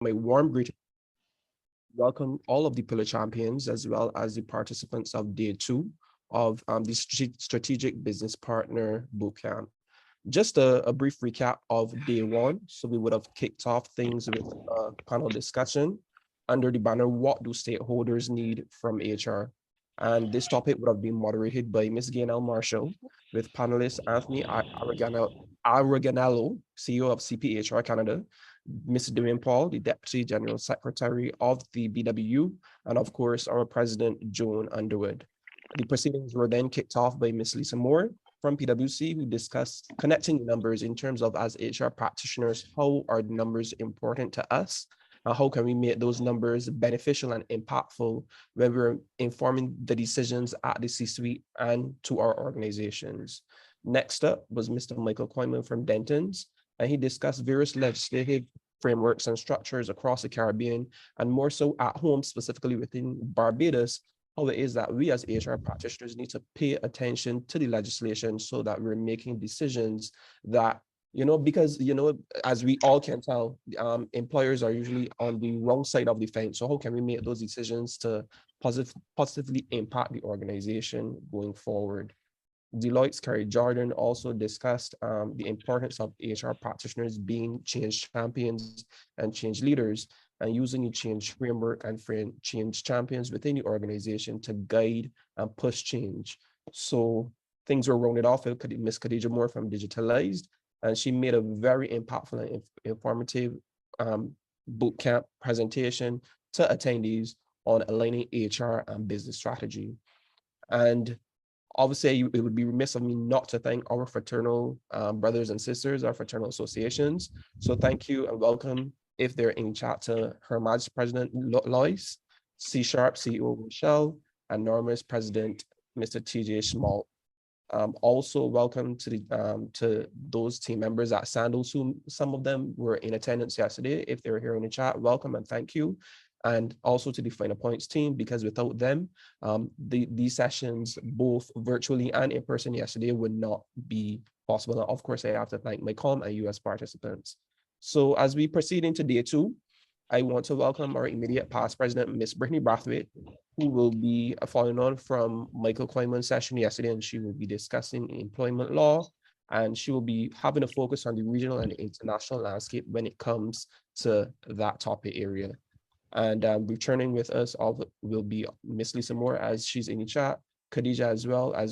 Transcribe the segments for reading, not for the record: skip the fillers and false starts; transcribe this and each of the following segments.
My warm greeting. Welcome all of the pillar champions as well as the participants of day two of the strategic business partner bootcamp. Just a brief recap of day one. So we would have kicked off things with a panel discussion under the banner, what do stakeholders need from HR? And this topic would have been moderated by Ms. Gaynell Marshall with panelists Anthony Araganello, CEO of CPHR Canada, Mr. Dwayne Paul, the Deputy General Secretary of the BWU, and of course, our President, Joan Underwood. The proceedings were then kicked off by Ms. Lisa Moore from PwC, who discussed connecting numbers in terms of, as HR practitioners, how are the numbers important to us? And how can we make those numbers beneficial and impactful when we're informing the decisions at the C-suite and to our organizations? Next up was Mr. Michael Koyman from Dentons, and he discussed various legislative frameworks and structures across the Caribbean, and more so at home, specifically within Barbados, how it is that we as HR practitioners need to pay attention to the legislation so that we're making decisions that, because, as we all can tell, employers are usually on the wrong side of the fence. So how can we make those decisions to positively impact the organization going forward? Deloitte's Kerry Jordan also discussed the importance of HR practitioners being change champions and change leaders, and using the change framework and change champions within the organization to guide and push change. So things were rounded off with Ms. Khadija Moore from Digitalized, and she made a very impactful and informative bootcamp presentation to attendees on aligning HR and business strategy. And obviously, it would be remiss of me not to thank our fraternal brothers and sisters, our fraternal associations. So thank you and welcome, if they're in chat, to HRMAB's President Lois, C-Sharp CEO Michelle, and Norma's President, Mr. TJ Schmaltz. Also welcome to those team members at Sandals, who some of them were in attendance yesterday. If they're here in the chat, welcome and thank you. And also to the Final Points team, because without them, these sessions, both virtually and in person yesterday, would not be possible. And of course, I have to thank my COM and US participants. So as we proceed into day two, I want to welcome our immediate past president, Ms. Brittany Brathwaite, who will be following on from Michael Koyman's session yesterday, and she will be discussing employment law, and she will be having a focus on the regional and international landscape when it comes to that topic area. And returning with us all will be Miss Lisa Moore, as she's in the chat, Khadija as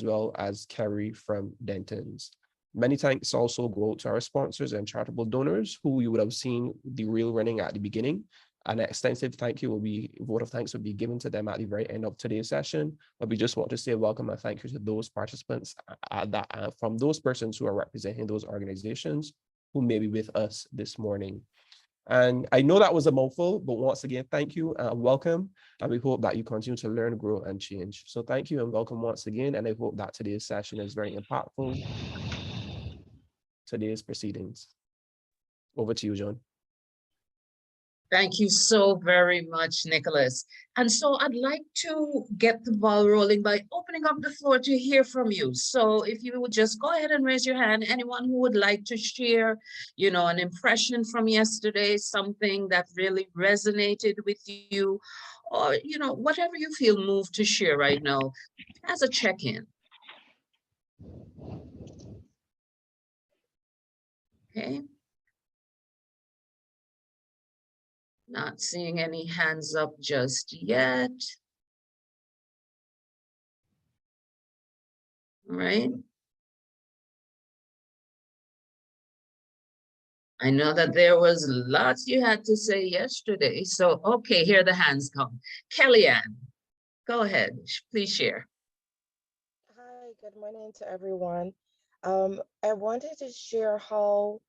well as Kerry from Dentons. Many thanks also go out to our sponsors and charitable donors who you would have seen the reel running at the beginning. An extensive vote of thanks will be given to them at the very end of today's session. But we just want to say welcome and thank you to those participants from those persons who are representing those organizations who may be with us this morning. And I know that was a mouthful, but once again, thank you and welcome. And we hope that you continue to learn, grow, and change. So thank you and welcome once again. And I hope that today's session is very impactful. Today's proceedings. Over to you, John. Thank you so very much, Nicholas. And so I'd like to get the ball rolling by opening up the floor to hear from you. So if you would just go ahead and raise your hand, anyone who would like to share, an impression from yesterday, something that really resonated with you, or, whatever you feel moved to share right now as a check-in. Okay. Not seeing any hands up just yet. All right. I know that there was lots you had to say yesterday. So, okay, here the hands come. Kellyanne, go ahead, please share. Hi, good morning to everyone. I wanted to share how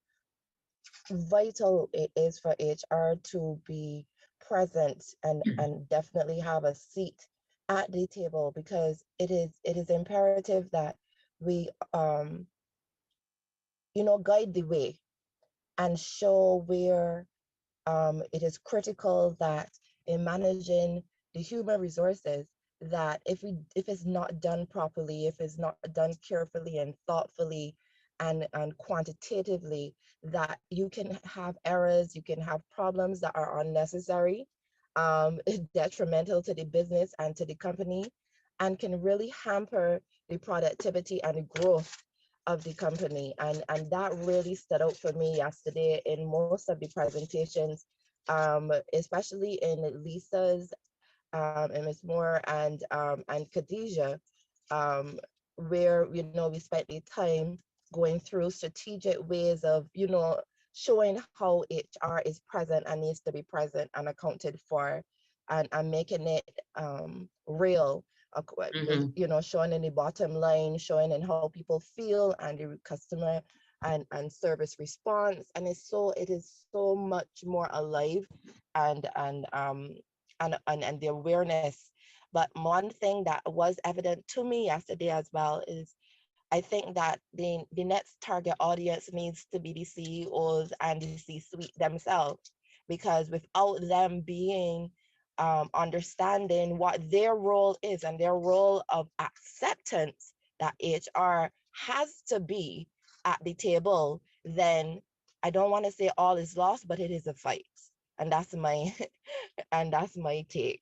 vital it is for HR to be present and definitely have a seat at the table, because it is imperative that we guide the way and show where it is critical that in managing the human resources, that if it's not done properly, if it's not done carefully and thoughtfully, and quantitatively that you can have errors, you can have problems that are unnecessary, detrimental to the business and to the company, and can really hamper the productivity and the growth of the company. And that really stood out for me yesterday in most of the presentations, especially in Lisa's and Ms. Moore and Khadijah, where we spent the time going through strategic ways of showing how HR is present and needs to be present and accounted for, and making it real. Showing in the bottom line, showing in how people feel and the customer and service response, and it is so much more alive and the awareness. But one thing that was evident to me yesterday as well is I think that the next target audience needs to be the CEOs and the C-suite themselves, because without them being understanding what their role is and their role of acceptance that HR has to be at the table, then I don't want to say all is lost, but it is a fight. And that's my take.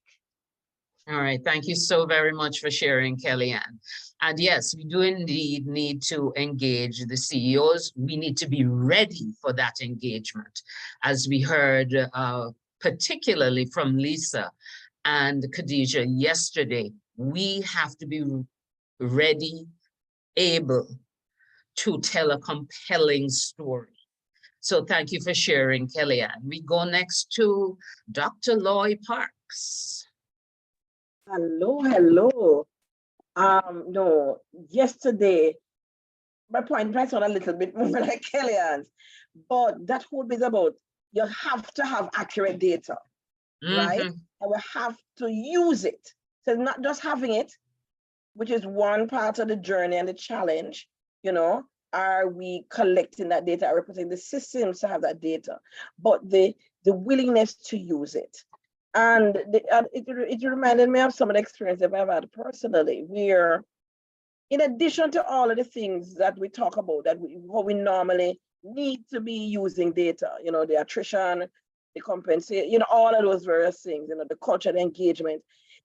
All right, thank you so very much for sharing, Kellyanne. And yes, we do indeed need to engage the CEOs. We need to be ready for that engagement. As we heard, particularly from Lisa and Khadijah yesterday, we have to be ready, able to tell a compelling story. So thank you for sharing, Kellyanne. We go next to Dr. Loy Parks. Hello. No, yesterday, my point might sound a little bit more like Kellyanne's, but that whole bit about you have to have accurate data, right? And we have to use it. So it's not just having it, which is one part of the journey and the challenge, are we collecting that data? Are we putting the systems to have that data? But the willingness to use it. And it reminded me of some of the experiences I've had personally, where in addition to all of the things that we talk about, how we normally need to be using data, the attrition, the compensation, all of those various things, the culture, the engagement.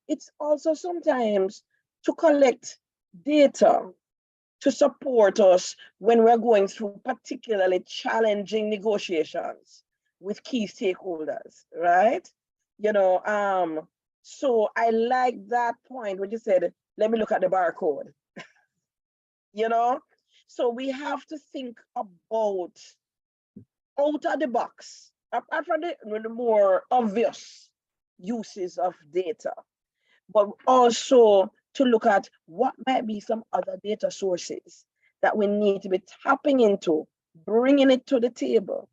It's also sometimes to collect data to support us when we're going through particularly challenging negotiations with key stakeholders, right? So I like that point when you said, let me look at the barcode. So we have to think about out of the box, apart from the more obvious uses of data, but also to look at what might be some other data sources that we need to be tapping into, bringing it to the table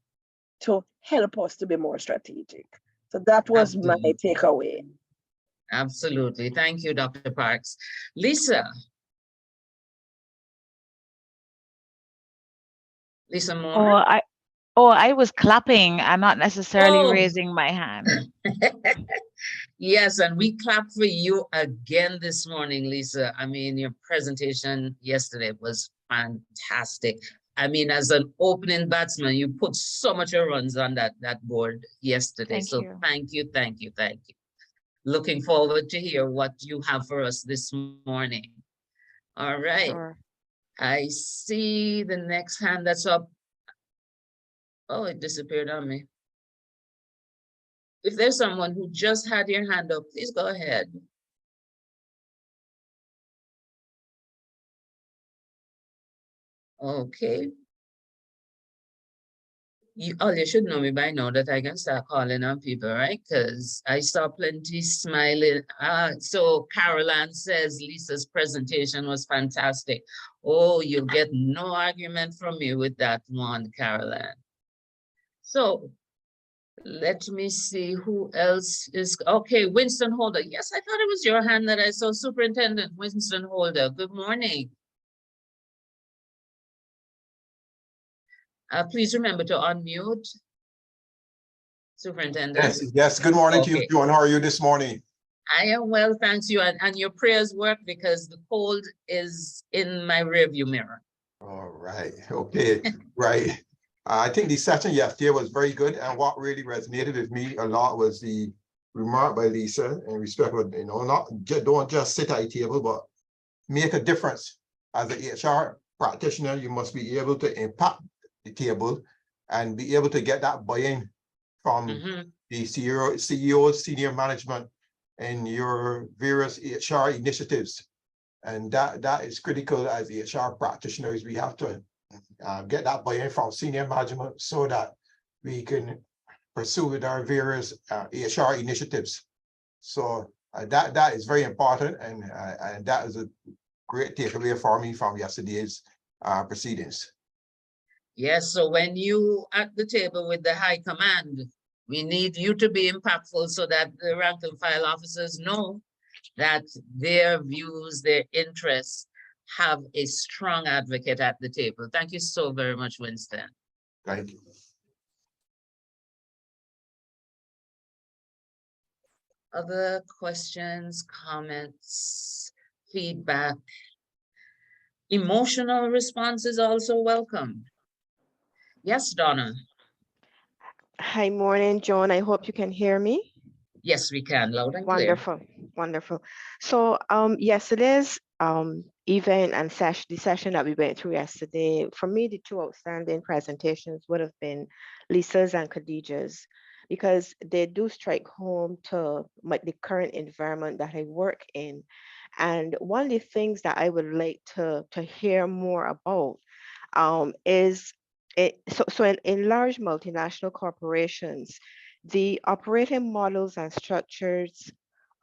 to help us to be more strategic. So that was my takeaway. Absolutely. Thank you, Dr. Parks. Lisa. Lisa Moore. I was clapping. I'm not necessarily raising my hand. Yes, and we clap for you again this morning, Lisa. I mean, your presentation yesterday was fantastic. I mean, as an opening batsman, you put so much runs on that board yesterday. Thank you. Looking forward to hear what you have for us this morning. All right. Sure. I see the next hand that's up. Oh, it disappeared on me. If there's someone who just had your hand up, please go ahead. Okay. You should know me by now that I can start calling on people, right? Because I saw plenty smiling. So Caroline says Lisa's presentation was fantastic. Oh, you'll get no argument from me with that one, Caroline. So let me see who else is. Okay, Winston Holder. Yes, I thought it was your hand that I saw. Superintendent Winston Holder. Good morning. Please remember to unmute. Superintendent. Yes. Good morning to you, Joan. How are you this morning? I am well, thanks you. And your prayers work because the cold is in my rearview mirror. All right. Okay. Right. I think the session yesterday was very good. And what really resonated with me a lot was the remark by Lisa in respect of, don't just sit at a table, but make a difference. As an HR practitioner, you must be able to impact the table and be able to get that buy-in from the CEOs, senior management, and your various HR initiatives. And that is critical as HR practitioners. We have to get that buy-in from senior management so that we can pursue with our various HR initiatives. So that is very important, and that is a great takeaway for me from yesterday's proceedings. Yes, so when you at the table with the high command, we need you to be impactful so that the rank and file officers know that their views, their interests have a strong advocate at the table. Thank you so very much, Winston. Thank you. Other questions, comments, feedback? Emotional response is also welcome. Yes, Donna. Hi, morning, John. I hope you can hear me. Yes, we can, loud and clear. Wonderful, wonderful. So yesterday's event and the session that we went through yesterday, for me, the two outstanding presentations would have been Lisa's and Khadijah's, because they do strike home to the current environment that I work in. And one of the things that I would like to hear more about is in large multinational corporations, the operating models and structures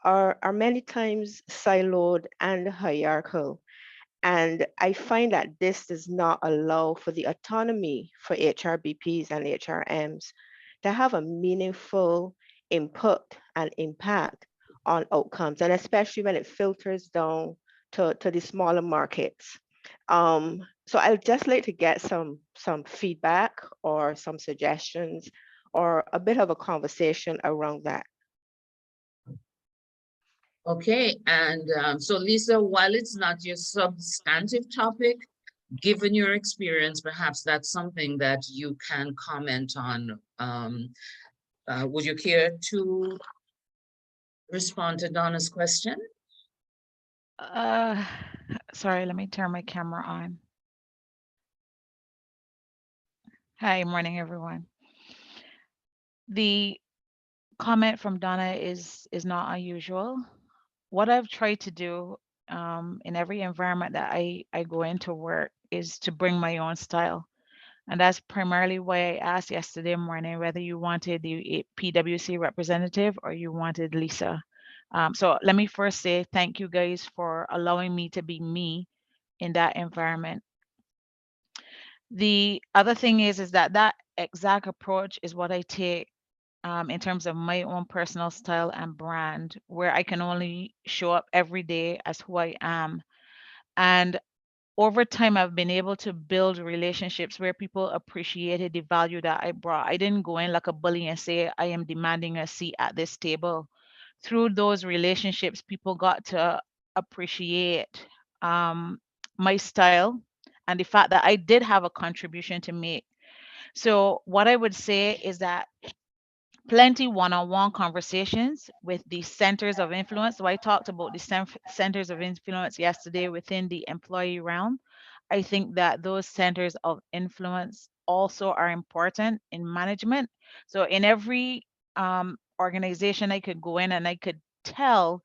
are many times siloed and hierarchical. And I find that this does not allow for the autonomy for HRBPs and HRMs to have a meaningful input and impact on outcomes, and especially when it filters down to the smaller markets. So I'd just like to get some feedback or some suggestions or a bit of a conversation around that. Okay, and so Lisa, while it's not your substantive topic, given your experience, perhaps that's something that you can comment on. Would you care to respond to Donna's question? Sorry, let me turn my camera on. Hi, morning, everyone. The comment from Donna is not unusual. What I've tried to do in every environment that I go into work is to bring my own style. And that's primarily why I asked yesterday morning whether you wanted the PwC representative or you wanted Lisa. So let me first say thank you guys for allowing me to be me in that environment. The other thing is that exact approach is what I take in terms of my own personal style and brand, where I can only show up every day as who I am. And over time, I've been able to build relationships where people appreciated the value that I brought. I didn't go in like a bully and say, I am demanding a seat at this table. Through those relationships, people got to appreciate my style and the fact that I did have a contribution to make. So what I would say is that plenty one-on-one conversations with the centers of influence. So I talked about the centers of influence yesterday within the employee realm. I think that those centers of influence also are important in management. So in every organization, I could go in and I could tell,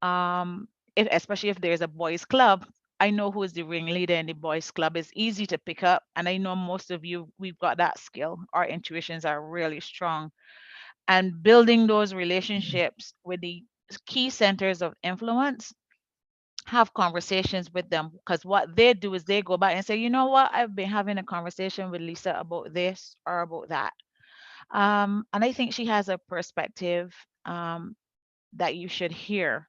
especially if there's a boys club, I know who is the ringleader in the boys club. It's easy to pick up, and I know most of you, we've got that skill. Our intuitions are really strong. And building those relationships with the key centers of influence, have conversations with them, because what they do is they go back and say, you know what, I've been having a conversation with Lisa about this or about that. And I think she has a perspective that you should hear.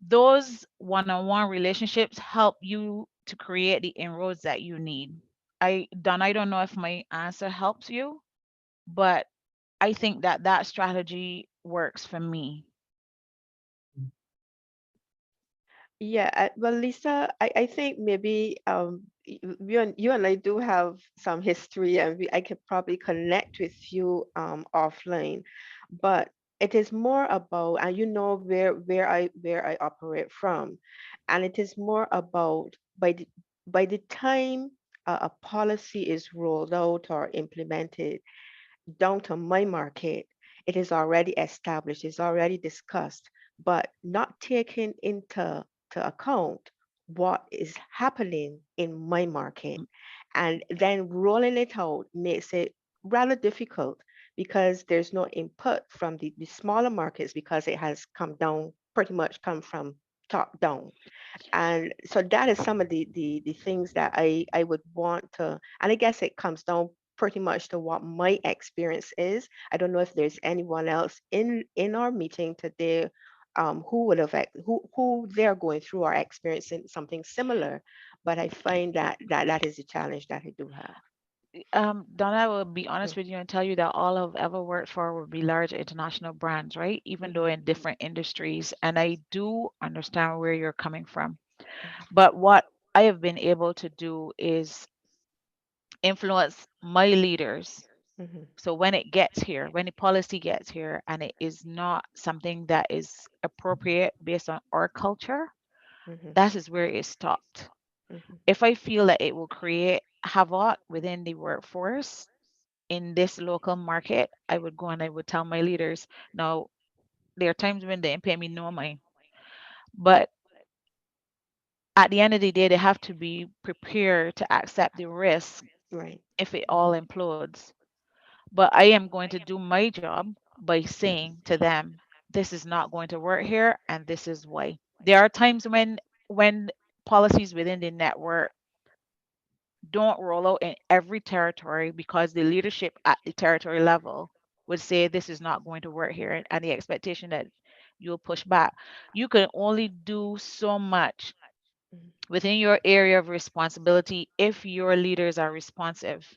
Those one-on-one relationships help you to create the inroads that you need. I don't know if my answer helps you, but I think that strategy works for me. Yeah, well, Lisa, I think maybe you and I do have some history, and I could probably connect with you offline, but it is more about, and you know where I operate from, and it is more about by the time a policy is rolled out or implemented down to my market, it is already established, it's already discussed, but not taking into to account what is happening in my market. And then rolling it out makes it rather difficult because there's no input from the smaller markets because it has come down, pretty much come from top down. And so that is some of the things that I would want to, and I guess it comes down pretty much to what my experience is. I don't know if there's anyone else in our meeting today who would have who they're going through or experiencing something similar, but I find that is a challenge that I do have. Donna, I will be honest Mm, with you and tell you that all I've ever worked for would be large international brands, right? Even though in different industries. And I do understand where you're coming from. But what I have been able to do is influence my leaders. mhm, So when it gets here, when the policy gets here and it is not something that is appropriate based on our culture, mhm, that is where it stopped. mhm, If I feel that it will create havoc within the workforce in this local market, I would go and I would tell my leaders, now there are times when they pay me no mind, but at the end of the day, they have to be prepared to accept the risk right. if it all implodes. But I am going to do my job by saying to them, this is not going to work here, and this is why. There are times when policies within the network don't roll out in every territory because the leadership at the territory level would say this is not going to work here, and the expectation that you'll push back. You can only do so much Mhm, within your area of responsibility if your leaders are responsive.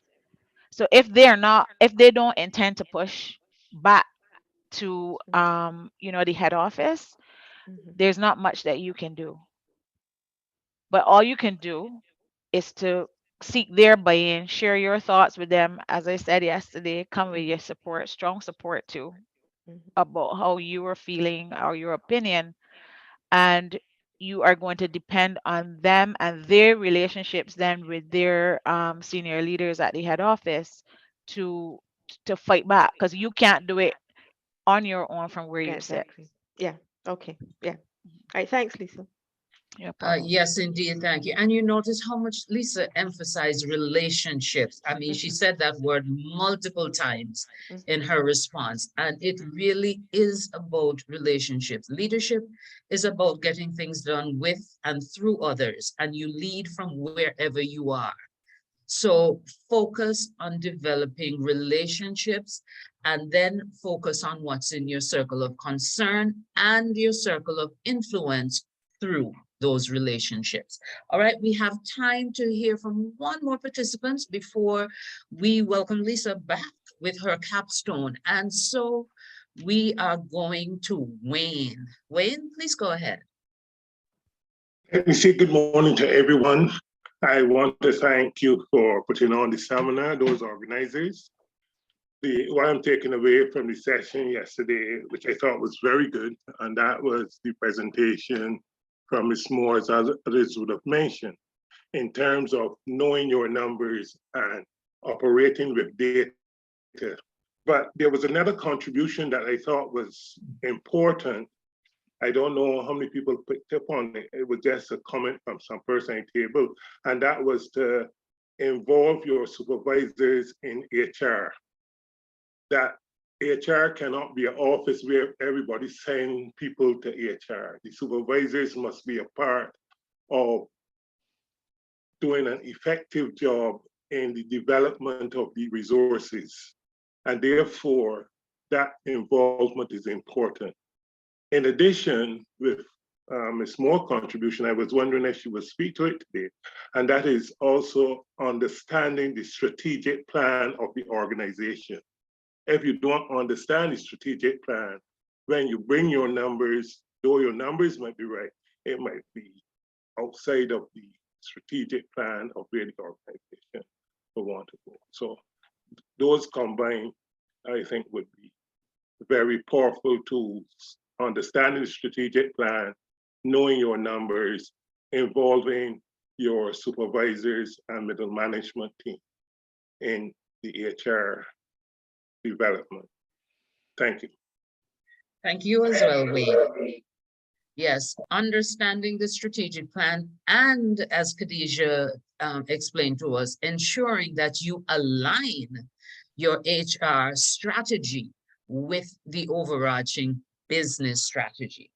So if they're not, if they don't intend to push back to the head office, mhm, there's not much that you can do. But all you can do is to seek their buy-in, share your thoughts with them. As I said yesterday, come with your support, strong support too, mhm, about how you are feeling or your opinion. And you are going to depend on them and their relationships then with their senior leaders at the head office to to fight back because you can't do it on your own from where you sit. exactly. Yeah. Okay. Yeah. All right. Thanks, Lisa. No problem. Yes, indeed. Thank you. And you notice how much Lisa emphasized relationships. I mean, she Mhm, said that word multiple times mhm, in her response, and it really is about relationships. Leadership is about getting things done with and through others, and you lead from wherever you are. So focus on developing relationships and then focus on what's in your circle of concern and your circle of influence through those relationships. All right, we have time to hear from one more participant before we welcome Lisa back with her capstone. And so we are going to Wayne. Wayne, please go ahead. Let me say good morning to everyone. I want to thank you for putting on the seminar, those organizers. What I'm taking away from the session yesterday, which I thought was very good, and that was the presentation from Ms. Moore, as others would have mentioned, in terms of knowing your numbers and operating with data. But there was another contribution that I thought was important. I don't know how many people picked up on it. It was just a comment from some person at the table, and that was to involve your supervisors in HR. That HR cannot be an office where everybody sends people to HR. The supervisors must be a part of doing an effective job in the development of the resources. And therefore, that involvement is important. In addition, with Ms. Moore's contribution, I was wondering if she would speak to it today, and that is also understanding the strategic plan of the organization. If you don't understand the strategic plan, when you bring your numbers, though your numbers might be right, it might be outside of the strategic plan of where the organization will want to go. So those combined, I think, would be very powerful tools. Understanding the strategic plan, knowing your numbers, involving your supervisors and middle management team in the HR development. Thank you. Thank you as well, Wade. Yes, understanding the strategic plan and, as Khadijah explained to us, ensuring that you align your HR strategy with the overarching business strategy.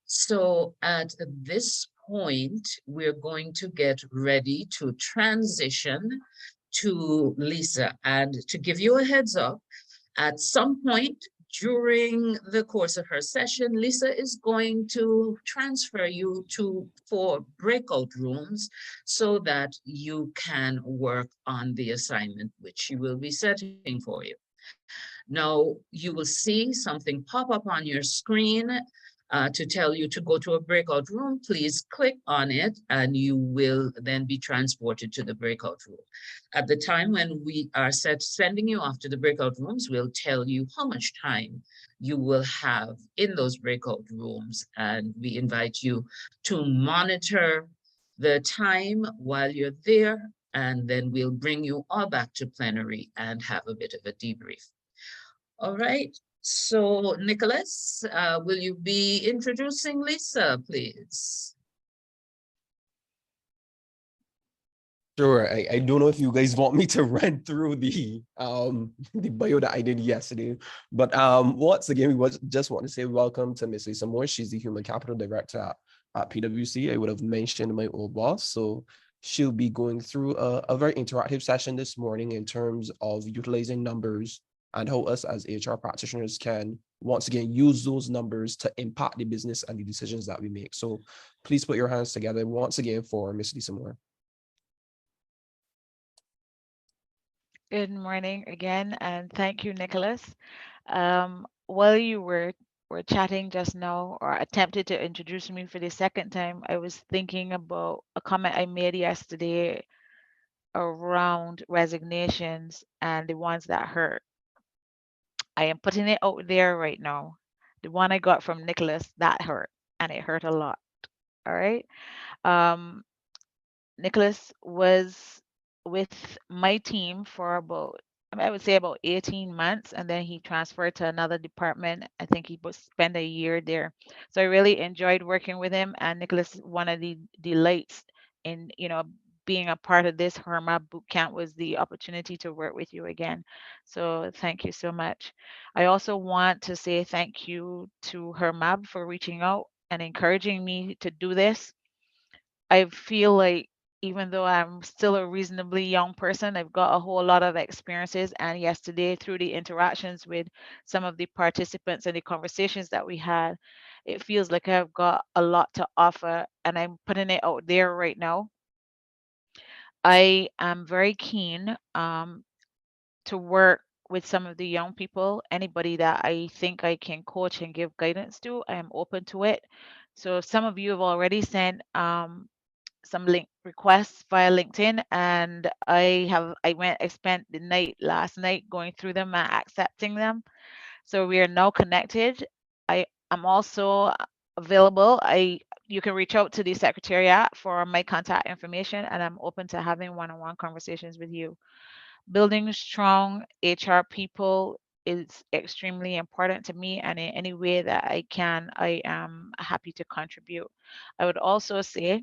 So at this point, we're going to get ready to transition to Lisa. And to give you a heads up, at some point during the course of her session, Lisa is going to transfer you to 4 breakout rooms so that you can work on the assignment which she will be setting for you. Now, you will see something pop up on your screen to tell you to go to a breakout room. Please click on it and you will then be transported to the breakout room. At the time when we are sending you off to the breakout rooms, we'll tell you how much time you will have in those breakout rooms. And we invite you to monitor the time while you're there, and then we'll bring you all back to plenary and have a bit of a debrief. All right, so Nicholas, will you be introducing Lisa, please? Sure. I don't know if you guys want me to run through the bio that I did yesterday, but once again, we just want to say welcome to Miss Lisa Moore. She's the Human Capital Director at PwC. I would have mentioned my old boss, so she'll be going through a very interactive session this morning in terms of utilizing numbers and how us as HR practitioners can once again use those numbers to impact the business and the decisions that we make. So please put your hands together once again for Miss Lisa Moore. Good morning again, and thank you, Nicholas. While you were chatting just now, or attempted to introduce me for the second time, I was thinking about a comment I made yesterday around resignations and the ones that hurt. I am putting it out there right now. The one I got from Nicholas, that hurt, and it hurt a lot. All right. Nicholas was with my team for about, I would say about 18 months, and then he transferred to another department. I think he spent a year there. So I really enjoyed working with him. And Nicholas, one of the delights in, being a part of this HRMAB Bootcamp was the opportunity to work with you again. So thank you so much. I also want to say thank you to HRMAB for reaching out and encouraging me to do this. I feel like even though I'm still a reasonably young person, I've got a whole lot of experiences. And yesterday, through the interactions with some of the participants and the conversations that we had, it feels like I've got a lot to offer, and I'm putting it out there right now. I am very keen to work with some of the young people. Anybody that I think I can coach and give guidance to, I am open to it. So some of you have already sent some link requests via LinkedIn, and I spent the night last night going through them and accepting them. So we are now connected. I'm also available. You can reach out to the secretariat for my contact information, and I'm open to having one-on-one conversations with you. Building strong HR people is extremely important to me, and in any way that I can, I am happy to contribute. I would also say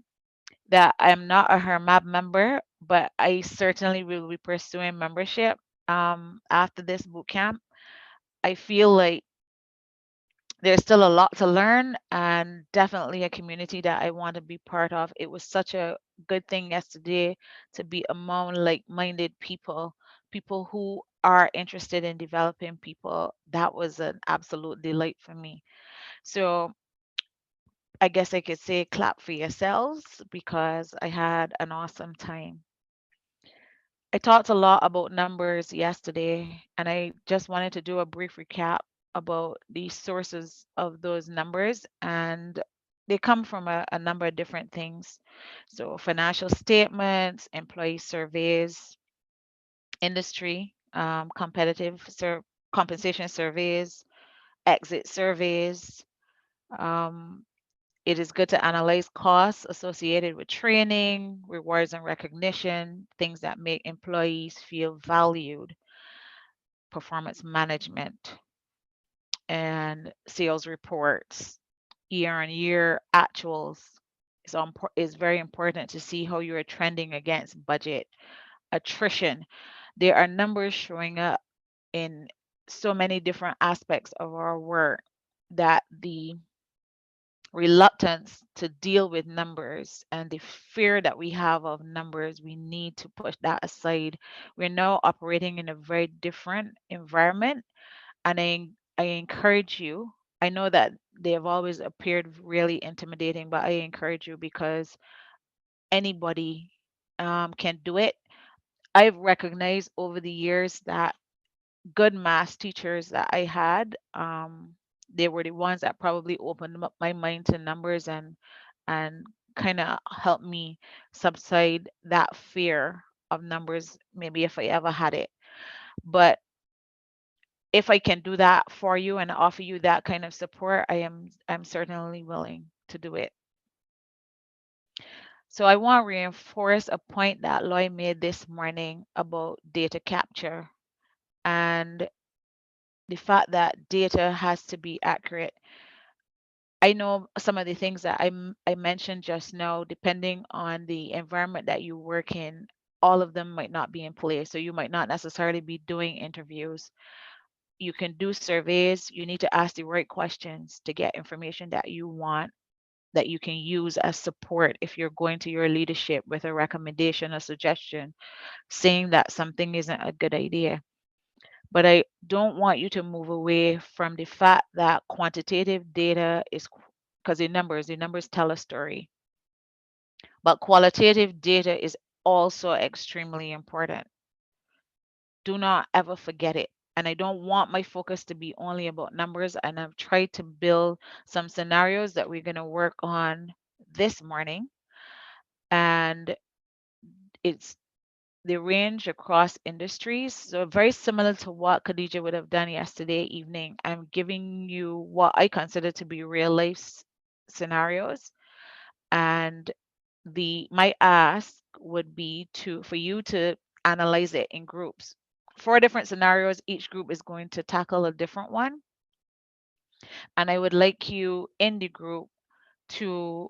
that I'm not a HRMAB member, but I certainly will be pursuing membership after this bootcamp. I feel like there's still a lot to learn, and definitely a community that I want to be part of. It was such a good thing yesterday to be among like-minded people who are interested in developing people. That was an absolute delight for me. So I guess I could say clap for yourselves, because I had an awesome time. I talked a lot about numbers yesterday, and I just wanted to do a brief recap about the sources of those numbers. And they come from a number of different things. So financial statements, employee surveys, industry, compensation surveys, exit surveys. Um, it is good to analyze costs associated with training, rewards and recognition, things that make employees feel valued, performance management, and sales reports, year-on-year actuals is very important to see how you are trending against budget. Attrition, there are numbers showing up in so many different aspects of our work that the reluctance to deal with numbers and the fear that we have of numbers, we need to push that aside. We're now operating in a very different environment, and I encourage you. I know that they have always appeared really intimidating, but I encourage you because anybody can do it. I've recognized over the years that good math teachers that I had, they were the ones that probably opened up my mind to numbers and kind of helped me subside that fear of numbers, maybe if I ever had it. But if I can do that for you and offer you that kind of support, I'm certainly willing to do it. So I want to reinforce a point that Loy made this morning about data capture and the fact that data has to be accurate. I know some of the things that I mentioned just now, depending on the environment that you work in, all of them might not be in place. So you might not necessarily be doing interviews. You can do surveys. You need to ask the right questions to get information that you want, that you can use as support if you're going to your leadership with a recommendation, a suggestion, saying that something isn't a good idea. But I don't want you to move away from the fact that quantitative data is, because the numbers tell a story. But qualitative data is also extremely important. Do not ever forget it. And I don't want my focus to be only about numbers. And I've tried to build some scenarios that we're going to work on this morning. And it's the range across industries. So very similar to what Khadija would have done yesterday evening. I'm giving you what I consider to be real life scenarios. And my ask would be for you to analyze it in groups. 4 different scenarios, each group is going to tackle a different one. And I would like you in the group to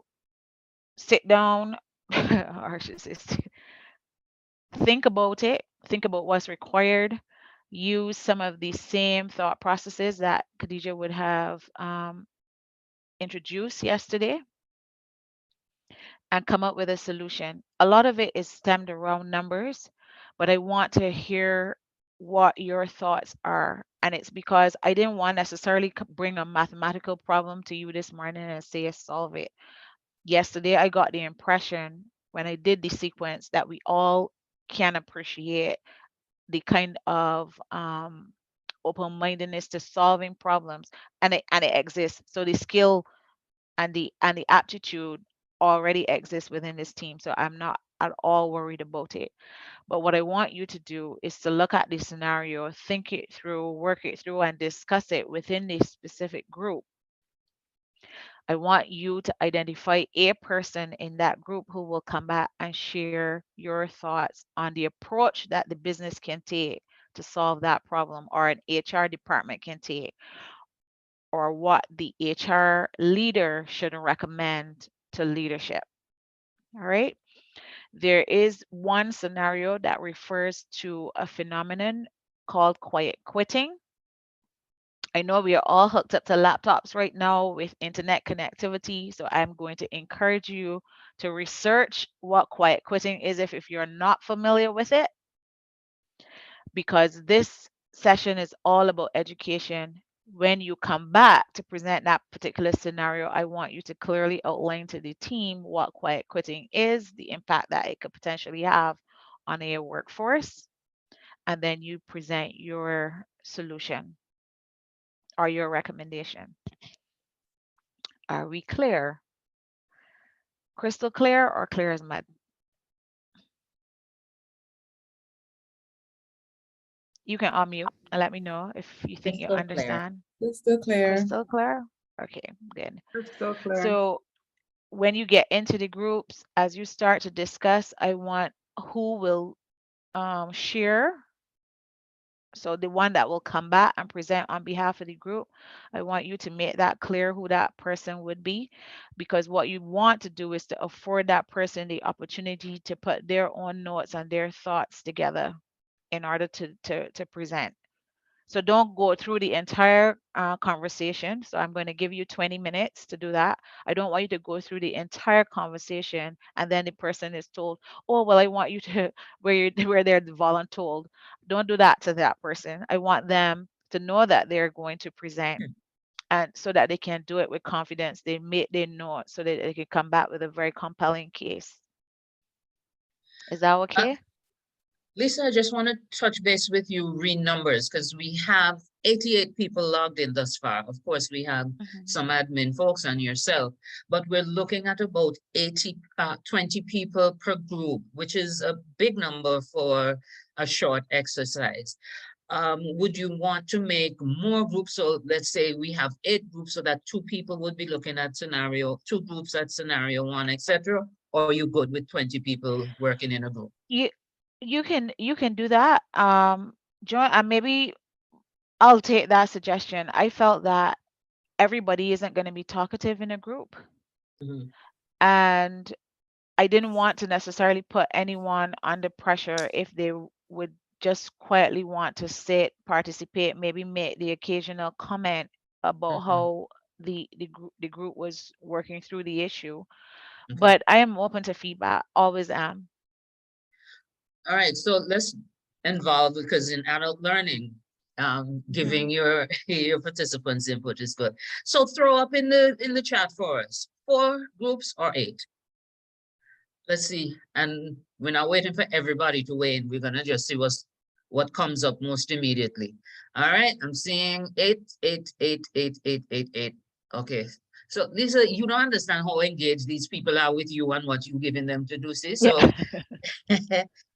sit down, or I should say, think about it, think about what's required, use some of the same thought processes that Khadija would have introduced yesterday, and come up with a solution. A lot of it is stemmed around numbers, but I want to hear what your thoughts are. And it's because I didn't want necessarily bring a mathematical problem to you this morning and say solve it. Yesterday, I got the impression when I did the sequence that we all can appreciate the kind of open-mindedness to solving problems, and it exists. So the skill and the aptitude already exists within this team. So I'm not at all worried about it. But what I want you to do is to look at the scenario, think it through, work it through, and discuss it within this specific group. I want you to identify a person in that group who will come back and share your thoughts on the approach that the business can take to solve that problem, or an HR department can take, or what the HR leader should recommend to leadership. All right. There is one scenario that refers to a phenomenon called quiet quitting. I know we are all hooked up to laptops right now with internet connectivity, so I'm going to encourage you to research what quiet quitting is if you're not familiar with it, because this session is all about education. When you come back to present that particular scenario, I want you to clearly outline to the team what quiet quitting is, the impact that it could potentially have on a workforce, and then you present your solution or your recommendation. Are we clear? Crystal clear or clear as mud? You can unmute and let me know if you think you Crystal clear. understand. Crystal clear. Crystal clear? Okay, good. Crystal clear. So when you get into the groups, as you start to discuss, I want who will share. So the one that will come back and present on behalf of the group, I want you to make that clear who that person would be, because what you want to do is to afford that person the opportunity to put their own notes and their thoughts together in order to present. So don't go through the entire conversation. So I'm going to give you 20 minutes to do that. I don't want you to go through the entire conversation and then the person is told, oh, well, I want you to, where they're voluntold. Don't do that to that person. I want them to know that they're going to present, and so that they can do it with confidence. They know it so that they can come back with a very compelling case. Is that okay? Lisa, I just want to touch base with you, read numbers, because we have 88 people logged in thus far. Of course, we have some admin folks and yourself, but we're looking at about 20 people per group, which is a big number for a short exercise. Would you want to make more groups? So let's say we have 8 groups, so that 2 people would be looking at 2 groups at scenario 1, etc. Or are you good with 20 people working in a group? You can do that. Join, and maybe I'll take that suggestion. I felt that everybody isn't going to be talkative in a group, and I didn't want to necessarily put anyone under pressure if they would just quietly want to sit, participate, maybe make the occasional comment about how the group was working through the issue. But I am open to feedback, always am. All right, so let's involve, because in adult learning, giving your participants input is good. So throw up in the chat for us, 4 groups or 8. Let's see, and we're not waiting for everybody to weigh in. We're gonna just see what comes up most immediately. All right, I'm seeing 8, 8, 8, 8, 8, 8, 8. Okay, so Lisa, you don't understand how engaged these people are with you and what you're giving them to do, see? So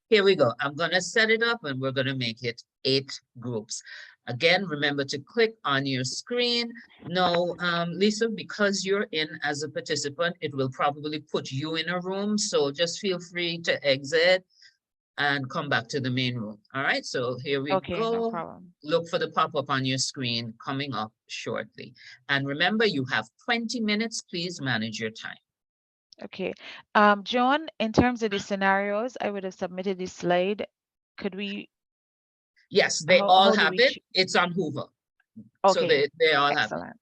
here we go. I'm gonna set it up and we're gonna make it 8 groups. Again, remember to click on your screen. No, Lisa, because you're in as a participant, it will probably put you in a room. So just feel free to exit and come back to the main room. All right, so here we Okay, go. no problem. Look for the pop-up on your screen coming up shortly. And remember, you have 20 minutes. Please manage your time. Okay. John, in terms of the scenarios, I would have submitted this slide. Could we? Yes, they all how do have we it. It's on Hoover. So Okay, they all have it. excellent.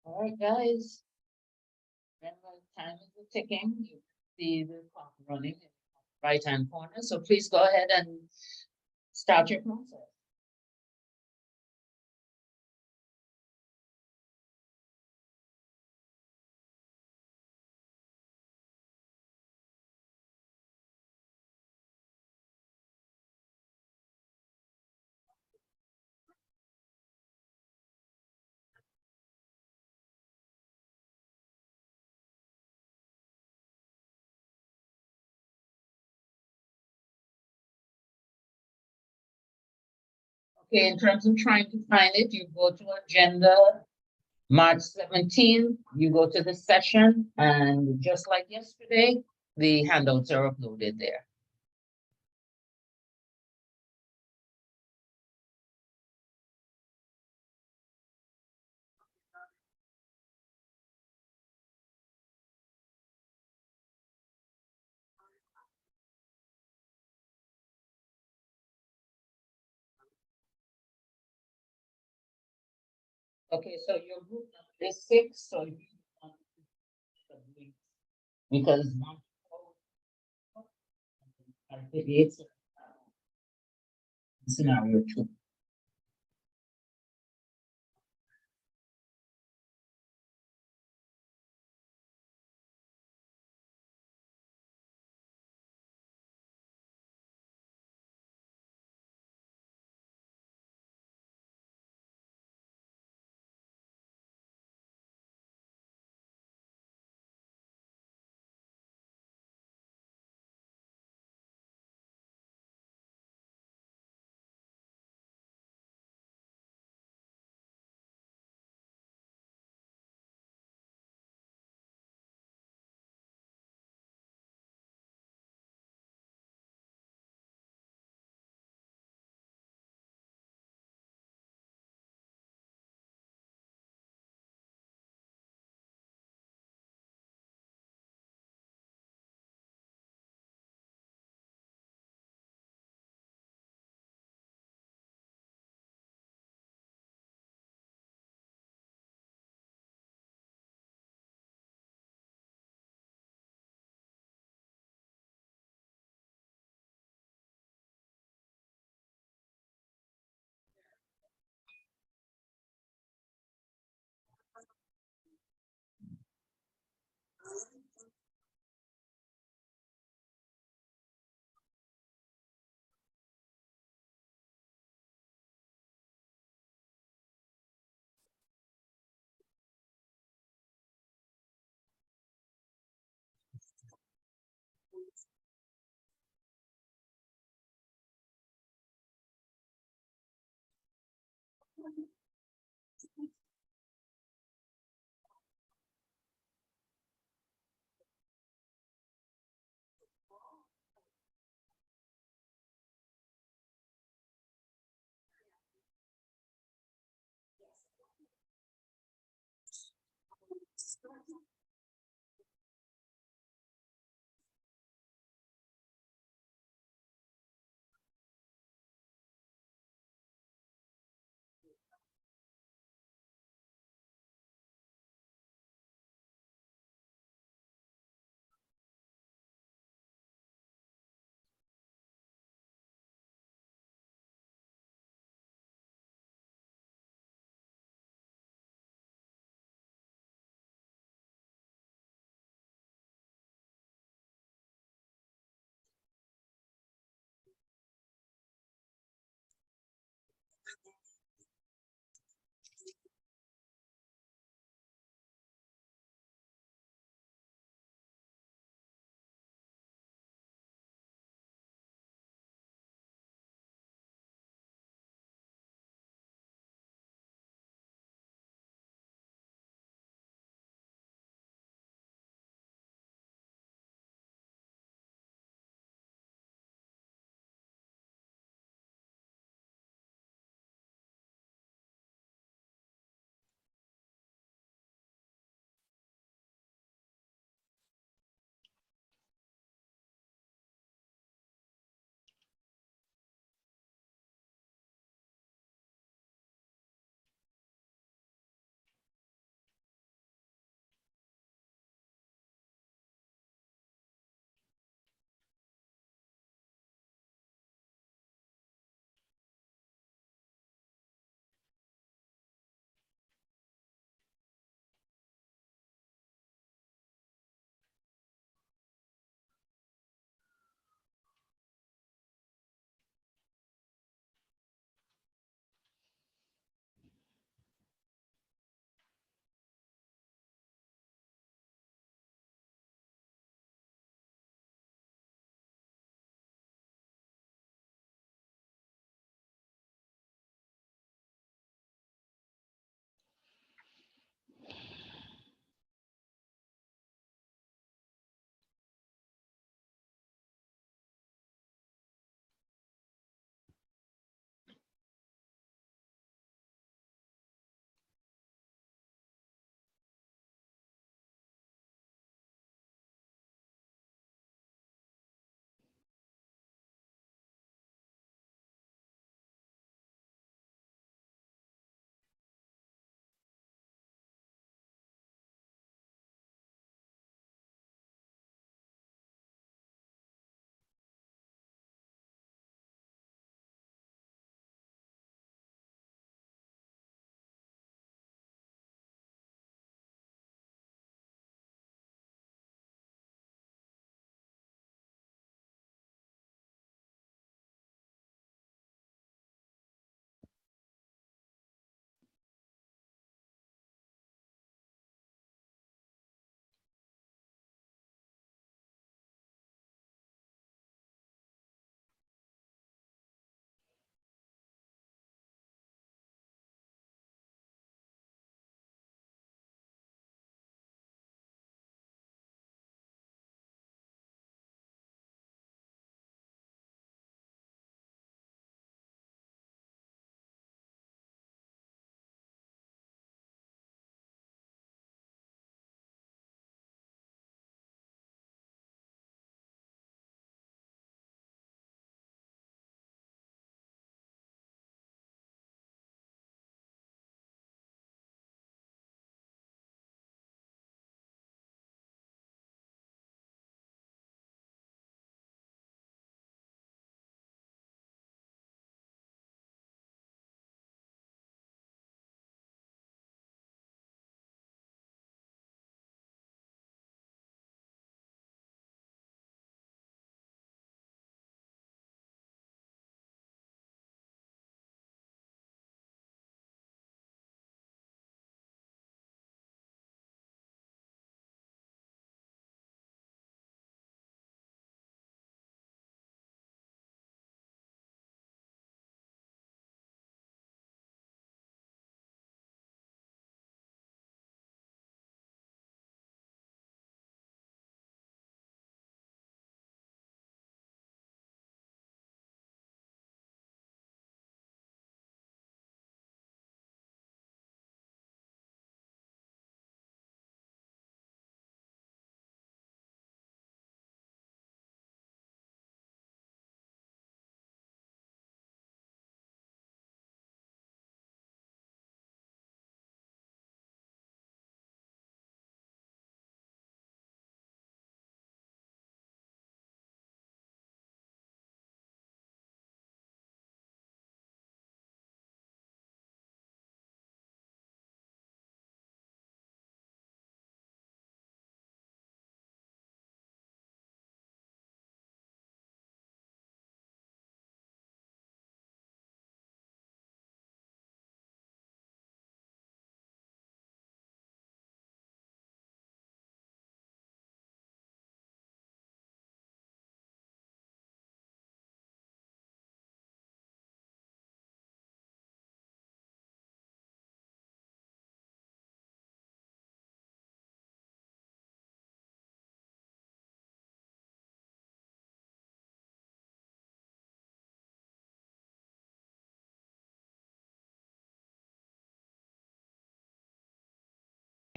All right, guys. Remember, time is ticking. You see the clock running in the right-hand corner. So please go ahead and start your process. Okay, in terms of trying to find it, you go to agenda March 17th, you go to the session, and just like yesterday, the handouts are uploaded there. Okay, so your group number is 6, so you want to because it's scenario 2.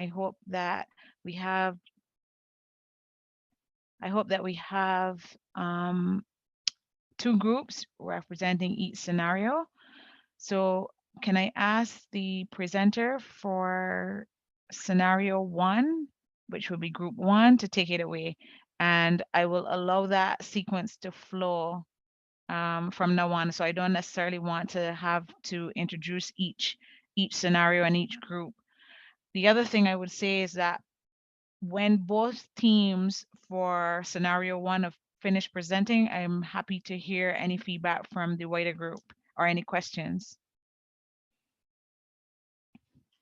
I hope that we have two groups representing each scenario. So can I ask the presenter for scenario 1, which will be group 1, to take it away? And I will allow that sequence to flow from now on. So I don't necessarily want to have to introduce each scenario and each group. The other thing I would say is that when both teams for scenario 1 have finished presenting, I'm happy to hear any feedback from the wider group or any questions.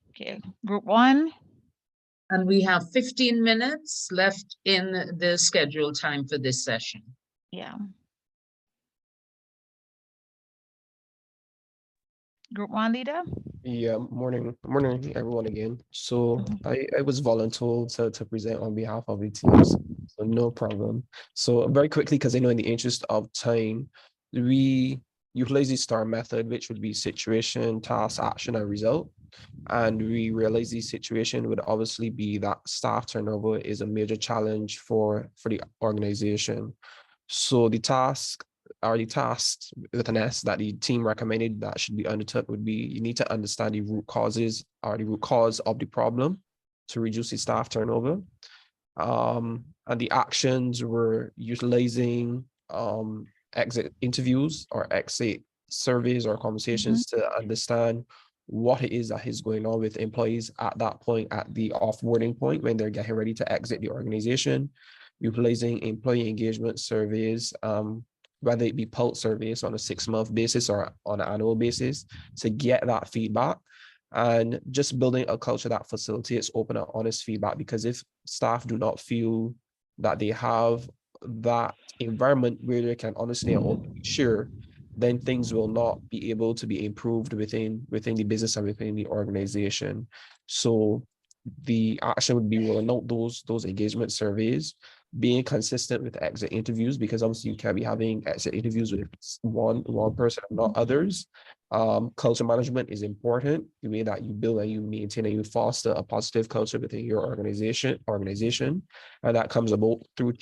Okay, group 1. And we have 15 minutes left in the scheduled time for this session. Yeah. Group 1 leader. Yeah, morning everyone again. So I was voluntold to present on behalf of the teams, so no problem. So very quickly, because I know in the interest of time, we utilize the STAR method, which would be situation, task, action, and result. And we realize the situation would obviously be that staff turnover is a major challenge for the organization. So the tasks with an S that the team recommended that should be undertook would be, you need to understand the root causes or the root cause of the problem to reduce the staff turnover. And the actions were utilizing exit interviews or exit surveys or conversations to understand what it is that is going on with employees at that point, at the offboarding point when they're getting ready to exit the organization. Utilizing employee engagement surveys, whether it be pulse surveys on a 6-month basis or on an annual basis, to get that feedback, and just building a culture that facilitates open and honest feedback. Because if staff do not feel that they have that environment where they can honestly and openly share, then things will not be able to be improved within the business and within the organization. So the action would be rolling out those engagement surveys, being consistent with exit interviews, because obviously you can't be having exit interviews with one person and not others. Culture management is important, the way that you build and you maintain and you foster a positive culture within your organization, and that comes about through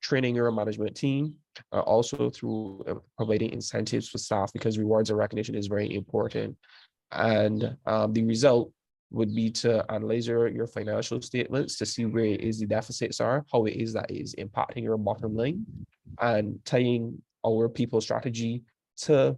training your management team, also through providing incentives for staff, because rewards and recognition is very important. And the result would be to analyze your financial statements to see where it is the deficits are, how it is that is impacting your bottom line, and tying our people strategy to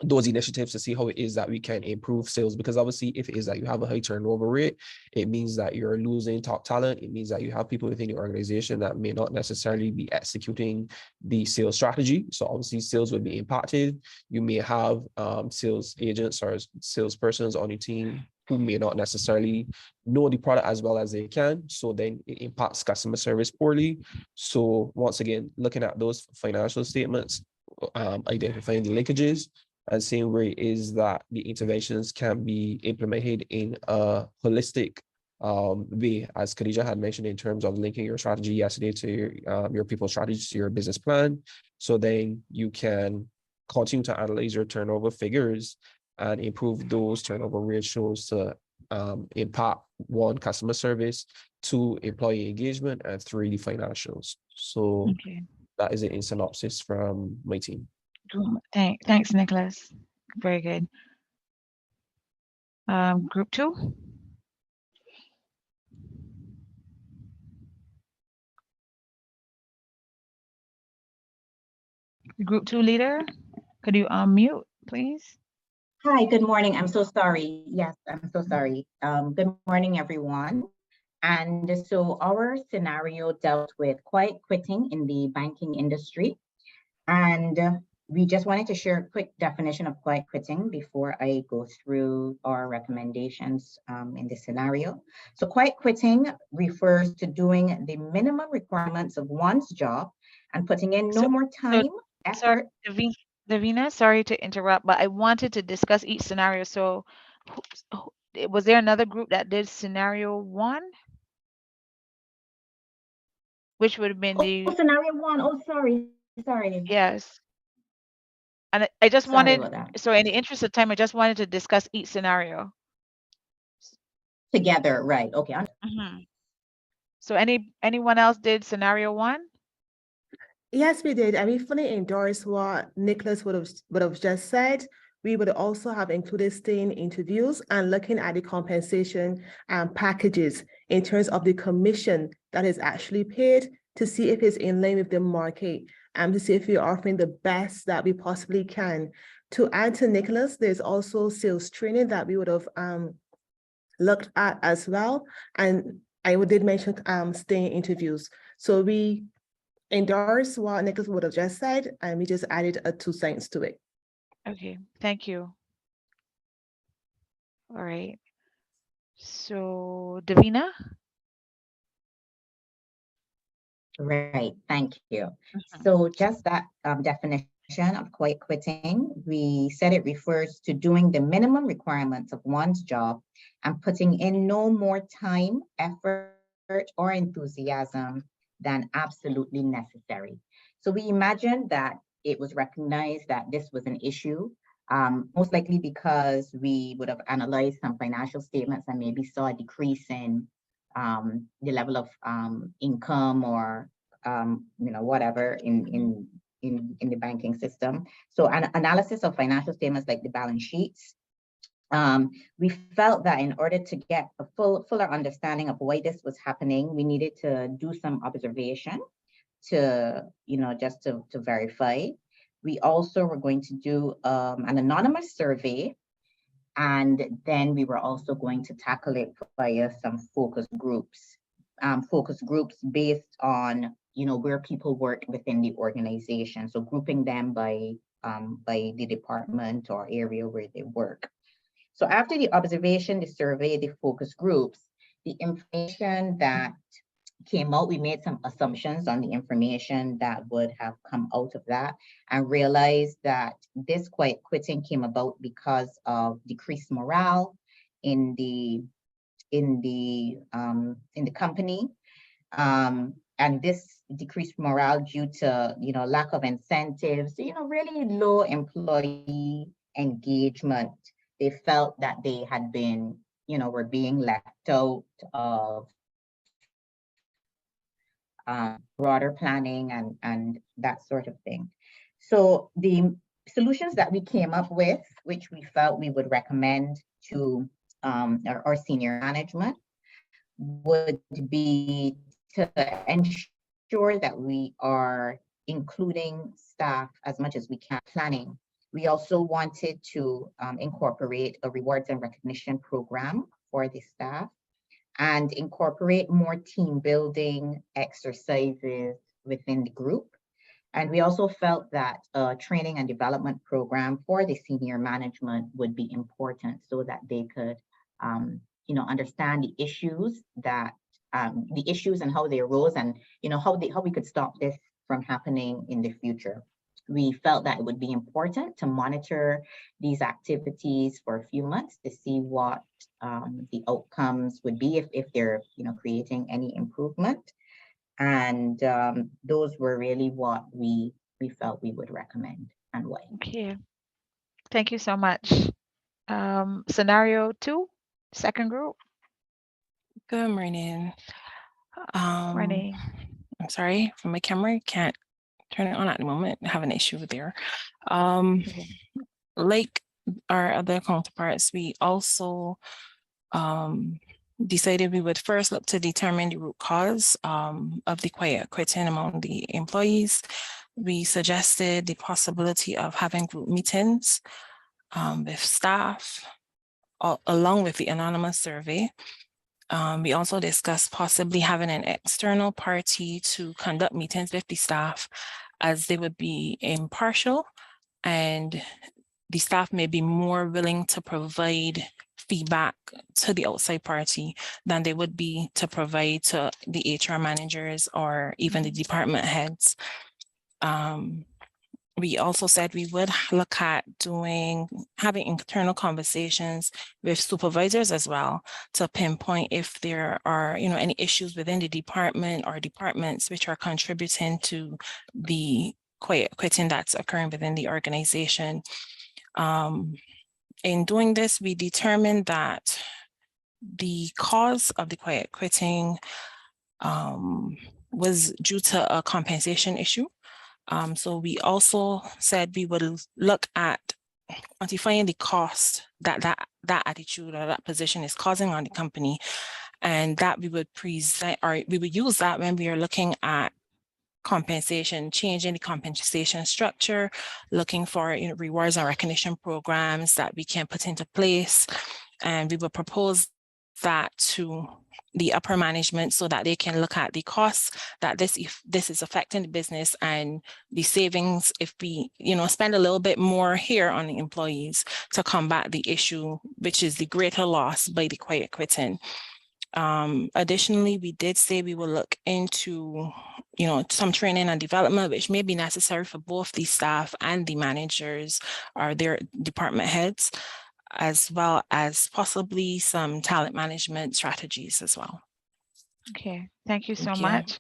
those initiatives to see how it is that we can improve sales. Because obviously, if it is that you have a high turnover rate, it means that you're losing top talent. It means that you have people within your organization that may not necessarily be executing the sales strategy. So obviously sales would be impacted. You may have sales agents or salespersons on your team who may not necessarily know the product as well as they can. So then it impacts customer service poorly. So once again, looking at those financial statements, identifying the linkages, and seeing where it is that the interventions can be implemented in a holistic way, as Khadija had mentioned, in terms of linking your strategy yesterday to your people strategy to your business plan. So then you can continue to analyze your turnover figures and improve those turnover ratios to impact 1, customer service, 2, employee engagement, and 3, the financials. So that is it in synopsis from my team. Thanks, Nicholas. Very good. Group 2. Group 2 leader, could you unmute, please? Hi, good morning. I'm so sorry. Yes, I'm so sorry. Good morning, everyone. And so our scenario dealt with quiet quitting in the banking industry. And we just wanted to share a quick definition of quiet quitting before I go through our recommendations in this scenario. So quiet quitting refers to doing the minimum requirements of one's job and putting in no more time, effort. Sorry, Davina, sorry to interrupt, but I wanted to discuss each scenario. So was there another group that did scenario 1? Which would have been the scenario 1. Oh, sorry. Yes. And I just Sorry wanted, about that. so in the interest of time, I just wanted to discuss each scenario. Together, right? Okay. So anyone else did scenario 1? Yes, we did, and we fully endorse what Nicholas would have just said. We would also have included staying interviews and looking at the compensation packages in terms of the commission that is actually paid to see if it's in line with the market and to see if we're offering the best that we possibly can. To add to Nicholas, there's also sales training that we would have looked at as well. And I did mention staying interviews. So we endorse what Nicholas would have just said, and we just added 2 cents to it. Okay, thank you. All right. So Davina? Right, thank you. So just that definition of quiet quitting, we said it refers to doing the minimum requirements of one's job and putting in no more time, effort, or enthusiasm than absolutely necessary. So we imagined that it was recognized that this was an issue, most likely because we would have analyzed some financial statements and maybe saw a decrease in the level of income or whatever in the banking system. So an analysis of financial statements like the balance sheets, we felt that in order to get a fuller understanding of why this was happening, we needed to do some observation to, just to verify. We also were going to do an anonymous survey, and then we were also going to tackle it via some focus groups based on, where people work within the organization. So grouping them by the department or area where they work. So after the observation, the survey, the focus groups, the information that came out, we made some assumptions on the information that would have come out of that and realized that this quiet quitting came about because of decreased morale in the company. And this decreased morale due to, lack of incentives, really low employee engagement. They felt that they had been, were being left out of broader planning and that sort of thing. So the solutions that we came up with, which we felt we would recommend to our senior management, would be to ensure that we are including staff as much as we can planning. We also wanted to incorporate a rewards and recognition program for the staff and incorporate more team building exercises within the group. And we also felt that a training and development program for the senior management would be important so that they could understand the issues and how they arose and how we could stop this from happening in the future. We felt that it would be important to monitor these activities for a few months to see what the outcomes would be if they're creating any improvement. And those were really what we felt we would recommend and why. Okay, thank you so much. Scenario 2, second group. Good morning. Morning. I'm sorry for my camera, can't turn it on at the moment. I have an issue there. Like our other counterparts, we also decided we would first look to determine the root cause of the quiet quitting among the employees. We suggested the possibility of having group meetings with staff, along with the anonymous survey. We also discussed possibly having an external party to conduct meetings with the staff, as they would be impartial and the staff may be more willing to provide feedback to the outside party than they would be to provide to the HR managers or even the department heads. We also said we would look at having internal conversations with supervisors as well to pinpoint if there are, any issues within the department or departments which are contributing to the quiet quitting that's occurring within the organization. In doing this, we determined that the cause of the quiet quitting was due to a compensation issue. So we also said we would look at quantifying the cost that attitude or that position is causing on the company, and that we would present, or we would use that when we are looking at compensation, changing the compensation structure, looking for rewards and recognition programs that we can put into place. And we will propose that to the upper management so that they can look at the costs that this is affecting the business and the savings if we spend a little bit more here on the employees to combat the issue, which is the greater loss by the quiet quitting. Additionally, we did say we will look into some training and development, which may be necessary for both the staff and the managers or their department heads, as well as possibly some talent management strategies as well. Okay, thank you so Thank you. much.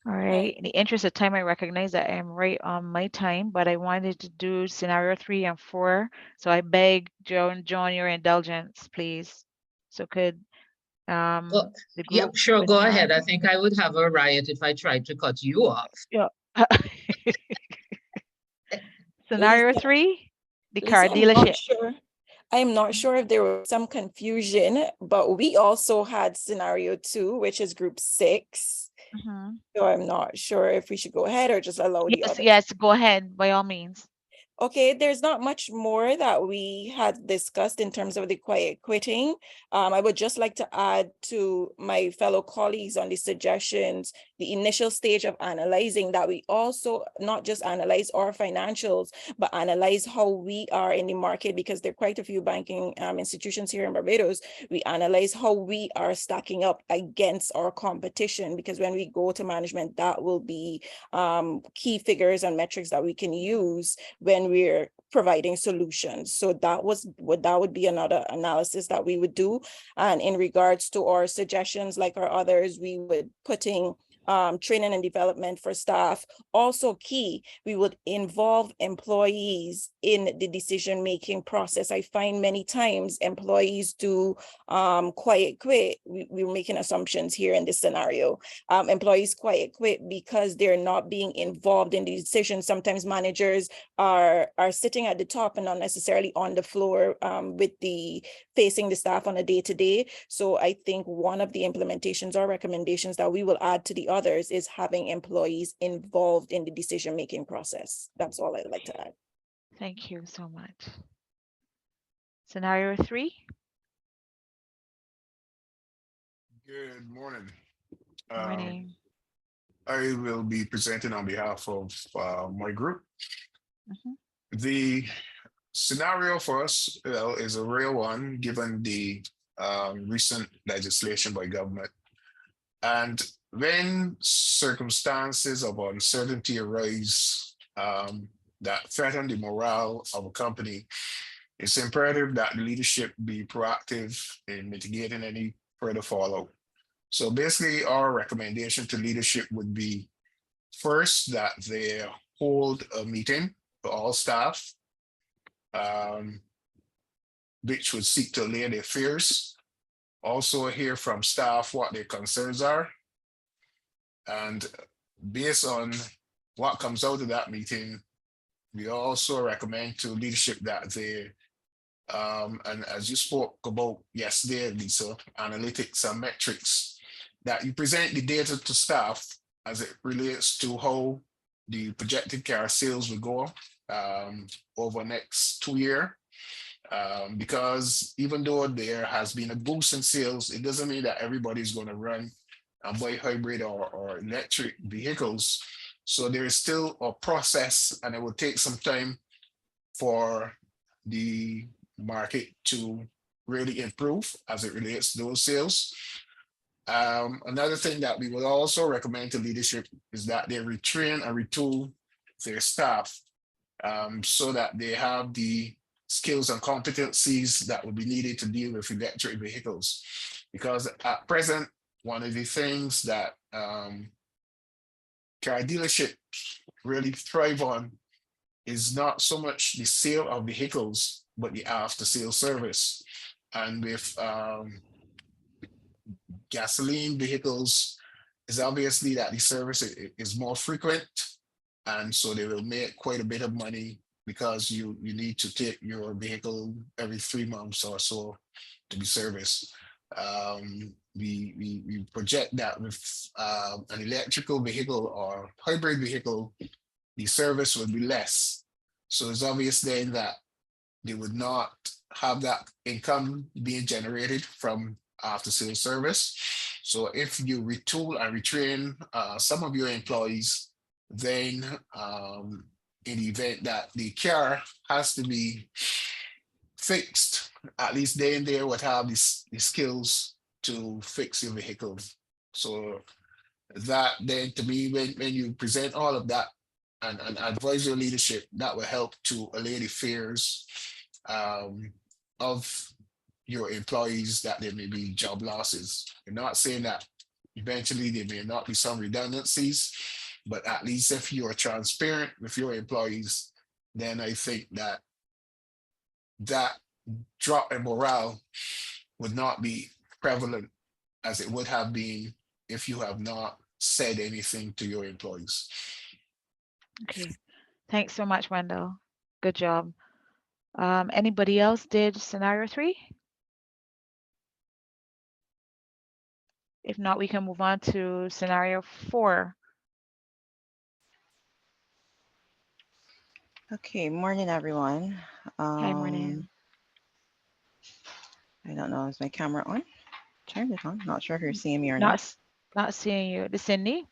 All right, in the interest of time, I recognize that I am right on my time, but I wanted to do scenario 3 and 4. So I beg John, your indulgence, please. So could the Yeah, group sure, go ahead. respond? I think I would have a riot if I tried to cut you off. Yeah. Scenario Lisa, 3, the Lisa, car I'm not dealership. sure. I'm not sure if there was some confusion, but we also had scenario 2, which is group 6. Mhm. So I'm not sure if we should go ahead or just allow the other. Yes, go ahead, by all means. Okay, there's not much more that we had discussed in terms of the quiet quitting. I would just like to add to my fellow colleagues on the suggestions, the initial stage of analyzing that we also not just analyze our financials, but analyze how we are in the market, because there are quite a few banking institutions here in Barbados. We analyze how we are stacking up against our competition, because when we go to management, that will be key figures and metrics that we can use when we're providing solutions. So that would be another analysis that we would do. And in regards to our suggestions, like our others, we would putting training and development for staff. Also key, we would involve employees in the decision-making process. I find many times employees do quiet quit. We're making assumptions here in this scenario. Employees quiet quit because they're not being involved in the decisions. Sometimes managers are sitting at the top and not necessarily on the floor with facing the staff on a day-to-day. So I think one of the implementations or recommendations that we will add to the others is having employees involved in the decision-making process. That's all I'd like to add. Thank you so much. Scenario 3. Good morning. Morning. I will be presenting on behalf of my group. Mhm. The scenario for us is a real one, given the recent legislation by government. And when circumstances of uncertainty arise that threaten the morale of a company, it's imperative that leadership be proactive in mitigating any further fallout. So basically, our recommendation to leadership would be, first, that they hold a meeting for all staff, which would seek to allay their fears. Also hear from staff what their concerns are. And based on what comes out of that meeting, we also recommend to leadership that they, and as you spoke about yesterday, Lisa, analytics and metrics, that you present the data to staff as it relates to how the projected car sales will go over the next 2 years. Because even though there has been a boost in sales, it doesn't mean that everybody's going to run and buy hybrid or electric vehicles. So there is still a process, and it will take some time for the market to really improve as it relates to those sales. Another thing that we would also recommend to leadership is that they retrain and retool their staff so that they have the skills and competencies that would be needed to deal with electric vehicles. Because at present, one of the things that car dealerships really thrive on is not so much the sale of vehicles, but the after sale service. And with gasoline vehicles is obviously that the service is more frequent, and so they will make quite a bit of money because you need to take your vehicle every 3 months or so to be serviced. We project that with an electrical vehicle or hybrid vehicle, the service would be less. So it's obvious then that they would not have that income being generated from after sales service. So if you retool and retrain some of your employees, then in the event that the car has to be fixed, at least they and there would have the skills to fix your vehicle. So that then, to me, when you present all of that and advise your leadership, that will help to allay the fears of your employees that there may be job losses. You're not saying that eventually there may not be some redundancies, but at least if you are transparent with your employees, then I think that that drop in morale would not be prevalent as it would have been if you have not said anything to your employees. Okay, thanks so much, Wendell. Good job. Anybody else did scenario 3? If not, we can move on to scenario 4. Okay, morning, everyone. Hi, morning. I don't know, is my camera on? Turned it on. Not sure if you're seeing me or not. Not seeing you. The Cindy?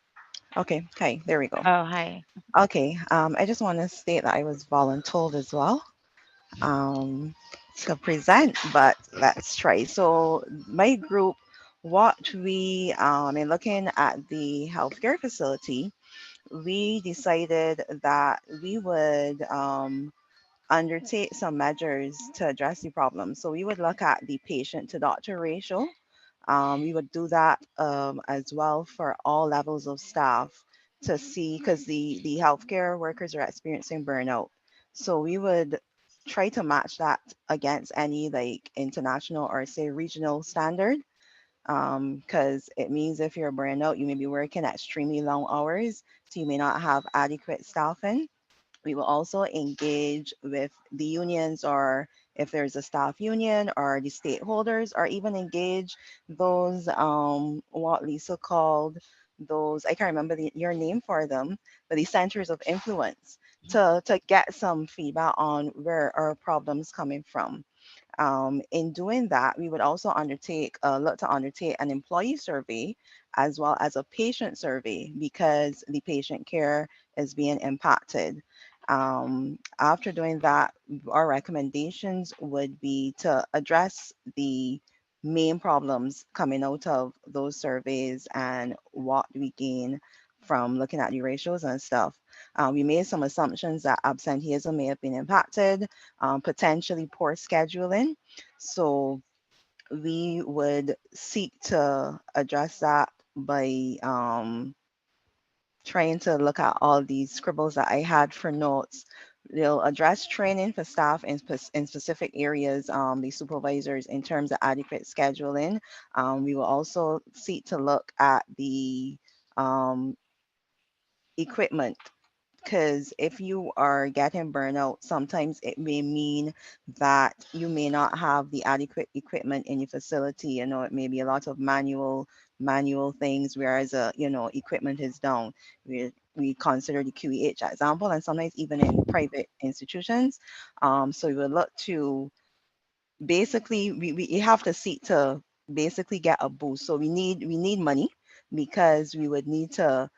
Okay, hi, there we go. Oh, hi. Okay, I just want to state that I was voluntold as well to present, but let's try. So my group, what we, in looking at the healthcare facility, we decided that we would undertake some measures to address the problem. So we would look at the patient to doctor ratio. We would do that as well for all levels of staff to see, because the healthcare workers are experiencing burnout. So we would try to match that against any like international or say regional standard, because it means if you're burnout, you may be working extremely long hours, so you may not have adequate staffing. We will also engage with the unions, or if there's a staff union or the stakeholders, or even engage those what Lisa called those, I can't remember your name for them, but the centers of influence to get some feedback on where our problems coming from. In doing that, we would also look to undertake an employee survey as well as a patient survey, because the patient care is being impacted. After doing that, our recommendations would be to address the main problems coming out of those surveys and what we gain from looking at the ratios and stuff. We made some assumptions that absenteeism may have been impacted, potentially poor scheduling. So we would seek to address that by trying to look at all these scribbles that I had for notes. They'll address training for staff in specific areas, the supervisors, in terms of adequate scheduling. We will also seek to look at the equipment, because if you are getting burnout, sometimes it may mean that you may not have the adequate equipment in your facility. You know, it may be a lot of manual things, whereas equipment is down. We consider the QEH example, and sometimes even in private institutions. So we would look to basically we have to seek to basically get a boost. So we need money, because we would need to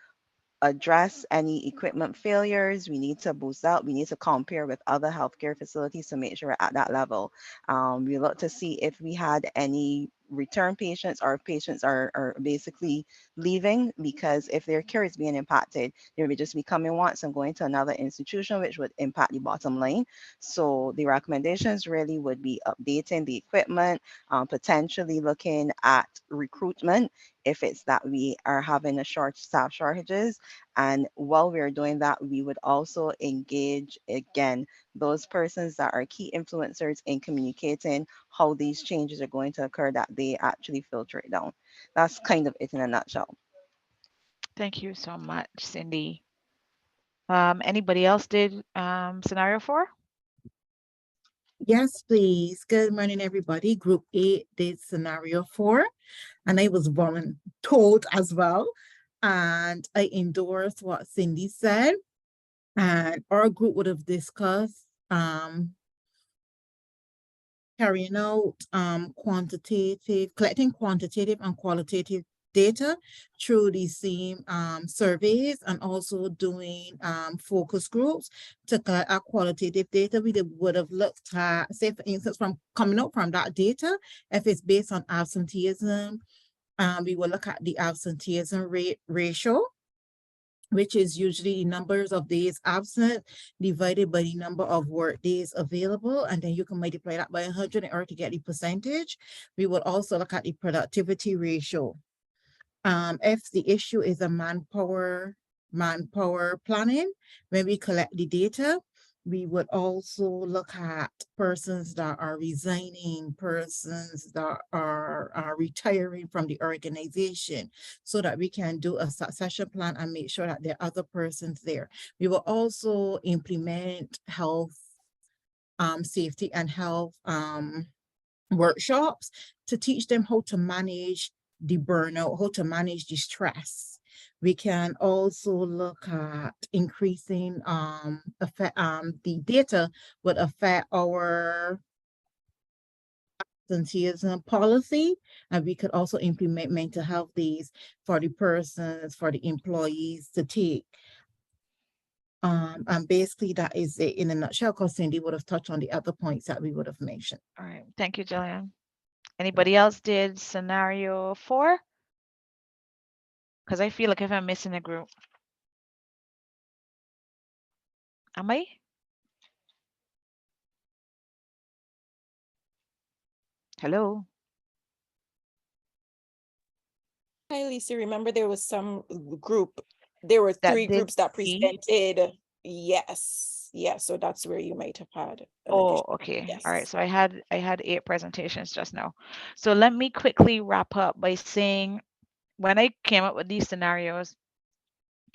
address any equipment failures. We need to boost out. We need to compare with other healthcare facilities to make sure we're at that level. We look to see if we had any return patients, or patients are basically leaving because if their care is being impacted, they would just be coming once and going to another institution, which would impact the bottom line. So the recommendations really would be updating the equipment, potentially looking at recruitment if it's that we are having a short staff shortages. And while we're doing that, we would also engage again those persons that are key influencers in communicating how these changes are going to occur, that they actually filter it down. That's kind of it in a nutshell. Thank you so much, Cindy. Anybody else did scenario 4? Yes, please. Good morning, everybody. Group 8 did scenario 4, and I was voluntold as well. And I endorsed what Cindy said. And our group would have discussed carrying out collecting quantitative and qualitative data through the same surveys, and also doing focus groups to collect our qualitative data. We would have looked at, say for instance, from coming out from that data, if it's based on absenteeism, we will look at the absenteeism rate ratio, which is usually the numbers of days absent divided by the number of work days available. And then you can multiply that by 100 in order to get the percentage. We will also look at the productivity ratio. If the issue is a manpower planning, when we collect the data, we would also look at persons that are resigning, persons that are retiring from the organization, so that we can do a succession plan and make sure that there are other persons there. We will also implement health, safety and health workshops to teach them how to manage the burnout, how to manage the stress. We can also look at increasing the data would affect our absenteeism policy, and we could also implement mental health days for the persons, for the employees to take. And basically that is it in a nutshell, because Cindy would have touched on the other points that we would have mentioned. All right, thank you, Jillian. Anybody else did scenario 4? Because I feel like if I'm missing a group. Am I? Hello? Hi, Lisa. Remember there was some group, there were That 3 did groups that C? presented. Yes. Yeah, so that's where you might have had an Oh, additional. okay. All right. Yes. So I had 8 presentations just now. So let me quickly wrap up by saying, when I came up with these scenarios,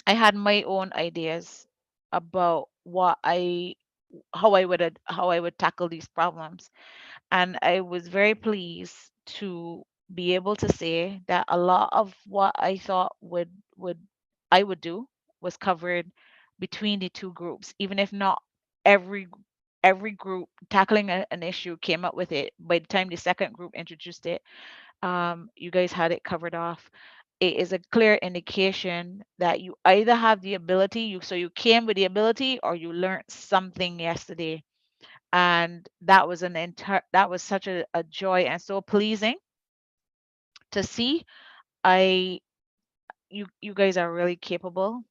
I had my own ideas about how I would tackle these problems. And I was very pleased to be able to say that a lot of what I thought I would do was covered between the 2 groups, even if not every group tackling an issue came up with it. By the time the second group introduced it, you guys had it covered off. It is a clear indication that you either have the ability, so you came with the ability, or you learned something yesterday. And that was such a joy and so pleasing to see. You guys are really capable,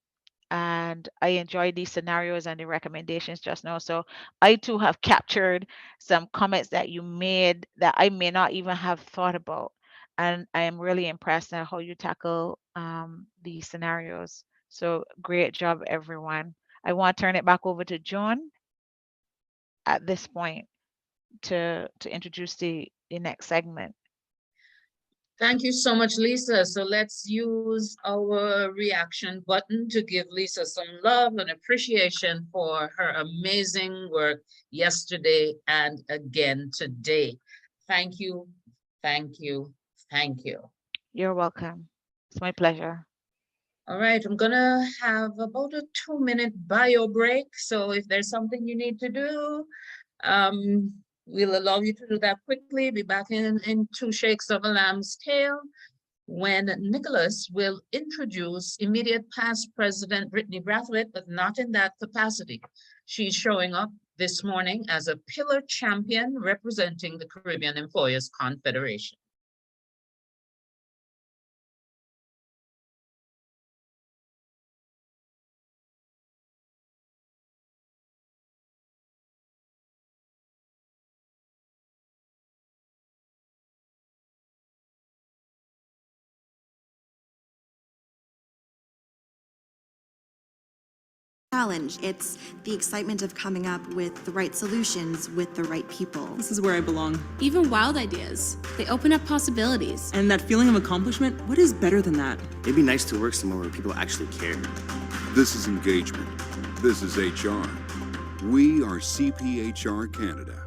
and I enjoyed these scenarios and the recommendations just now. So I too have captured some comments that you made that I may not even have thought about. And I am really impressed at how you tackle these scenarios. So great job, everyone. I want to turn it back over to John at this point to introduce the next segment. Thank you so much, Lisa. So let's use our reaction button to give Lisa some love and appreciation for her amazing work yesterday and again today. Thank you, thank you, thank you. You're welcome. It's my pleasure. All right, I'm gonna have about a 2-minute bio break. So if there's something you need to do, we'll allow you to do that quickly. Be back in 2 shakes of a lamb's tail, when Nicholas will introduce immediate past President Brittany Brathwaite, but not in that capacity. She's showing up this morning as a pillar champion representing the Caribbean Employers Confederation. challenge. It's the excitement of coming up with the right solutions with the right people. This is where I belong. Even wild ideas, they open up possibilities. And that feeling of accomplishment, what is better than that? It'd be nice to work somewhere where people actually care. This is engagement. This is HR. We are CPHR Canada.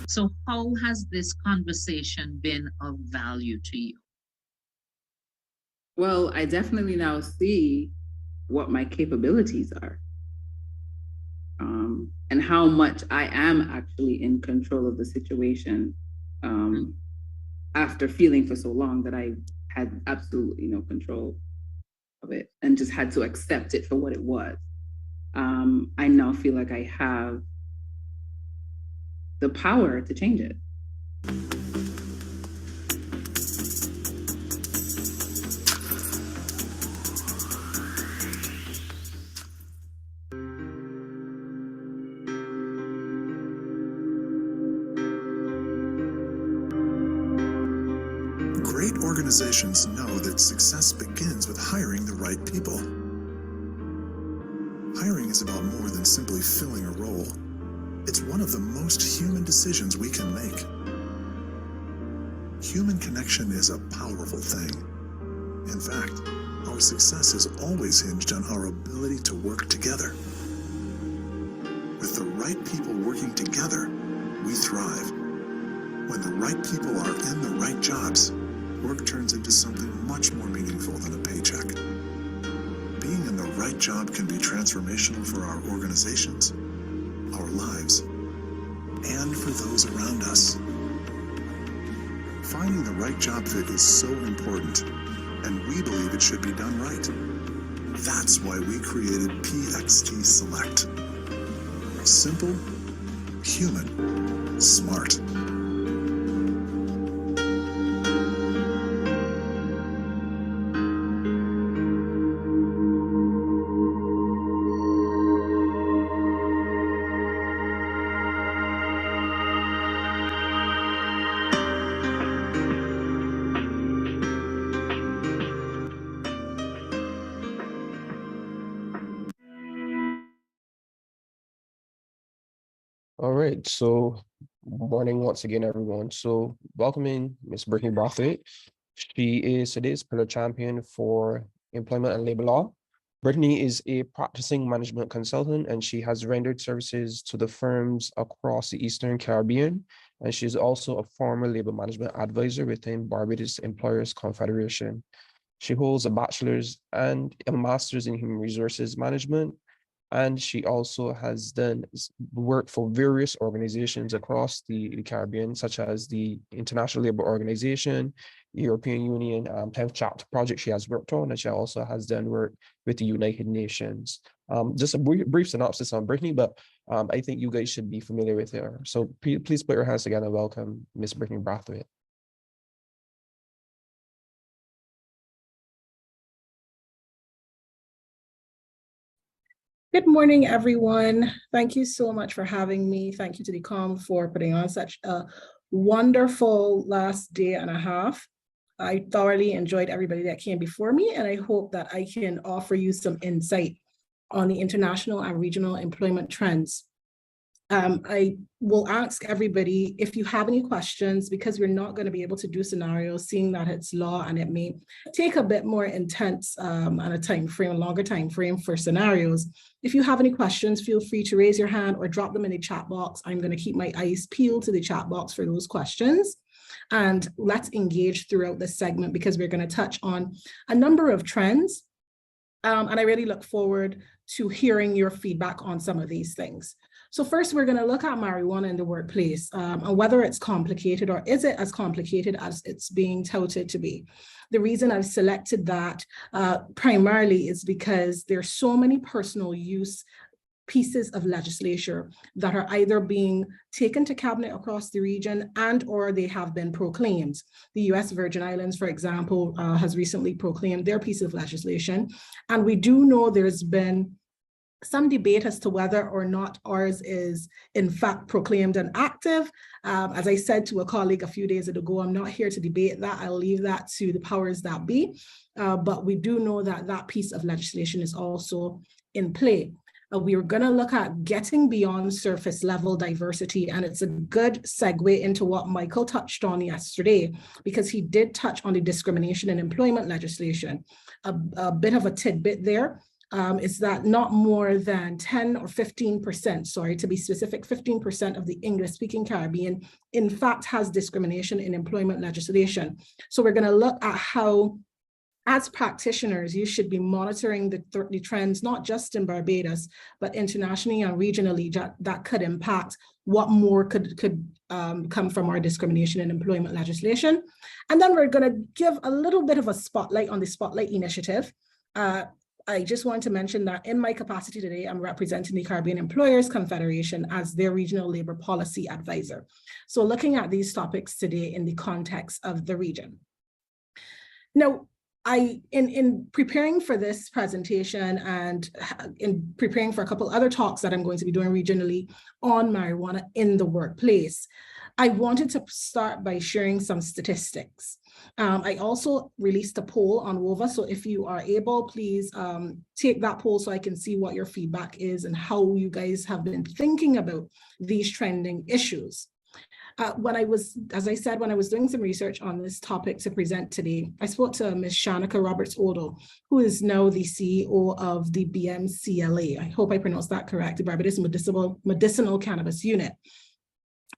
So how has this conversation been of value to you? Well, I definitely now see what my capabilities are, and how much I am actually in control of the situation, after feeling for so long that I had absolutely no control of it and just had to accept it for what it was. I now feel like I have the power to change it. Great organizations know that success begins with hiring the right people. Hiring is about more than simply filling a role. It's one of the most human decisions we can make. Human connection is a powerful thing. In fact, our success is always hinged on our ability to work together. With the right people working together, we thrive. When the right people are in the right jobs, work turns into something much more meaningful than a paycheck. Being in the right job can be transformational for our organizations, our lives, and for those around us. Finding the right job fit is so important, and we believe it should be done right. That's why we created PXT Select. Simple, human, smart. All right, so morning once again, everyone. So welcoming Ms. Brittany Brathwaite. She is today's pillar champion for employment and labor law. Brittany is a practicing management consultant, and she has rendered services to the firms across the Eastern Caribbean. And she's also a former labor management advisor within Barbados Employers Confederation. She holds a bachelor's and a master's in human resources management. And she also has done work for various organizations across the Caribbean, such as the International Labour Organization, European Union, 10th Chapter project she has worked on, and she also has done work with the United Nations. Just a brief synopsis on Brittany, but I think you guys should be familiar with her. So please put your hands together and welcome Ms. Brittany Brathwaite. Good morning, everyone. Thank you so much for having me. Thank you to the COM for putting on such a wonderful last day and a half. I thoroughly enjoyed everybody that came before me, and I hope that I can offer you some insight on the international and regional employment trends. I will ask everybody if you have any questions, because we're not going to be able to do scenarios, seeing that it's law and it may take a bit more intense and a longer time frame for scenarios. If you have any questions, feel free to raise your hand or drop them in the chat box. I'm going to keep my eyes peeled to the chat box for those questions. And let's engage throughout this segment, because we're going to touch on a number of trends. And I really look forward to hearing your feedback on some of these things. So first, we're going to look at marijuana in the workplace and whether it's complicated, or is it as complicated as it's being touted to be. The reason I've selected that primarily is because there's so many personal use pieces of legislature that are either being taken to cabinet across the region and or they have been proclaimed. The US Virgin Islands, for example, has recently proclaimed their piece of legislation. And we do know there's been some debate as to whether or not ours is in fact proclaimed and active. As I said to a colleague a few days ago, I'm not here to debate that. I'll leave that to the powers that be. But we do know that that piece of legislation is also in play. We are going to look at getting beyond surface level diversity, and it's a good segue into what Michael touched on yesterday, because he did touch on the discrimination in employment legislation. A bit of a tidbit there. Is that not more than 10 or 15%, sorry, to be specific, 15% of the English-speaking Caribbean, in fact, has discrimination in employment legislation. So we're going to look at how, as practitioners, you should be monitoring the trends, not just in Barbados, but internationally and regionally, that could impact what more could come from our discrimination in employment legislation. And then we're going to give a little bit of a spotlight on the Spotlight Initiative. I just want to mention that in my capacity today, I'm representing the Caribbean Employers Confederation as their regional labor policy advisor. So looking at these topics today in the context of the region. Now, in preparing for this presentation and in preparing for a couple other talks that I'm going to be doing regionally on marijuana in the workplace, I wanted to start by sharing some statistics. I also released a poll on WOVA, so if you are able, please take that poll so I can see what your feedback is and how you guys have been thinking about these trending issues. As I said, when I was doing some research on this topic to present today, I spoke to Ms. Shanika Roberts-Odo, who is now the CEO of the BMCLA. I hope I pronounced that correct, the Barbados Medicinal Cannabis Unit.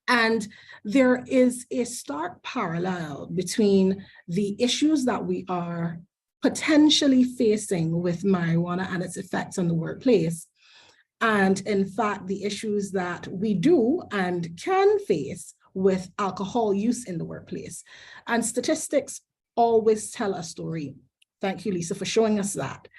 And there is a stark parallel between the issues that we are potentially facing with marijuana and its effects on the workplace, and in fact, the issues that we do and can face with alcohol use in the workplace. And statistics always tell a story. Thank you, Lisa, for showing us that.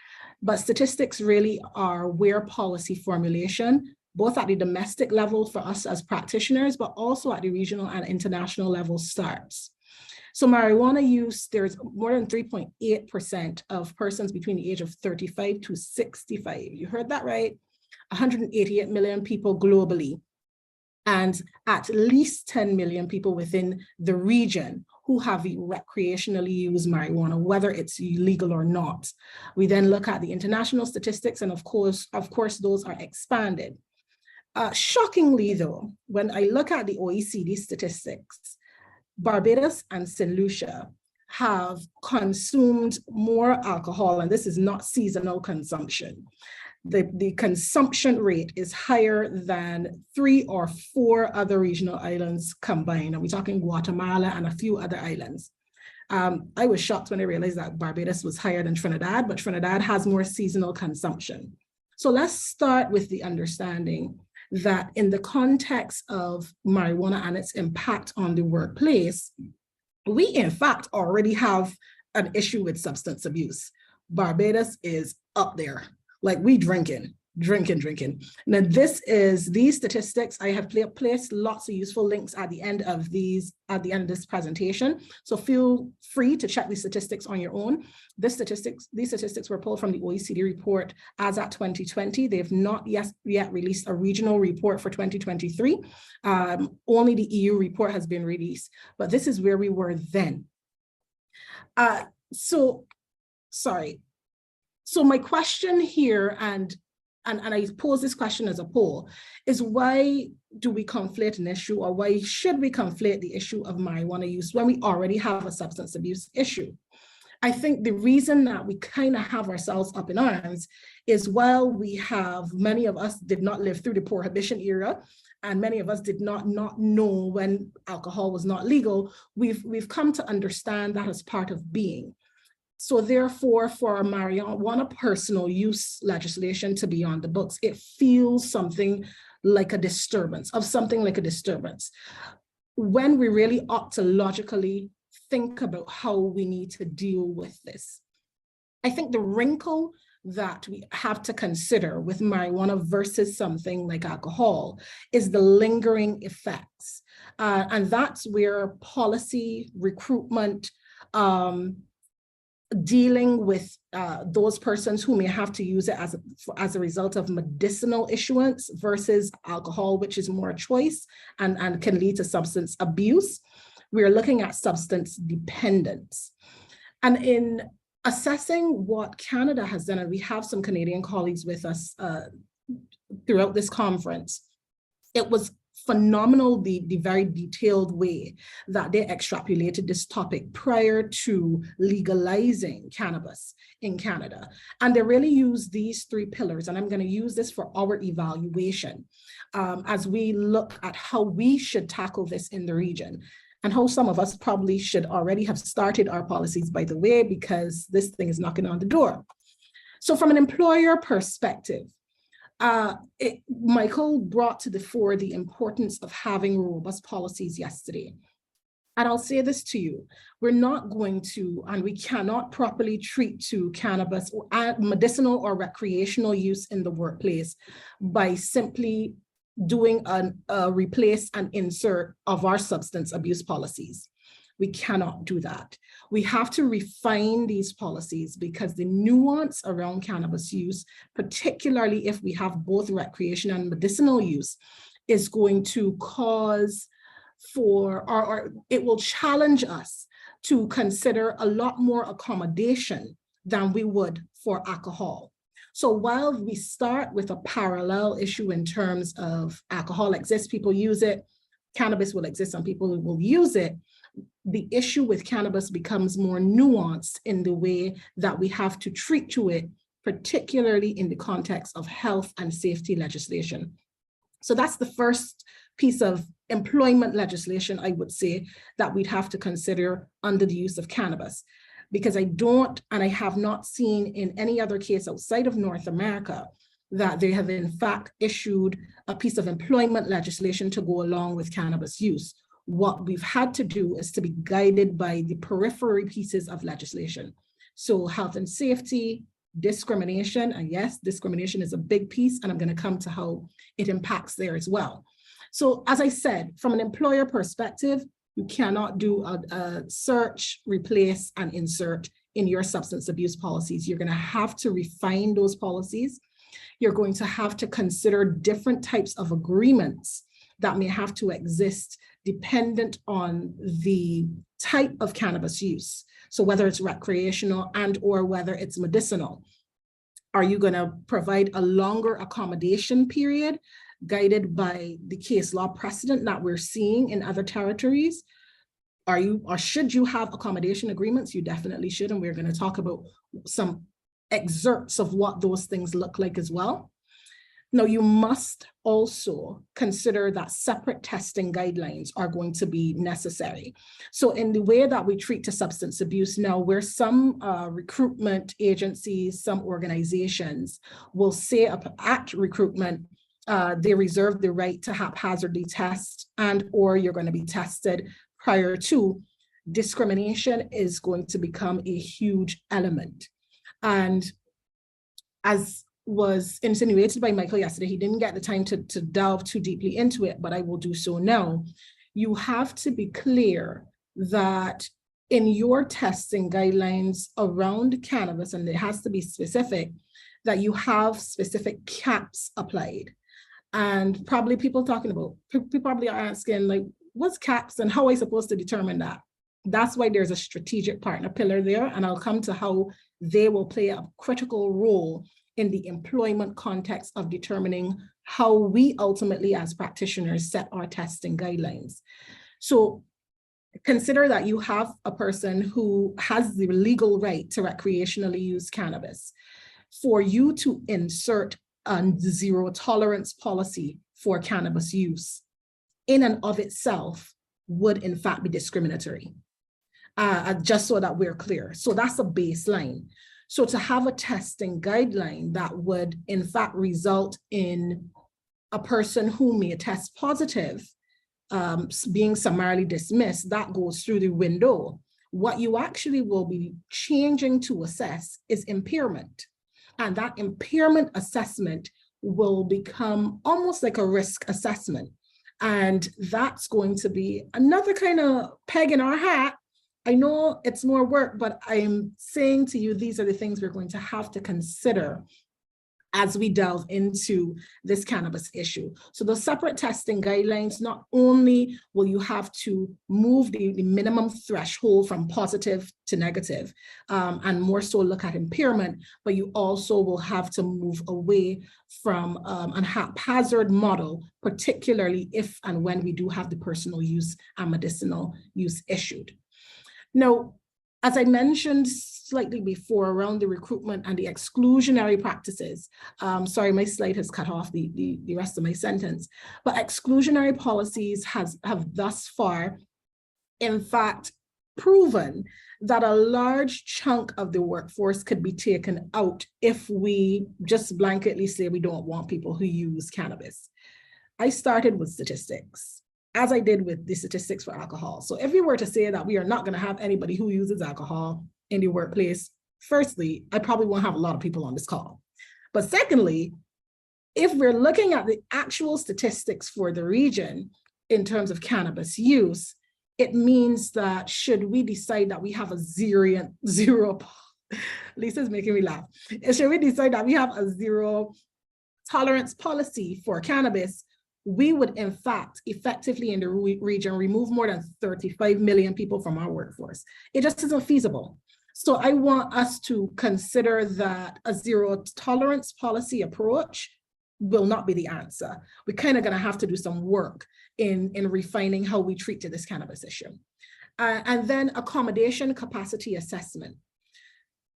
But statistics really are where policy formulation, both at the domestic level for us as practitioners, but also at the regional and international level starts. So marijuana use, there's more than 3.8% of persons between the age of 35 to 65. You heard that right? 188 million people globally, and at least 10 million people within the region who have recreationally used marijuana, whether it's illegal or not. We then look at the international statistics, and of course, those are expanded. Shockingly though, when I look at the OECD statistics, Barbados and St. Lucia have consumed more alcohol, and this is not seasonal consumption. The consumption rate is higher than 3 or 4 other regional islands combined. And we're talking Guatemala and a few other islands. I was shocked when I realized that Barbados was higher than Trinidad, but Trinidad has more seasonal consumption. So let's start with the understanding that in the context of marijuana and its impact on the workplace, we in fact already have an issue with substance abuse. Barbados is up there. Like we drinking. Now these statistics, I have placed lots of useful links at the end of this presentation. So feel free to check these statistics on your own. These statistics were pulled from the OECD report as at 2020. They've not yet released a regional report for 2023. Only the EU report has been released, but this is where we were then. So my question here, and I pose this question as a poll, is why do we conflate an issue, or why should we conflate the issue of marijuana use when we already have a substance abuse issue? I think the reason that we kind of have ourselves up in arms is while many of us did not live through the Prohibition era, and many of us did not know when alcohol was not legal, we've come to understand that as part of being. So therefore, for marijuana personal use legislation to be on the books, it feels something like a disturbance, when we really ought to logically think about how we need to deal with this. I think the wrinkle that we have to consider with marijuana versus something like alcohol is the lingering effects. And that's where policy, recruitment, dealing with those persons who may have to use it as a result of medicinal issuance versus alcohol, which is more a choice and can lead to substance abuse. We are looking at substance dependence. And in assessing what Canada has done, and we have some Canadian colleagues with us throughout this conference, it was phenomenal, the very detailed way that they extrapolated this topic prior to legalizing cannabis in Canada. And they really use these three pillars, and I'm going to use this for our evaluation as we look at how we should tackle this in the region, and how some of us probably should already have started our policies, by the way, because this thing is knocking on the door. So from an employer perspective, Michael brought to the fore the importance of having robust policies yesterday. And I'll say this to you, we're not going to, and we cannot properly treat to cannabis or medicinal or recreational use in the workplace by simply doing a replace and insert of our substance abuse policies. We cannot do that. We have to refine these policies because the nuance around cannabis use, particularly if we have both recreation and medicinal use, is going to cause for, or it will challenge us to consider a lot more accommodation than we would for alcohol. So while we start with a parallel issue in terms of alcohol exists, people use it, cannabis will exist, and people will use it, the issue with cannabis becomes more nuanced in the way that we have to treat to it, particularly in the context of health and safety legislation. So that's the first piece of employment legislation, I would say, that we'd have to consider under the use of cannabis. Because I don't, and I have not seen in any other case outside of North America that they have in fact issued a piece of employment legislation to go along with cannabis use. What we've had to do is to be guided by the periphery pieces of legislation. So health and safety, discrimination, and yes, discrimination is a big piece, and I'm going to come to how it impacts there as well. So as I said, from an employer perspective, you cannot do a search, replace, and insert in your substance abuse policies. You're going to have to refine those policies. You're going to have to consider different types of agreements that may have to exist dependent on the type of cannabis use. So whether it's recreational and or whether it's medicinal. Are you going to provide a longer accommodation period guided by the case law precedent that we're seeing in other territories? Are you, or should you have accommodation agreements? You definitely should, and we're going to talk about some excerpts of what those things look like as well. Now, you must also consider that separate testing guidelines are going to be necessary. So in the way that we treat to substance abuse now, where some recruitment agencies, some organizations will say at recruitment, they reserve the right to haphazardly test and or you're going to be tested prior to, discrimination is going to become a huge element. And as was insinuated by Michael yesterday, he didn't get the time to delve too deeply into it, but I will do so now. You have to be clear that in your testing guidelines around cannabis, and it has to be specific, that you have specific caps applied. And probably people probably are asking, like, what's caps and how are I supposed to determine that? That's why there's a strategic partner pillar there, and I'll come to how they will play a critical role in the employment context of determining how we ultimately as practitioners set our testing guidelines. So consider that you have a person who has the legal right to recreationally use cannabis. For you to insert a zero tolerance policy for cannabis use in and of itself would in fact be discriminatory, just so that we're clear. So that's a baseline. So to have a testing guideline that would in fact result in a person who may test positive being summarily dismissed, that goes through the window. What you actually will be changing to assess is impairment. And that impairment assessment will become almost like a risk assessment. And that's going to be another kind of peg in our hat I know it's more work, but I'm saying to you, these are the things we're going to have to consider as we delve into this cannabis issue. So the separate testing guidelines, not only will you have to move the minimum threshold from positive to negative, and more so look at impairment, but you also will have to move away from a haphazard model, particularly if and when we do have the personal use and medicinal use issued. Now, as I mentioned slightly before around the recruitment and the exclusionary practices, sorry, my slide has cut off the rest of my sentence, but exclusionary policies have thus far, in fact, proven that a large chunk of the workforce could be taken out if we just blanketly say we don't want people who use cannabis. I started with statistics, as I did with the statistics for alcohol. So if we were to say that we are not going to have anybody who uses alcohol in the workplace, firstly, I probably won't have a lot of people on this call. But secondly, if we're looking at the actual statistics for the region in terms of cannabis use, it means that should we decide that we have a zero, Lisa's making me laugh. Should we decide that we have a zero tolerance policy for cannabis, we would in fact effectively in the region remove more than 35 million people from our workforce. It just isn't feasible. So I want us to consider that a zero tolerance policy approach will not be the answer. We're kind of going to have to do some work in refining how we treat this cannabis issue. And then accommodation capacity assessment.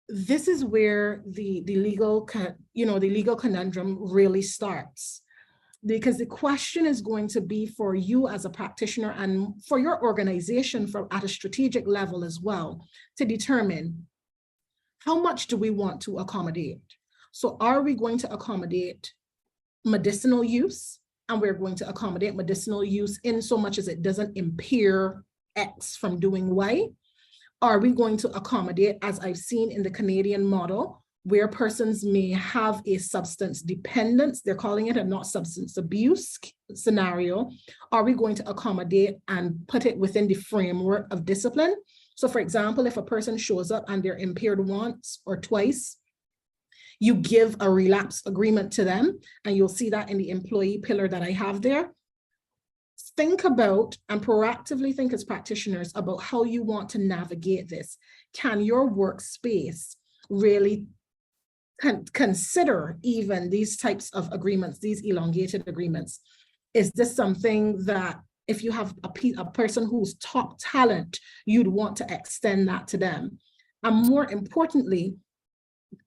This is where the legal conundrum really starts. Because the question is going to be for you as a practitioner and for your organization at a strategic level as well to determine how much do we want to accommodate. So are we going to accommodate medicinal use, and we're going to accommodate medicinal use in so much as it doesn't impair X from doing Y? Are we going to accommodate, as I've seen in the Canadian model, where persons may have a substance dependence, they're calling it a not substance abuse scenario? Are we going to accommodate and put it within the framework of discipline? So for example, if a person shows up and they're impaired once or twice, you give a relapse agreement to them, and you'll see that in the employee pillar that I have there. Think about and proactively think as practitioners about how you want to navigate this. Can your workspace really consider even these types of agreements, these elongated agreements? Is this something that if you have a person who's top talent, you'd want to extend that to them? And more importantly,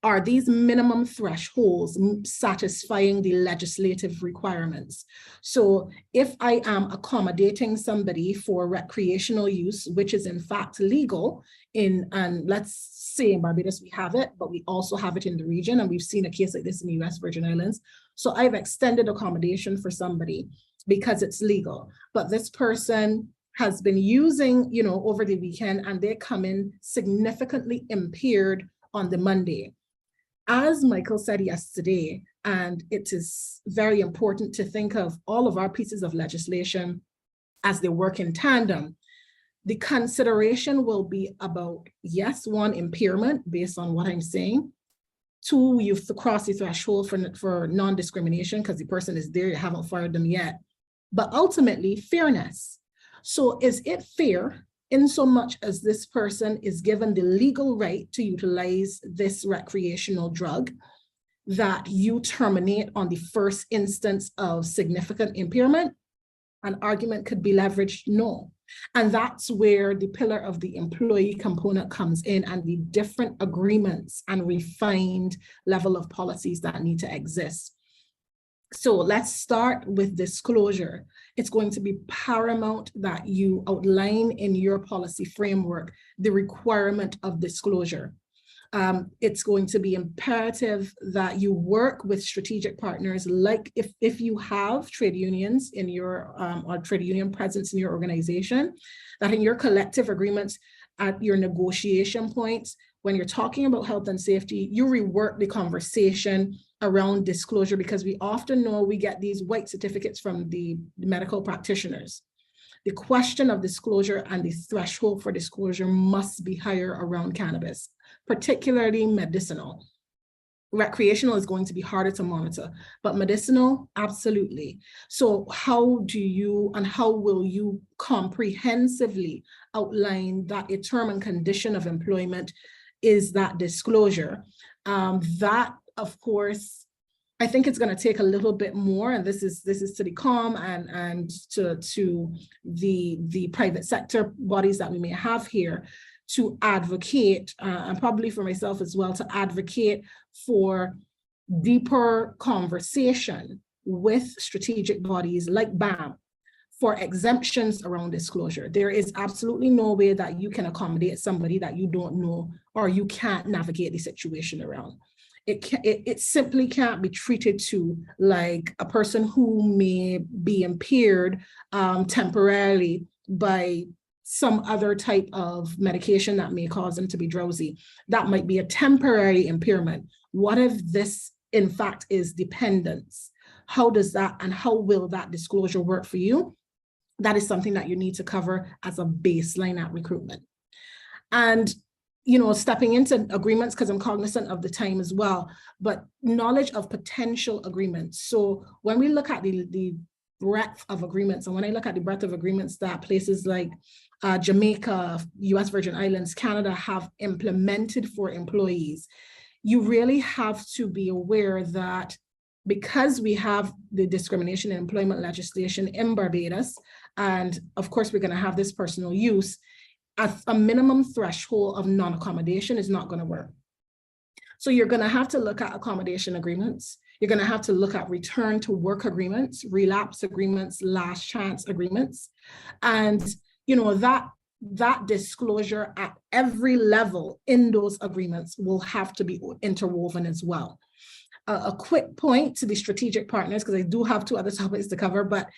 are these minimum thresholds satisfying the legislative requirements? So if I am accommodating somebody for recreational use, which is in fact legal and let's say in Barbados we have it, but we also have it in the region, and we've seen a case like this in the US Virgin Islands. So I've extended accommodation for somebody because it's legal, but this person has been using, over the weekend, and they come in significantly impaired on the Monday. As Michael said yesterday, and it is very important to think of all of our pieces of legislation as they work in tandem. The consideration will be about, yes, one, impairment based on what I'm saying. Two, you've crossed the threshold for non-discrimination because the person is there, you haven't fired them yet. But ultimately, fairness. So is it fair in so much as this person is given the legal right to utilize this recreational drug that you terminate on the first instance of significant impairment? An argument could be leveraged, no. And that's where the pillar of the employee component comes in, and the different agreements and refined level of policies that need to exist. So let's start with disclosure. It's going to be paramount that you outline in your policy framework the requirement of disclosure. It's going to be imperative that you work with strategic partners, like if you have trade unions in your or trade union presence in your organization, that in your collective agreements at your negotiation points, when you're talking about health and safety, you rework the conversation around disclosure, because we often know we get these white certificates from the medical practitioners. The question of disclosure and the threshold for disclosure must be higher around cannabis, particularly medicinal. Recreational is going to be harder to monitor, but medicinal, absolutely. So how do you and how will you comprehensively outline that a term and condition of employment is that disclosure? That, of course, I think it's going to take a little bit more, and this is to the COM and to the private sector bodies that we may have here to advocate, and probably for myself as well, to advocate for deeper conversation with strategic bodies like BAM for exemptions around disclosure. There is absolutely no way that you can accommodate somebody that you don't know or you can't navigate the situation around. It simply can't be treated to like a person who may be impaired temporarily by some other type of medication that may cause them to be drowsy. That might be a temporary impairment. What if this, in fact, is dependence? How does that and how will that disclosure work for you? That is something that you need to cover as a baseline at recruitment. And stepping into agreements, because I'm cognizant of the time as well, but knowledge of potential agreements. So when we look at the breadth of agreements, and when I look at the breadth of agreements that places like Jamaica, US Virgin Islands, Canada have implemented for employees, you really have to be aware that because we have the discrimination in employment legislation in Barbados, and of course we're going to have this personal use, a minimum threshold of non-accommodation is not going to work. So you're going to have to look at accommodation agreements. You're going to have to look at return to work agreements, relapse agreements, last chance agreements. And that disclosure at every level in those agreements will have to be interwoven as well. A quick point to the strategic partners, because I do have 2 other topics to cover, but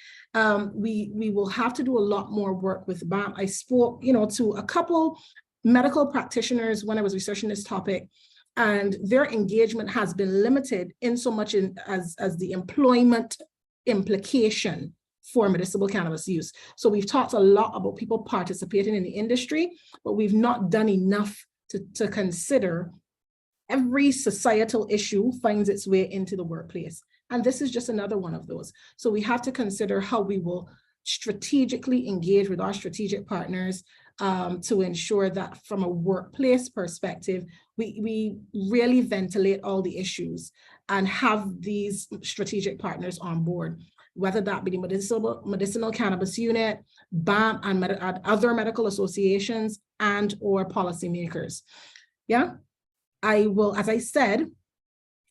we will have to do a lot more work with BAM. I spoke, to a couple medical practitioners when I was researching this topic, and their engagement has been limited in so much as the employment implication for medicinal cannabis use. So we've talked a lot about people participating in the industry, but we've not done enough to consider every societal issue finds its way into the workplace. And this is just another one of those. So we have to consider how we will strategically engage with our strategic partners to ensure that from a workplace perspective, we really ventilate all the issues and have these strategic partners on board, whether that be the medicinal cannabis unit, BAM, and other medical associations and or policymakers. Yeah. I will, as I said,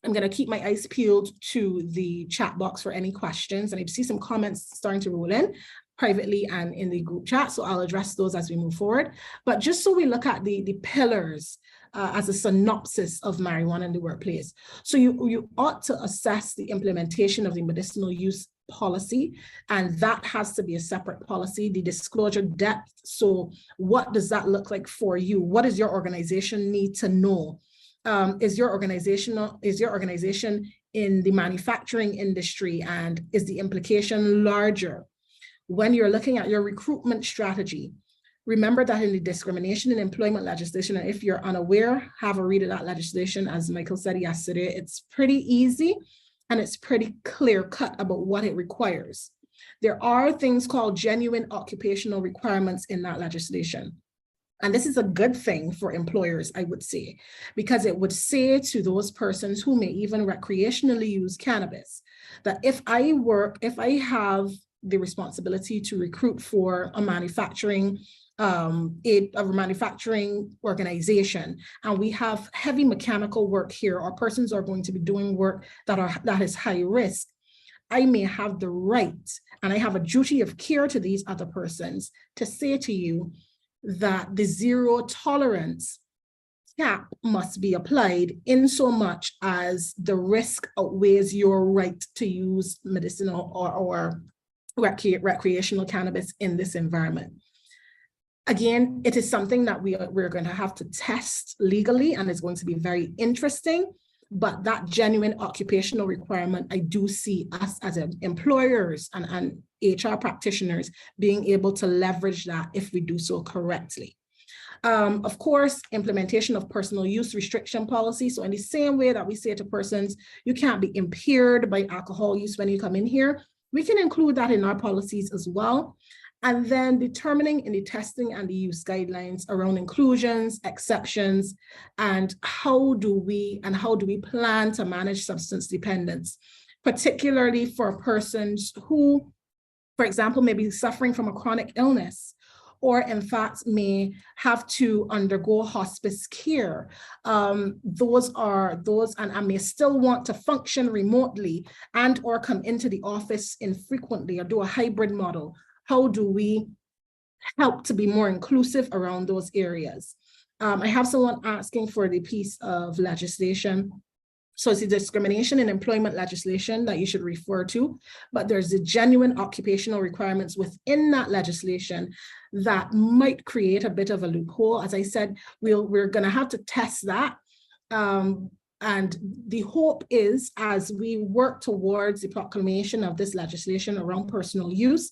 I'm going to keep my eyes peeled to the chat box for any questions. And I see some comments starting to roll in privately and in the group chat. So I'll address those as we move forward. But just so we look at the pillars as a synopsis of marijuana in the workplace. So you ought to assess the implementation of the medicinal use policy, and that has to be a separate policy. The disclosure depth. So what does that look like for you? What does your organization need to know? Is your organization in the manufacturing industry, and is the implication larger? When you're looking at your recruitment strategy, remember that in the discrimination in employment legislation, and if you're unaware, have a read of that legislation. As Michael said yesterday, it's pretty easy and it's pretty clear cut about what it requires. There are things called genuine occupational requirements in that legislation. And this is a good thing for employers, I would say, because it would say to those persons who may even recreationally use cannabis, that if I have the responsibility to recruit for a manufacturing organization, and we have heavy mechanical work here, or persons are going to be doing work that is high risk, I may have the right, and I have a duty of care to these other persons to say to you that the zero tolerance cap must be applied in so much as the risk outweighs your right to use medicinal or recreational cannabis in this environment. Again, it is something that we're going to have to test legally, and it's going to be very interesting. But that genuine occupational requirement, I do see us as employers and HR practitioners being able to leverage that if we do so correctly. Of course, implementation of personal use restriction policy. So in the same way that we say to persons, you can't be impaired by alcohol use when you come in here, we can include that in our policies as well. And then determining in the testing and the use guidelines around inclusions, exceptions, and how do we plan to manage substance dependence, particularly for persons who, for example, may be suffering from a chronic illness, or in fact may have to undergo hospice care. Those and may still want to function remotely and or come into the office infrequently or do a hybrid model. How do we help to be more inclusive around those areas? I have someone asking for the piece of legislation. So it's the discrimination in employment legislation that you should refer to, but there's the genuine occupational requirements within that legislation that might create a bit of a loophole. As I said, we're gonna have to test that. And the hope is, as we work towards the proclamation of this legislation around personal use,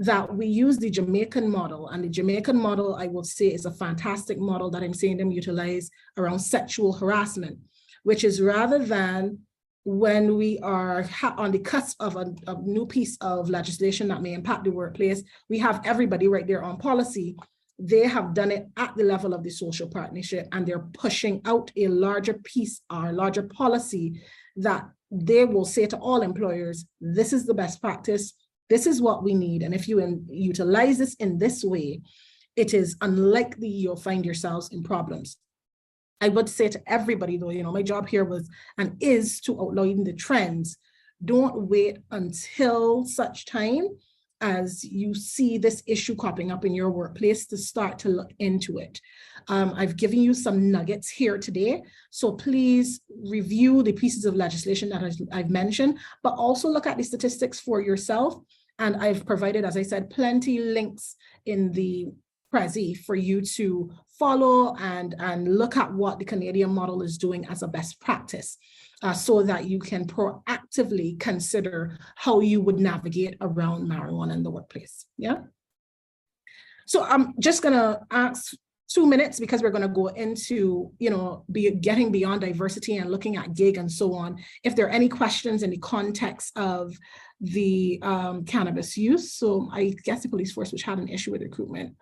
that we use the Jamaican model. And the Jamaican model, I will say, is a fantastic model that I'm seeing them utilize around sexual harassment, which is rather than when we are on the cusp of a new piece of legislation that may impact the workplace, we have everybody right there on policy. They have done it at the level of the social partnership, and they're pushing out a larger piece or larger policy that they will say to all employers, this is the best practice, this is what we need. And if you utilize this in this way, it is unlikely you'll find yourselves in problems. I would say to everybody though, my job here was and is to outline the trends. Don't wait until such time as you see this issue cropping up in your workplace to start to look into it. I've given you some nuggets here today, so please review the pieces of legislation that I've mentioned, but also look at the statistics for yourself. And I've provided, as I said, plenty links in the Prezi for you to follow and look at what the Canadian model is doing as a best practice, so that you can proactively consider how you would navigate around marijuana in the workplace. Yeah. So I'm just gonna ask 2 minutes because we're gonna go into, getting beyond diversity and looking at gig and so on. If there are any questions in the context of the cannabis use. So I guess the police force, which had an issue with recruitment.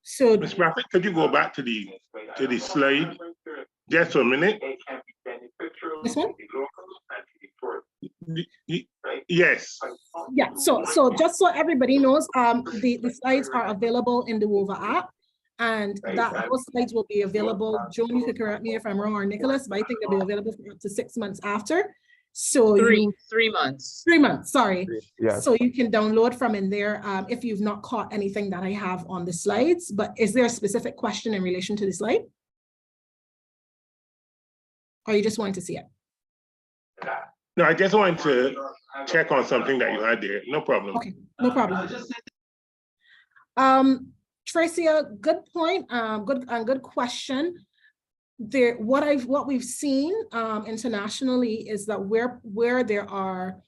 So Ms. Rapid, could you go back to the slide just for a minute? This one? Yes. Yeah, so just so everybody knows, the slides are available in the WOVA app, and those slides will be available. Joan, you could correct me if I'm wrong, or Nicholas, but I think they'll be available for up to 6 months after. So 3 months. 3 months, sorry. Yeah. So you can download from in there if you've not caught anything that I have on the slides. But is there a specific question in relation to the slide? Or you just wanted to see it? No, I just wanted to check on something that you had there. No problem. Okay, no problem. Tracia, good point. Good question. What we've seen internationally is that where there are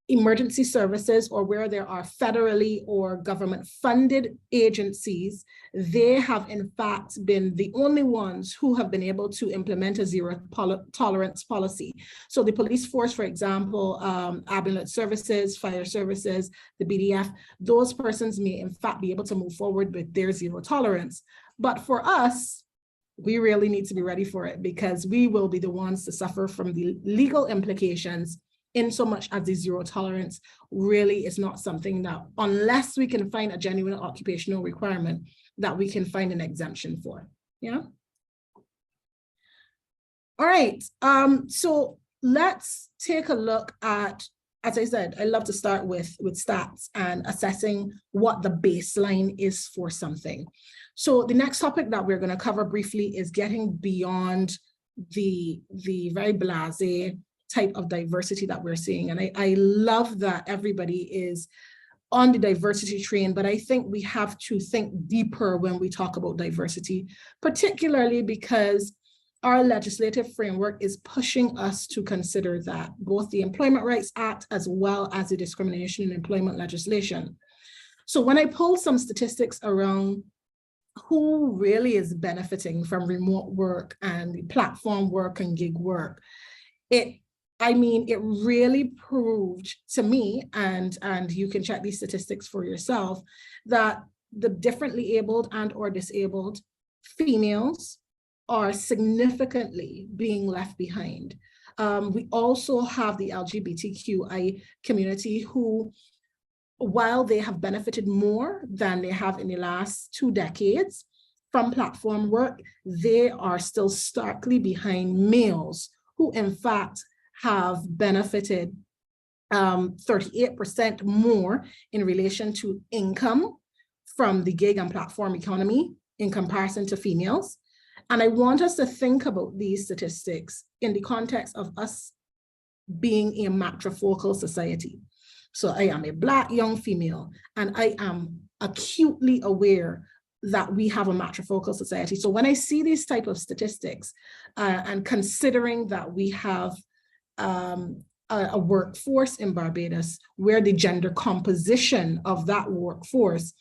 emergency services or where there are federally or government funded agencies, they have in fact been the only ones who have been able to implement a zero tolerance policy. So the police force, for example, ambulance services, fire services, the BDF, those persons may in fact be able to move forward with their zero tolerance. But for us, we really need to be ready for it, because we will be the ones to suffer from the legal implications, in so much as the zero tolerance really is not something that, unless we can find a genuine occupational requirement, that we can find an exemption for. Yeah. All right. So let's take a look at, as I said, I love to start with stats and assessing what the baseline is for something. So the next topic that we're going to cover briefly is getting beyond the very blasé type of diversity that we're seeing. And I love that everybody is on the diversity train, but I think we have to think deeper when we talk about diversity, particularly because our legislative framework is pushing us to consider that, both the Employment Rights Act as well as the discrimination in employment legislation. So when I pull some statistics around who really is benefiting from remote work and platform work and gig work, it really proved to me, and you can check these statistics for yourself, that the differently abled and or disabled females are significantly being left behind. We also have the LGBTQI community who, while they have benefited more than they have in the last 2 decades from platform work, they are still starkly behind males who in fact have benefited 38% more in relation to income from the gig and platform economy in comparison to females. And I want us to think about these statistics in the context of us being a matrifocal society. So I am a Black young female, and I am acutely aware that we have a matrifocal society. So when I see these type of statistics and considering that we have a workforce in Barbados where the gender composition of that workforce,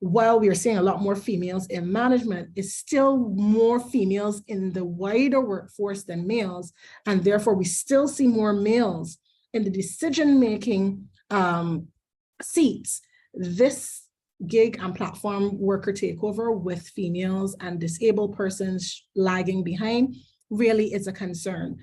while we are seeing a lot more females in management, is still more females in the wider workforce than males. And therefore we still see more males in the decision-making seats. This gig and platform worker takeover with females and disabled persons lagging behind really is a concern.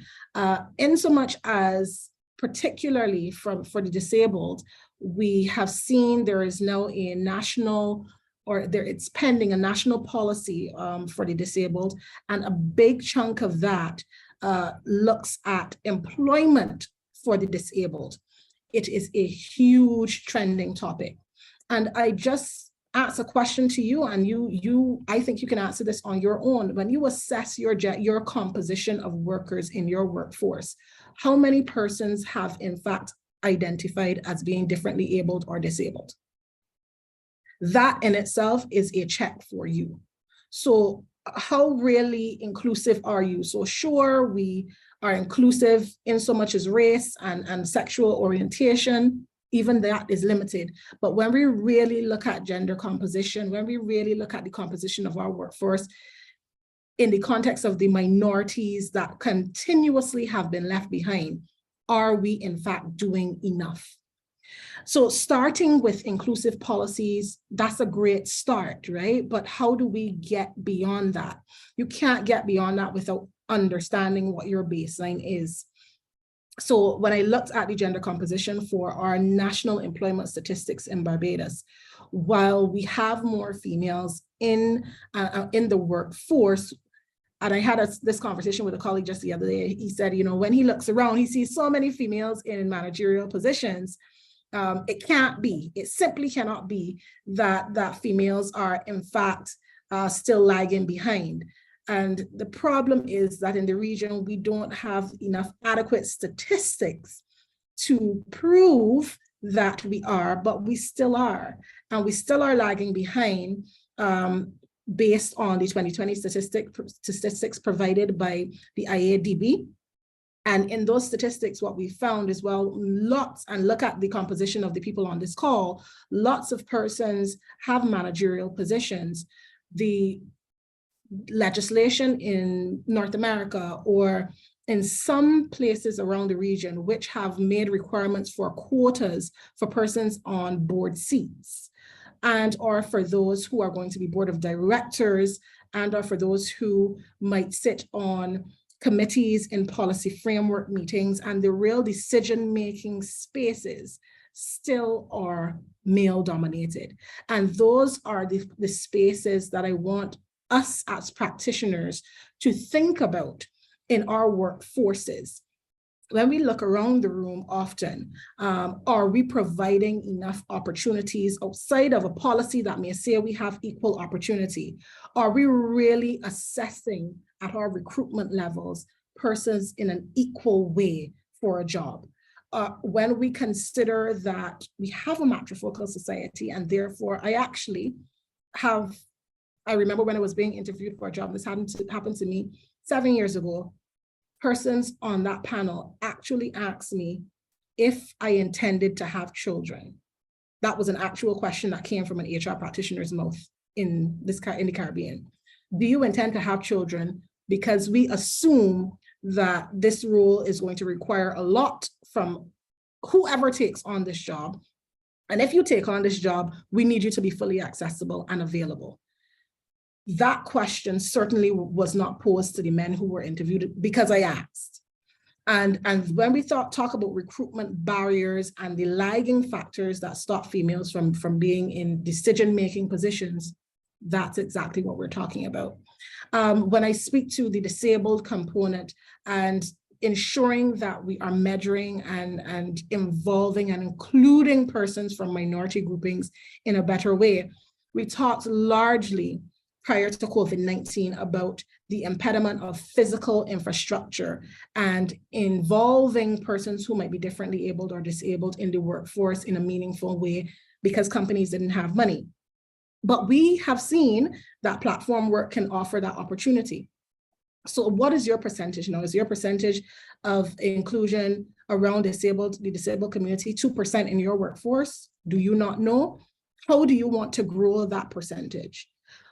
In so much as, particularly for the disabled, we have seen there is now a national, it's pending a national policy for the disabled, and a big chunk of that looks at employment for the disabled. It is a huge trending topic. And I just ask a question to you, and I think you can answer this on your own. When you assess your composition of workers in your workforce, how many persons have in fact identified as being differently abled or disabled? That in itself is a check for you. So how really inclusive are you? So sure, we are inclusive in so much as race and sexual orientation, even that is limited. But when we really look at gender composition, when we really look at the composition of our workforce in the context of the minorities that continuously have been left behind, are we in fact doing enough? So starting with inclusive policies, that's a great start, right? But how do we get beyond that? You can't get beyond that without understanding what your baseline is. So when I looked at the gender composition for our national employment statistics in Barbados, while we have more females in the workforce, and I had this conversation with a colleague just the other day, he said, when he looks around, he sees so many females in managerial positions. It simply cannot be that females are in fact still lagging behind. And the problem is that in the region, we don't have enough adequate statistics to prove that we are, but we still are. And we still are lagging behind based on the 2020 statistics provided by the IADB. And in those statistics, what we found is, and look at the composition of the people on this call, lots of persons have managerial positions. The legislation in North America or in some places around the region which have made requirements for quotas for persons on board seats and or for those who are going to be board of directors and or for those who might sit on committees in policy framework meetings, and the real decision-making spaces still are male dominated. And those are the spaces that I want us as practitioners to think about in our workforces. When we look around the room often, are we providing enough opportunities outside of a policy that may say we have equal opportunity? Are we really assessing at our recruitment levels persons in an equal way for a job? when we consider that we have a matrifocal society, and therefore I remember when I was being interviewed for a job, this happened to me 7 years ago, persons on that panel actually asked me if I intended to have children. That was an actual question that came from an HR practitioner's mouth in the Caribbean. Do you intend to have children? Because we assume that this role is going to require a lot from whoever takes on this job. And if you take on this job, we need you to be fully accessible and available. That question certainly was not posed to the men who were interviewed because I asked. And when we talk about recruitment barriers and the lagging factors that stop females from being in decision-making positions, that's exactly what we're talking about. When I speak to the disabled component and ensuring that we are measuring and involving and including persons from minority groupings in a better way, we talked largely prior to COVID-19 about the impediment of physical infrastructure and involving persons who might be differently abled or disabled in the workforce in a meaningful way because companies didn't have money. But we have seen that platform work can offer that opportunity. So what is your percentage now? Is your percentage of inclusion around the disabled community 2% in your workforce? Do you not know? How do you want to grow that percentage?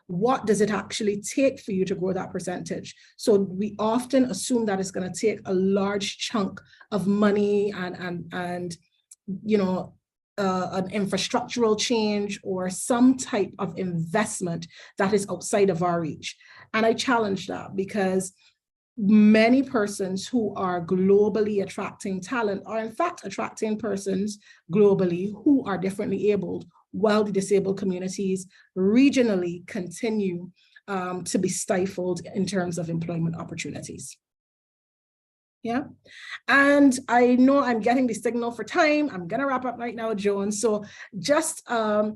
What does it actually take for you to grow that percentage? So we often assume that it's going to take a large chunk of money and you know, an infrastructural change or some type of investment that is outside of our reach. And I challenge that because many persons who are globally attracting talent are in fact attracting persons globally who are differently abled, while the disabled communities regionally continue to be stifled in terms of employment opportunities. Yeah, and I know I'm getting the signal for time. I'm gonna wrap up right now, Joan. So just, and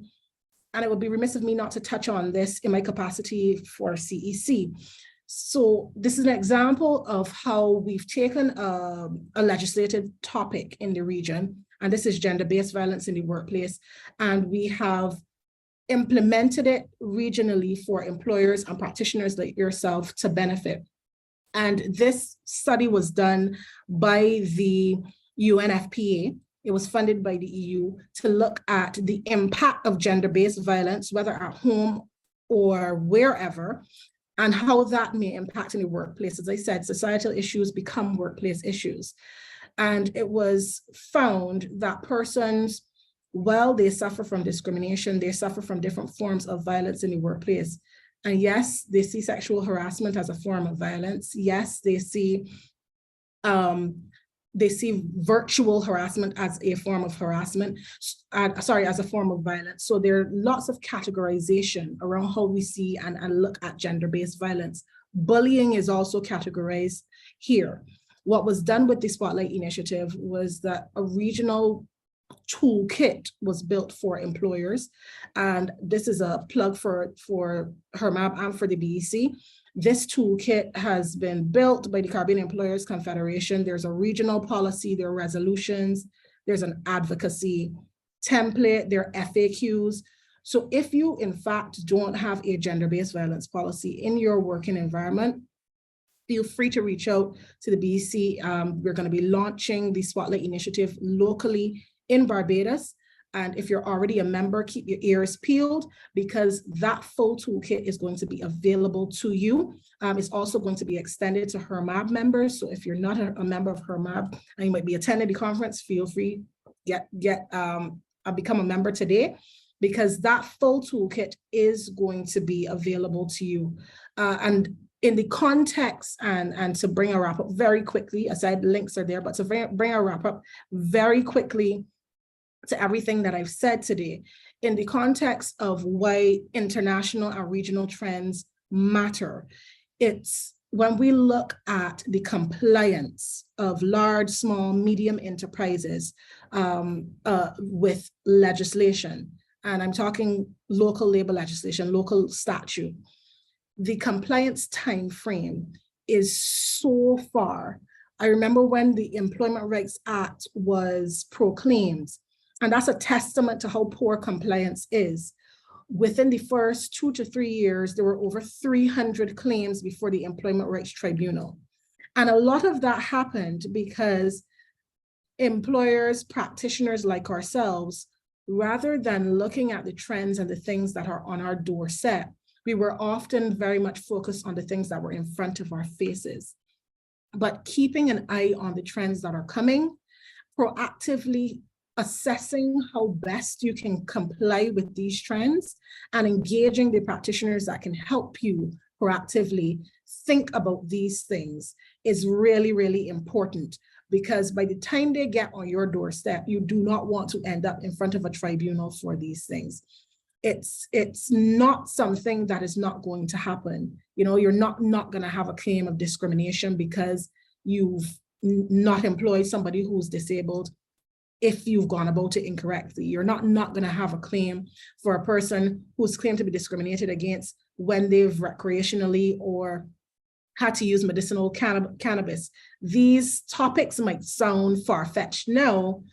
it would be remiss of me not to touch on this in my capacity for CEC. So this is an example of how we've taken a legislative topic in the region, and this is gender-based violence in the workplace, and we have implemented it regionally for employers and practitioners like yourself to benefit. And this study was done by the UNFPA. It was funded by the EU to look at the impact of gender-based violence, whether at home or wherever, and how that may impact in the workplace. As I said, societal issues become workplace issues. And it was found that persons, while they suffer from discrimination, they suffer from different forms of violence in the workplace. And yes, they see sexual harassment as a form of violence. Yes, they see virtual harassment as a form of harassment, as a form of violence. So there are lots of categorization around how we see and look at gender-based violence. Bullying is also categorized here. What was done with the Spotlight Initiative was that a regional toolkit was built for employers. And this is a plug for HRMAB and for the BEC. This toolkit has been built by the Caribbean Employers Confederation. There's a regional policy, there are resolutions, there's an advocacy template, there are FAQs. So if you in fact don't have a gender-based violence policy in your working environment, feel free to reach out to the BEC. We're going to be launching the Spotlight Initiative locally in Barbados. And if you're already a member, keep your ears peeled because that full toolkit is going to be available to you. It's also going to be extended to HRMAB members. So if you're not a member of HRMAB and you might be attending the conference, feel free, become a member today because that full toolkit is going to be available to you. And in the context and to bring a wrap up very quickly, aside links are there, but to bring a wrap up very quickly to everything that I've said today, in the context of why international and regional trends matter, it's when we look at the compliance of large, small, medium enterprises with legislation, and I'm talking local labor legislation, local statute, the compliance time frame is so far I remember when the Employment Rights Act was proclaimed, and that's a testament to how poor compliance is. Within the first 2 to 3 years, there were over 300 claims before the Employment Rights Tribunal. And a lot of that happened because employers, practitioners like ourselves, rather than looking at the trends and the things that are on our doorstep, we were often very much focused on the things that were in front of our faces. But keeping an eye on the trends that are coming, proactively assessing how best you can comply with these trends, and engaging the practitioners that can help you proactively think about these things is really, really important, because by the time they get on your doorstep, you do not want to end up in front of a tribunal for these things. It's not something that is not going to happen. You know, you're not going to have a claim of discrimination because you've not employed somebody who's disabled if you've gone about it incorrectly. You're not going to have a claim for a person who's claimed to be discriminated against when they've recreationally or had to use medicinal cannabis. These topics might sound far-fetched now,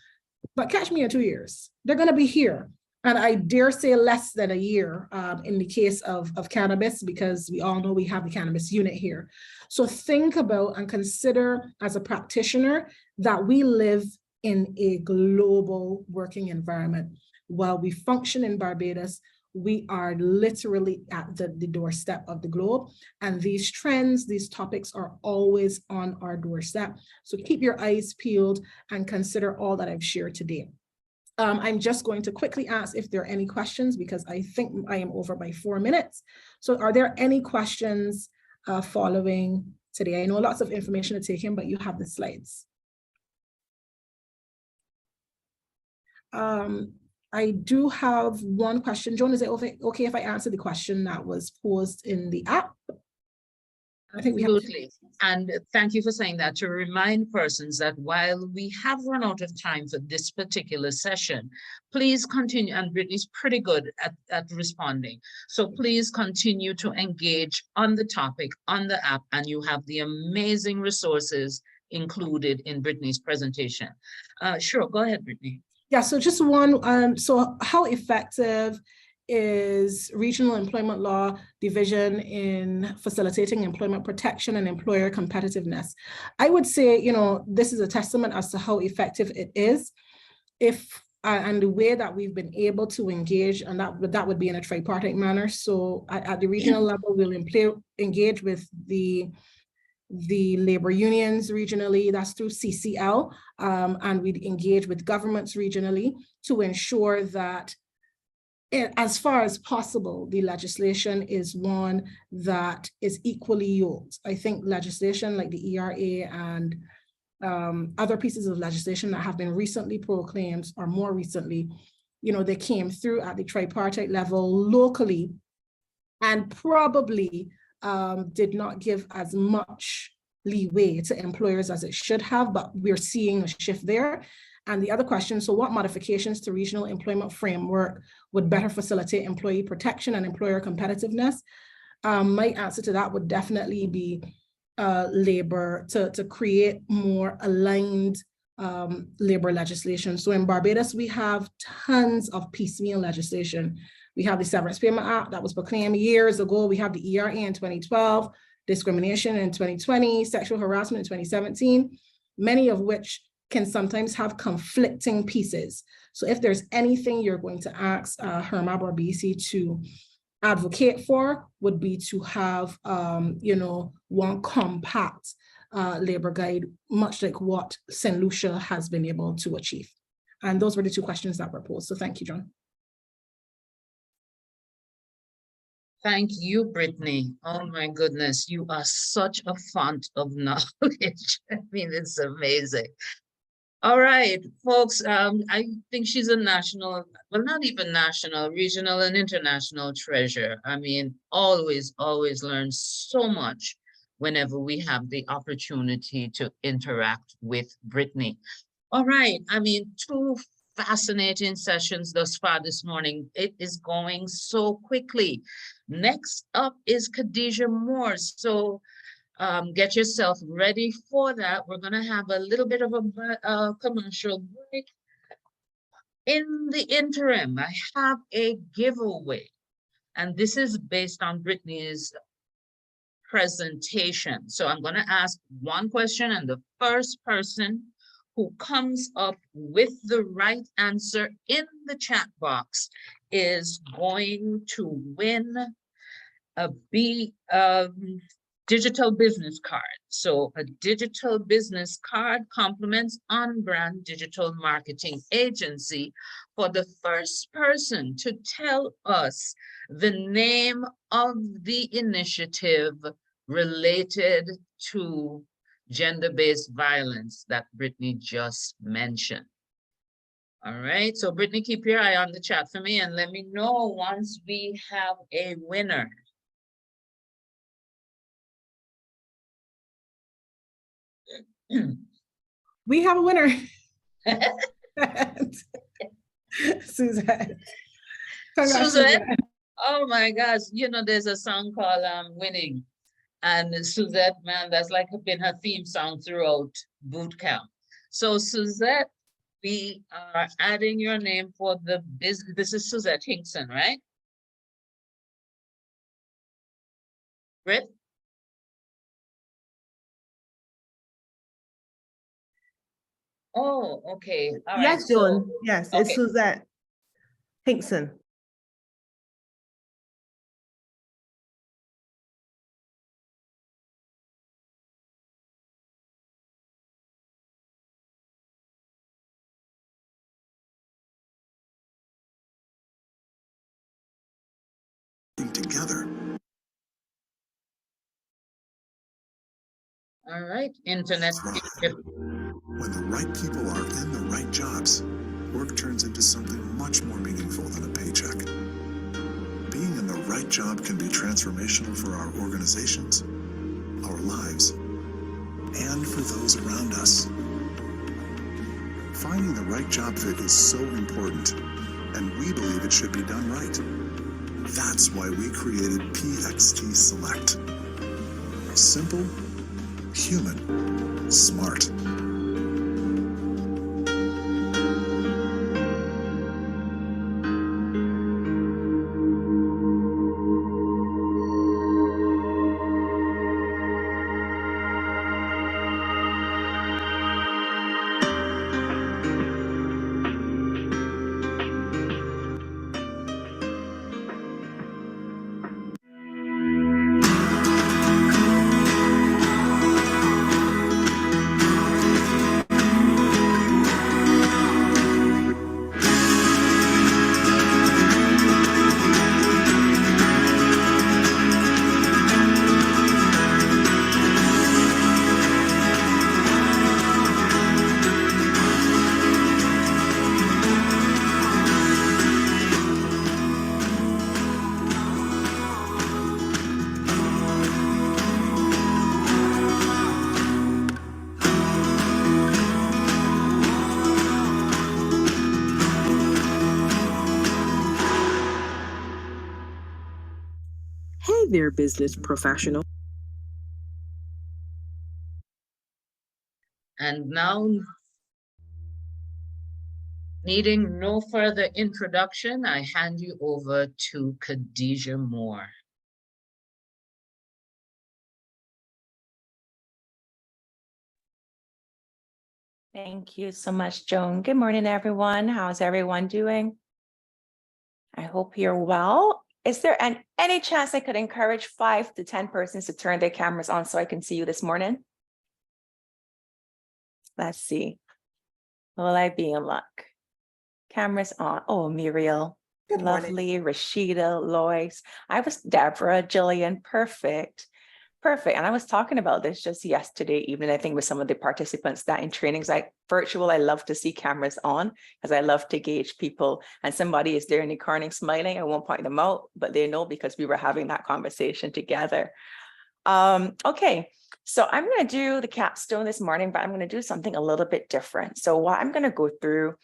but catch me in 2 years. They're going to be here. And I dare say less than a year in the case of cannabis, because we all know we have the cannabis unit here. So think about and consider as a practitioner that we live in a global working environment. While we function in Barbados, we are literally at the doorstep of the globe. And these trends, these topics are always on our doorstep. So keep your eyes peeled and consider all that I've shared today. I'm just going to quickly ask if there are any questions, because I think I am over by 4 minutes. So are there any questions following today? I know lots of information to take in, but you have the slides. I do have one question. Joan, is it okay if I answer the question that was posed in the app? I think absolutely. And thank you for saying that, to remind persons that while we have run out of time for this particular session, please continue, and Brittany's pretty good at responding. So please continue to engage on the topic, on the app, and you have the amazing resources included in Brittany's presentation. Sure, go ahead, Brittany. Yeah, so just one, so how effective is Regional Employment Law Division in facilitating employment protection and employer competitiveness? I would say, you know, this is a testament as to how effective it is. And the way that we've been able to engage, and that would be in a tripartite manner. So at the regional level, we'll engage with the labor unions regionally, that's through CCL, and we engage with governments regionally to ensure that as far as possible, the legislation is one that is equally yoked. I think legislation like the ERA and other pieces of legislation that have been recently proclaimed, or more recently, you know, they came through at the tripartite level locally and probably did not give as much leeway to employers as it should have, but we're seeing a shift there. And the other question, so what modifications to regional employment framework would better facilitate employee protection and employer competitiveness? My answer to that would definitely be labor, to create more aligned labor legislation. So in Barbados, we have tons of piecemeal legislation. We have the Severance Payment Act that was proclaimed years ago. We have the ERA in 2012, discrimination in 2020, sexual harassment in 2017, many of which can sometimes have conflicting pieces. So if there's anything you're going to ask HRMAB or BC to advocate for, would be to have, you know, one compact labor guide, much like what St. Lucia has been able to achieve. And those were the two questions that were posed. So thank you, John. Thank you, Brittany. Oh my goodness, you are such a font of knowledge. I mean, it's amazing. All right, folks, I think she's a national, well, not even national, regional and international treasure. I mean, always learn so much whenever we have the opportunity to interact with Brittany. All right, I mean, two fascinating sessions thus far this morning. It is going so quickly. Next up is Khadijah Moore. So Get yourself ready for that. We're gonna have a little bit of a commercial break. In the interim, I have a giveaway, and this is based on Brittany's presentation. So I'm gonna ask one question, and the first person who comes up with the right answer in the chat box is going to win a digital business card. So a digital business card complements on-brand digital marketing agency for the first person to tell us the name of the initiative related to gender-based violence that Brittany just mentioned. All right, so Brittany, keep your eye on the chat for me and let me know once we have a winner. We have a winner. Suzette. Congrats, Suzette. Oh my gosh, you know, there's a song called Winning. And Suzette, man, that's like been her theme song throughout Bootcamp. So Suzette, we are adding your name for the business. This is Suzette Hinkson, right? Britt? Oh, okay. All Yes, right. Joan. So, Yes, okay. it's Suzette Hinkson. Together. All right, internet. When the right people are in the right jobs, work turns into something much more meaningful than a paycheck. Being in the right job can be transformational for our organizations, our lives, and for those around us. Finding the right job fit is so important, and we believe it should be done right. That's why we created PXT Select. Simple, human, smart. Hey there, business professional. And now, needing no further introduction, I hand you over to Khadijah Moore. Thank you so much, Joan. Good morning, everyone. How's everyone doing? I hope you're well. Is there any chance I could encourage 5 to 10 persons to turn their cameras on so I can see you this morning? Let's see. Will I be in luck? Cameras on. Oh, Muriel. Good morning. Lovely. Rashida, Lois. I was Deborah, Jillian. Perfect. Perfect. And I was talking about this just yesterday evening, I think, with some of the participants that in trainings like virtual, I love to see cameras on because I love to gauge people. And somebody is there in the corner smiling. I won't point them out, but they know because we were having that conversation together. Okay, so I'm going to do the capstone this morning, but I'm going to do something a little bit different. So what I'm going to go through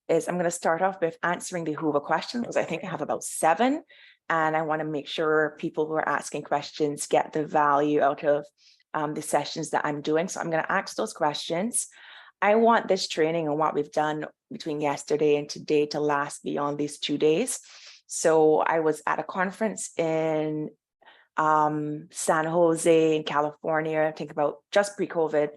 is I'm going to start off with answering the Hoover questions, because I think I have about 7. And I want to make sure people who are asking questions get the value out of the sessions that I'm doing. So I'm going to ask those questions. I want this training and what we've done between yesterday and today to last beyond these 2 days. So I was at a conference in San Jose in California, I think about just pre-COVID.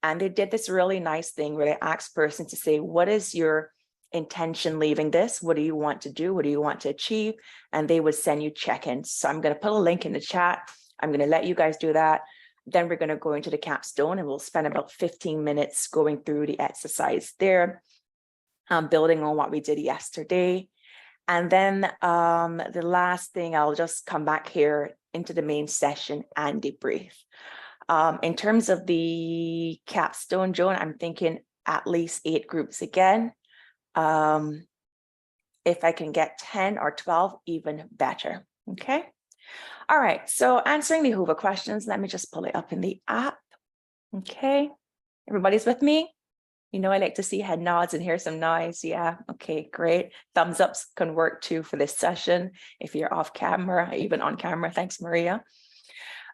And they did this really nice thing where they asked persons to say, what is your intention leaving this? What do you want to do? What do you want to achieve? And they would send you check-ins. So I'm going to put a link in the chat. I'm going to let you guys do that. Then we're going to go into the capstone and we'll spend about 15 minutes going through the exercise there, building on what we did yesterday. And then the last thing, I'll just come back here into the main session and debrief. In terms of the capstone, Joan, I'm thinking at least 8 groups again. If I can get 10 or 12, even better. Okay. All right. So answering the Hoover questions, let me just pull it up in the app. Okay. Everybody's with me? You know, I like to see head nods and hear some noise. Yeah. Okay, great. Thumbs ups can work too for this session. If you're off camera, even on camera. Thanks, Maria.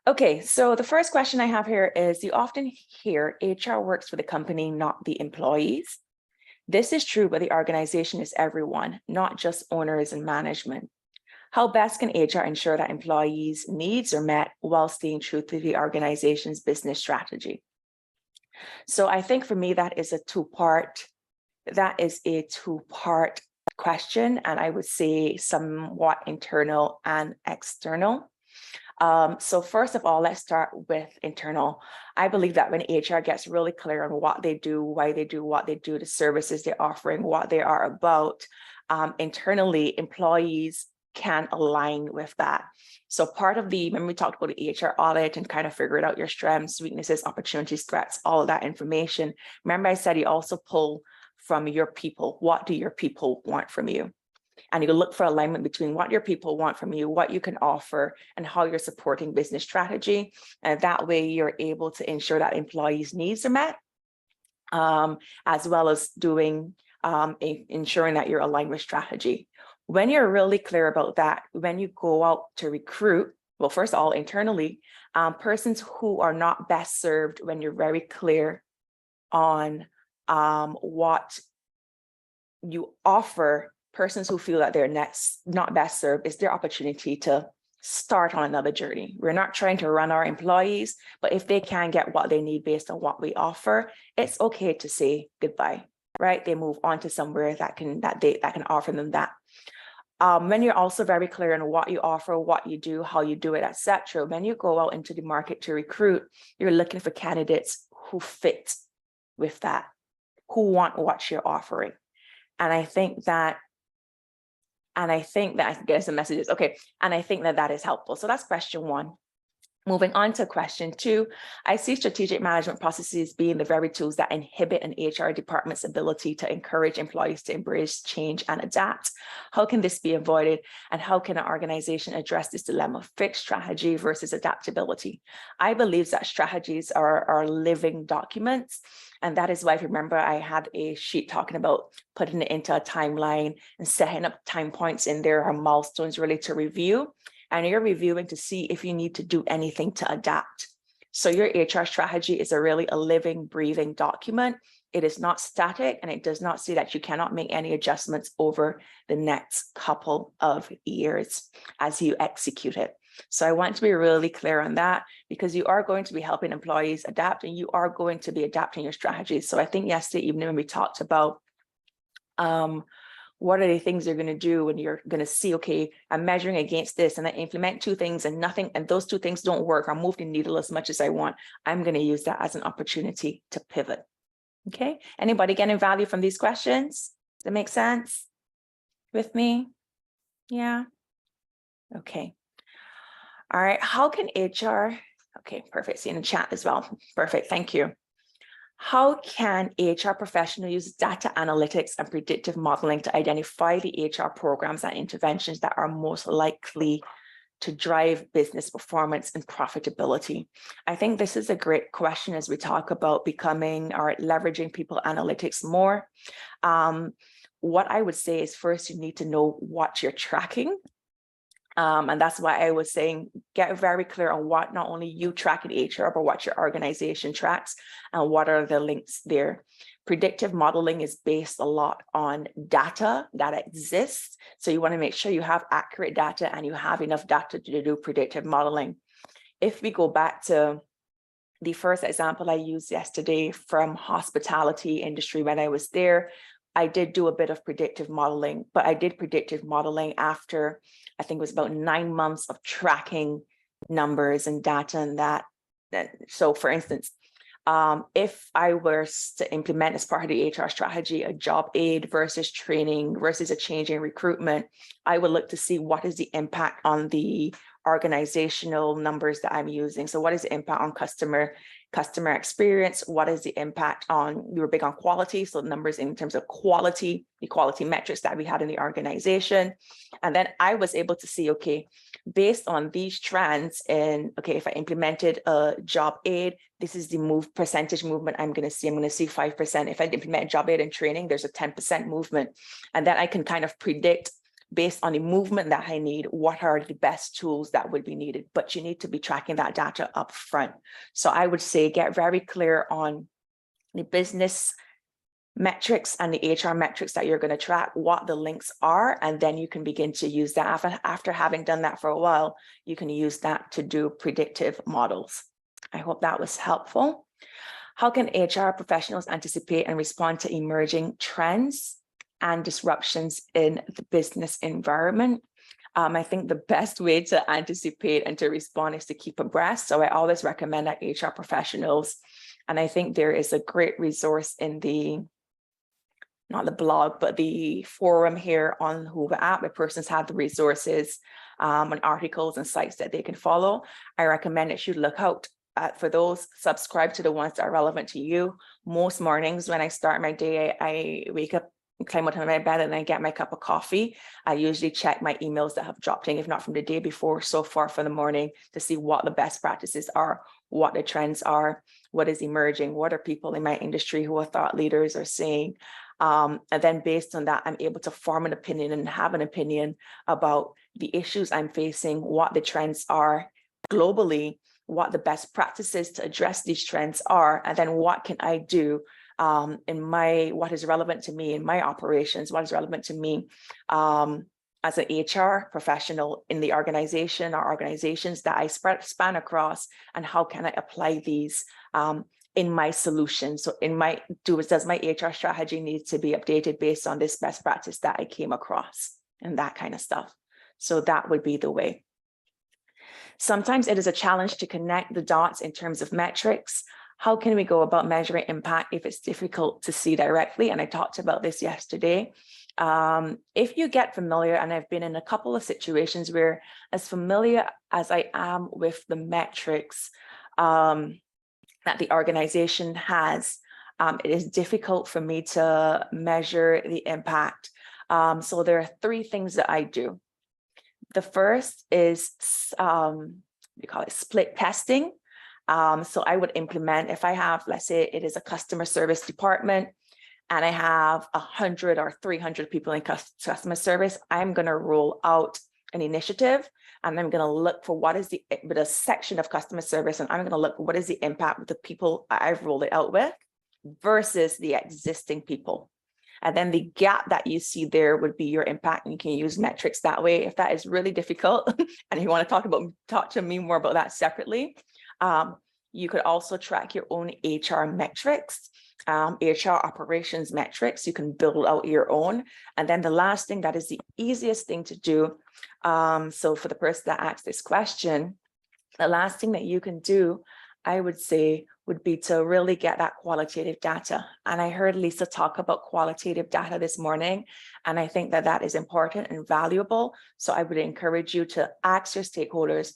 Okay, so the first question I have here is, you often hear HR works for the company, not the employees. This is true, but the organization is everyone, not just owners and management. How best can HR ensure that employees' needs are met while staying true to the organization's business strategy? So I think for me, that is a two-part question, and I would say somewhat internal and external. So first of all, let's start with internal. I believe that when HR gets really clear on what they do, why they do what they do, the services they're offering, what they are about, internally, employees can align with that. So part of when we talked about the HR audit and kind of figuring out your strengths, weaknesses, opportunities, threats, all of that information. Remember I said you also pull from your people. What do your people want from you? And you look for alignment between what your people want from you, what you can offer, and how you're supporting business strategy. And that way you're able to ensure that employees' needs are met, as well as ensuring that you're aligned with strategy. When you're really clear about that, when you go out to recruit, well, first of all, internally, persons who are not best served, when you're very clear on what you offer, persons who feel that they're not best served, is their opportunity to start on another journey. We're not trying to run our employees, but if they can get what they need based on what we offer, it's okay to say goodbye, right? They move on to somewhere that can offer them that. When you're also very clear on what you offer, what you do, how you do it, etc. When you go out into the market to recruit, you're looking for candidates who fit with that, who want what you're offering. And I think that I get some messages. Okay. And I think that is helpful. So that's question 1. Moving on to question 2, I see strategic management processes being the very tools that inhibit an HR department's ability to encourage employees to embrace change and adapt. How can this be avoided? And how can an organization address this dilemma of fixed strategy versus adaptability? I believe that strategies are living documents. And that is why, if you remember, I had a sheet talking about putting it into a timeline and setting up time points in there, or milestones really to review. And you're reviewing to see if you need to do anything to adapt. So your HR strategy is a living, breathing document. It is not static, and it does not say that you cannot make any adjustments over the next couple of years as you execute it. So I want to be really clear on that, because you are going to be helping employees adapt, and you are going to be adapting your strategies. So I think yesterday evening when we talked about what are the things you're going to do when you're going to see, okay, I'm measuring against this and I implement 2 things and those 2 things don't work, or move the needle as much as I want. I'm going to use that as an opportunity to pivot. Okay. Anybody getting value from these questions? Does that make sense with me? Yeah. Okay. All right. How can HR, okay, perfect. See in the chat as well. Perfect. Thank you. How can HR professionals use data analytics and predictive modeling to identify the HR programs and interventions that are most likely to drive business performance and profitability? I think this is a great question as we talk about becoming or leveraging people analytics more. What I would say is, first, you need to know what you're tracking. And that's why I was saying, get very clear on what not only you track in HR, but what your organization tracks and what are the links there. Predictive modeling is based a lot on data that exists. So you want to make sure you have accurate data and you have enough data to do predictive modeling. If we go back to the first example I used yesterday from hospitality industry, when I was there, I did do a bit of predictive modeling, but I did predictive modeling after, I think it was about 9 months of tracking numbers and data and that. So for instance, if I were to implement as part of the HR strategy, a job aid versus training versus a change in recruitment, I would look to see what is the impact on the organizational numbers that I'm using. So what is the impact on customer experience? What is the impact on, we were big on quality, so numbers in terms of quality, the quality metrics that we had in the organization. And then I was able to see, okay, based on these trends, and okay, if I implemented a job aid, this is the percentage movement I'm going to see. I'm going to see 5%. If I implement job aid and training, there's a 10% movement. And then I can kind of predict based on the movement that I need, what are the best tools that would be needed, but you need to be tracking that data up front. So I would say get very clear on the business metrics and the HR metrics that you're going to track, what the links are, and then you can begin to use that. After having done that for a while, you can use that to do predictive models. I hope that was helpful. How can HR professionals anticipate and respond to emerging trends and disruptions in the business environment? I think the best way to anticipate and to respond is to keep abreast. So I always recommend that HR professionals, and I think there is a great resource in the, not the blog, but the forum here on Hoover app, where persons have the resources and articles and sites that they can follow. I recommend that you look out for those, subscribe to the ones that are relevant to you. Most mornings when I start my day, I wake up, climb out of my bed, and I get my cup of coffee. I usually check my emails that have dropped in, if not from the day before, so far for the morning, to see what the best practices are, what the trends are, what is emerging, what are people in my industry who are thought leaders are saying. And then based on that, I'm able to form an opinion and have an opinion about the issues I'm facing, what the trends are globally, what the best practices to address these trends are, and then what can I do in what is relevant to me in my operations, what is relevant to me as an HR professional in the organization or organizations that I span across, and how can I apply these in my solution? So does my HR strategy need to be updated based on this best practice that I came across, and that kind of stuff. So that would be the way. Sometimes it is a challenge to connect the dots in terms of metrics. How can we go about measuring impact if it's difficult to see directly? And I talked about this yesterday. If you get familiar, and I've been in a couple of situations where, as familiar as I am with the metrics that the organization has, it is difficult for me to measure the impact. So there are 3 things that I do. The first is, we call it split testing. So I would implement, if I have, let's say it is a customer service department, and I have 100 or 300 people in customer service, I'm going to roll out an initiative, and I'm going to look for what is with a section of customer service, and I'm going to look for what is the impact with the people I've rolled it out with versus the existing people. And then the gap that you see there would be your impact, and you can use metrics that way. If that is really difficult and you want to talk to me more about that separately, you could also track your own HR metrics, HR operations metrics. You can build out your own. And then the last thing, that is the easiest thing to do. So for the person that asked this question, the last thing that you can do, I would say, would be to really get that qualitative data. And I heard Lisa talk about qualitative data this morning, and I think that that is important and valuable. So I would encourage you to ask your stakeholders,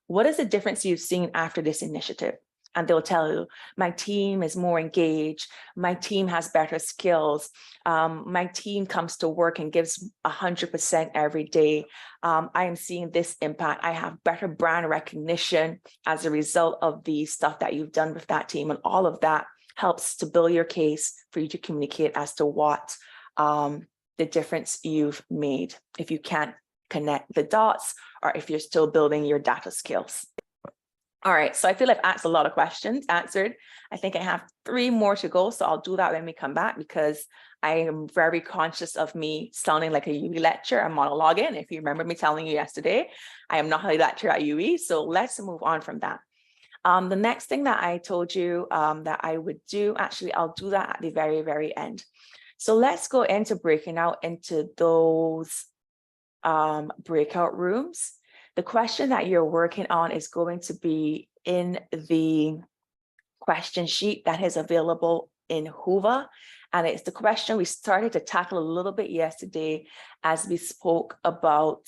what is the difference you've seen after this initiative? And they'll tell you, my team is more engaged, my team has better skills, my team comes to work and gives 100% every day. I am seeing this impact. I have better brand recognition as a result of the stuff that you've done with that team. And all of that helps to build your case for you to communicate as to what the difference you've made. If you can't connect the dots, or if you're still building your data skills. All right, so I feel I've asked a lot of questions, answered. I think I have 3 more to go, so I'll do that when we come back because I am very conscious of me sounding like a UE lecturer. I'm monologuing. If you remember me telling you yesterday, I am not a lecturer at UE, so let's move on from that. The next thing that I told you that I would do, actually, I'll do that at the very, very end. So let's go into breaking out into those breakout rooms. The question that you're working on is going to be in the question sheet that is available in Hoover. And it's the question we started to tackle a little bit yesterday as we spoke about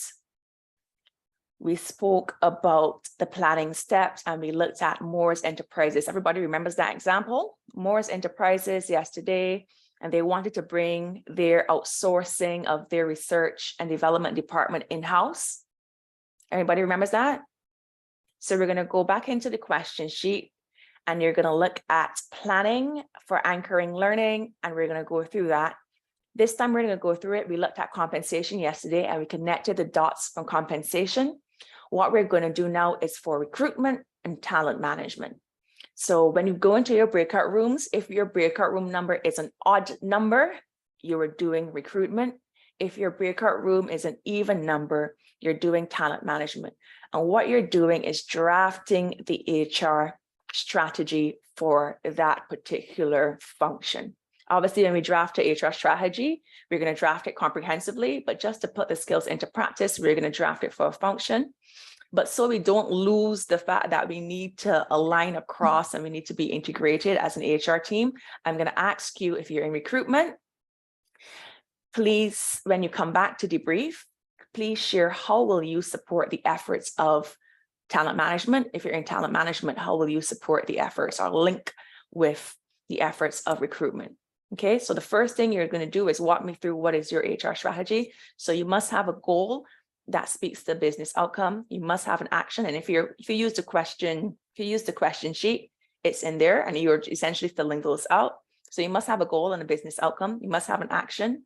the planning steps and we looked at Moore's Enterprises. Everybody remembers that example? Moore's Enterprises yesterday, and they wanted to bring their outsourcing of their research and development department in-house. Everybody remembers that? So we're going to go back into the question sheet and you're going to look at planning for anchoring learning, and we're going to go through that. This time we're going to go through it. We looked at compensation yesterday and we connected the dots from compensation. What we're going to do now is for recruitment and talent management. So when you go into your breakout rooms, if your breakout room number is an odd number, you are doing recruitment. If your breakout room is an even number, you're doing talent management. And what you're doing is drafting the HR strategy for that particular function. Obviously, when we draft a HR strategy, we're going to draft it comprehensively, but just to put the skills into practice, we're going to draft it for a function. But so we don't lose the fact that we need to align across and we need to be integrated as an HR team, I'm going to ask you, if you're in recruitment, please, when you come back to debrief, please share how will you support the efforts of talent management. If you're in talent management, how will you support the efforts or link with the efforts of recruitment? Okay, so the first thing you're going to do is walk me through what is your HR strategy. So you must have a goal that speaks to business outcome. You must have an action. And if you use the question sheet, it's in there and you're essentially filling those out. So you must have a goal and a business outcome. You must have an action.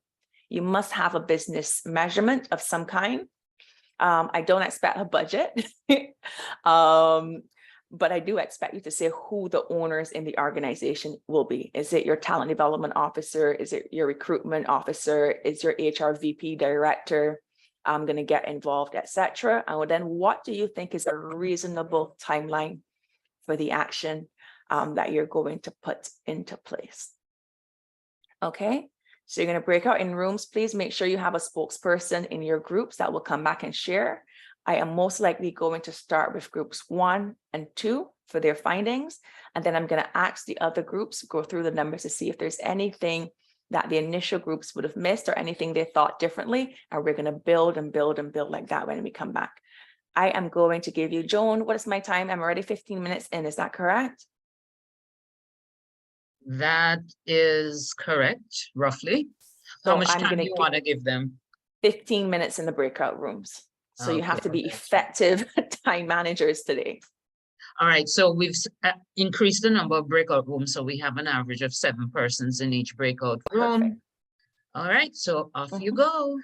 You must have a business measurement of some kind. I don't expect a budget, but I do expect you to say who the owners in the organization will be. Is it your talent development officer? Is it your recruitment officer? Is your HR VP director going to get involved, etc.? And then what do you think is a reasonable timeline for the action that you're going to put into place? Okay. So you're going to break out in rooms. Please make sure you have a spokesperson in your groups that will come back and share. I am most likely going to start with groups 1 and 2 for their findings. And then I'm going to ask the other groups, go through the numbers to see if there's anything that the initial groups would have missed or anything they thought differently. And we're going to build and build and build like that when we come back. I am going to give you, Joan, what is my time? I'm already 15 minutes in. Is that correct? That is correct, roughly. How much time do you want to give them? 15 minutes in the breakout rooms. So you have to be effective time managers today. All right, so we've increased the number of breakout rooms. So we have an average of 7 persons in each breakout room. Perfect. All right, so off you go.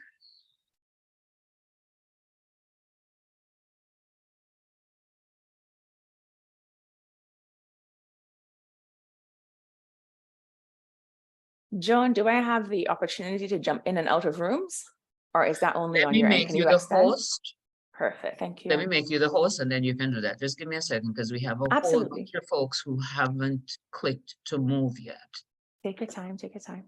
Joan, do I have the opportunity to jump in and out of rooms? Or is that only Let on me your end? make Can you you the extend? host. Perfect, thank you. Let me make you the host and then you can do that. Just give me a second because we have a whole bunch of folks who haven't clicked to move yet. Take your time, take your time.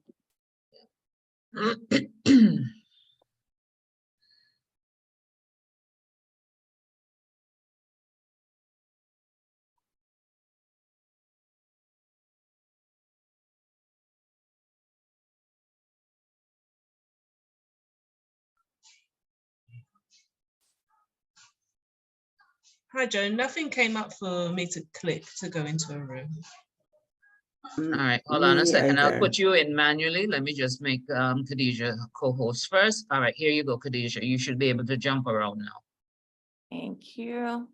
Hi, Joan. Nothing came up for me to click to go into a room. All right, hold on a second. I'll put you in manually. Let me just make Khadijah co-host first. All right, here you go, Khadijah. You should be able to jump around now. Thank you.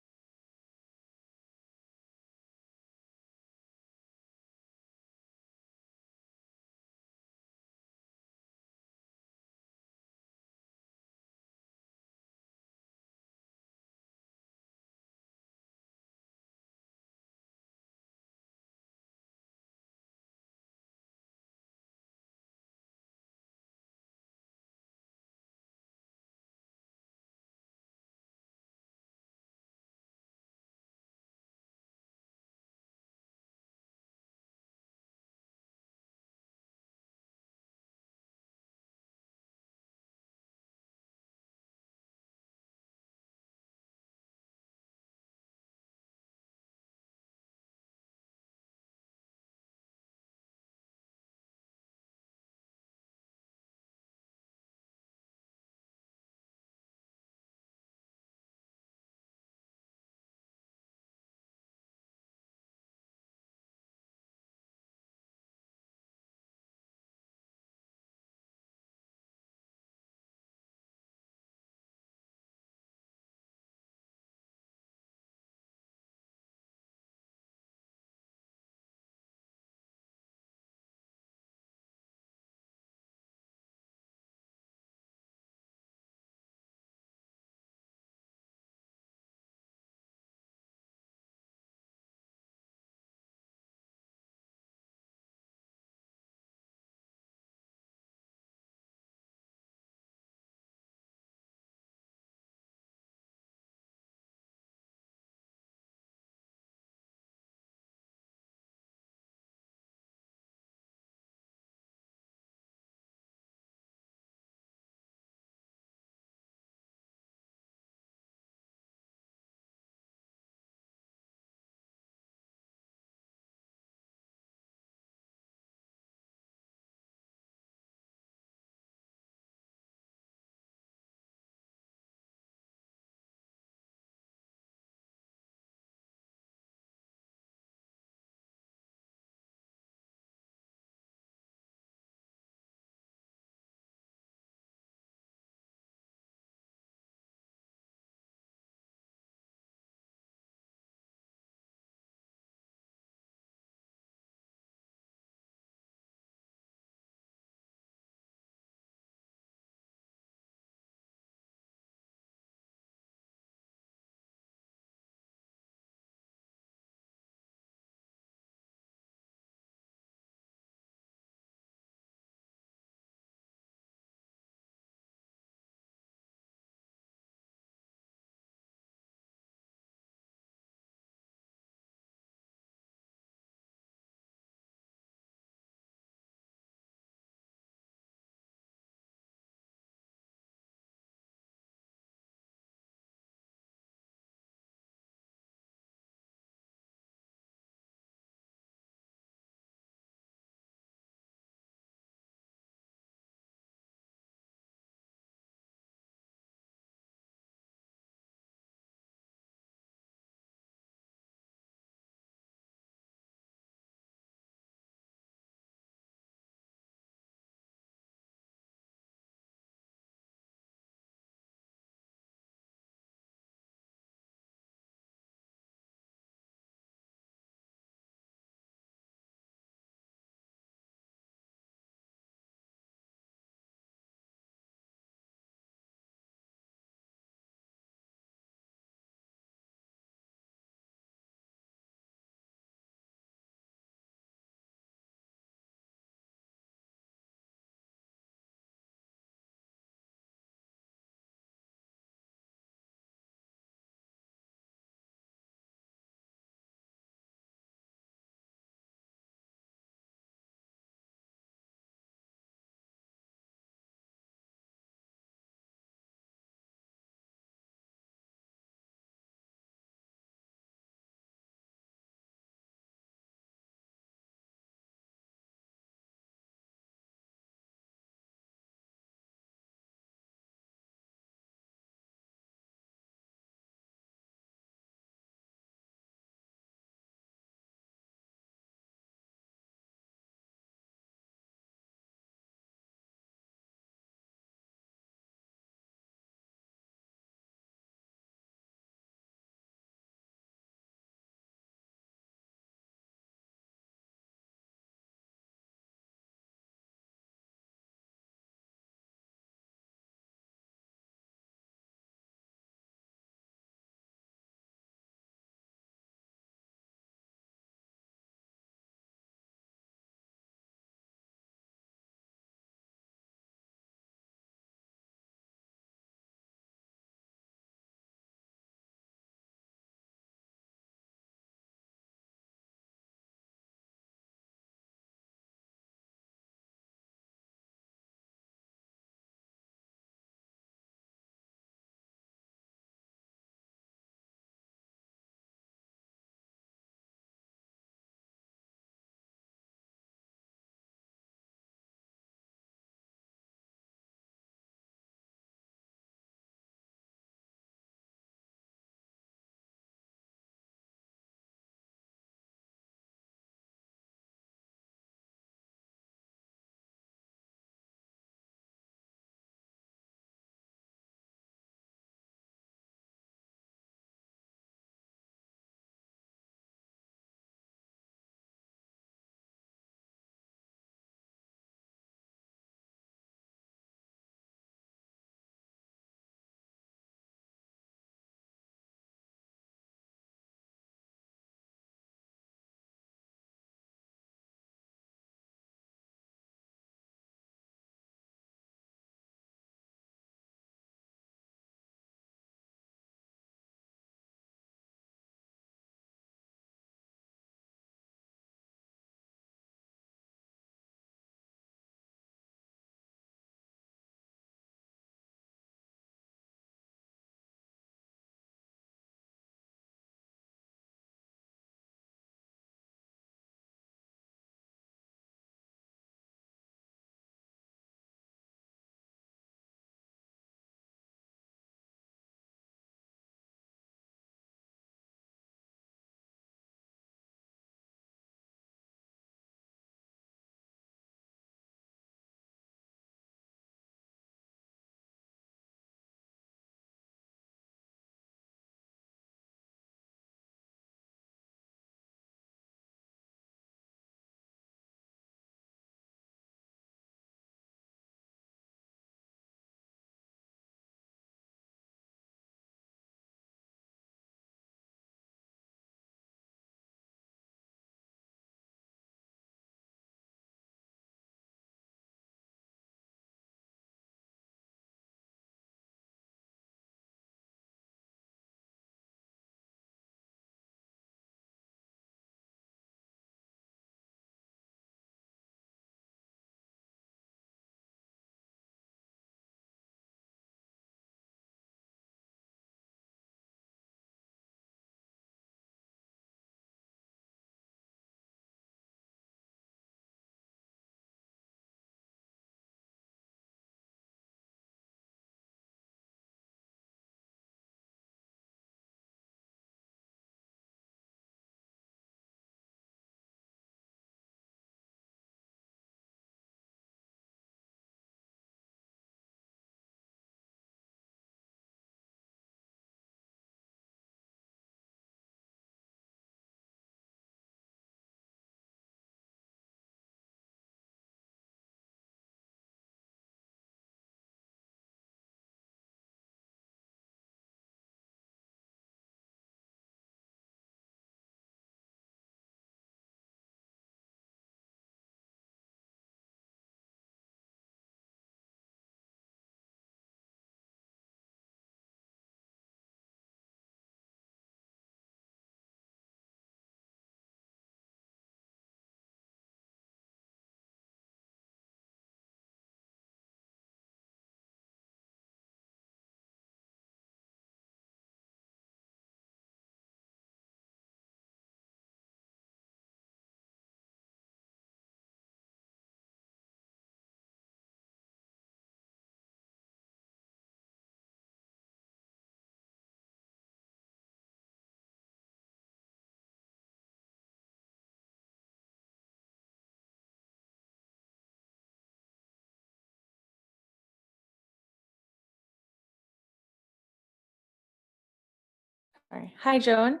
Sorry. Hi, Joan.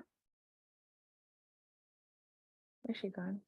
Where's she gone?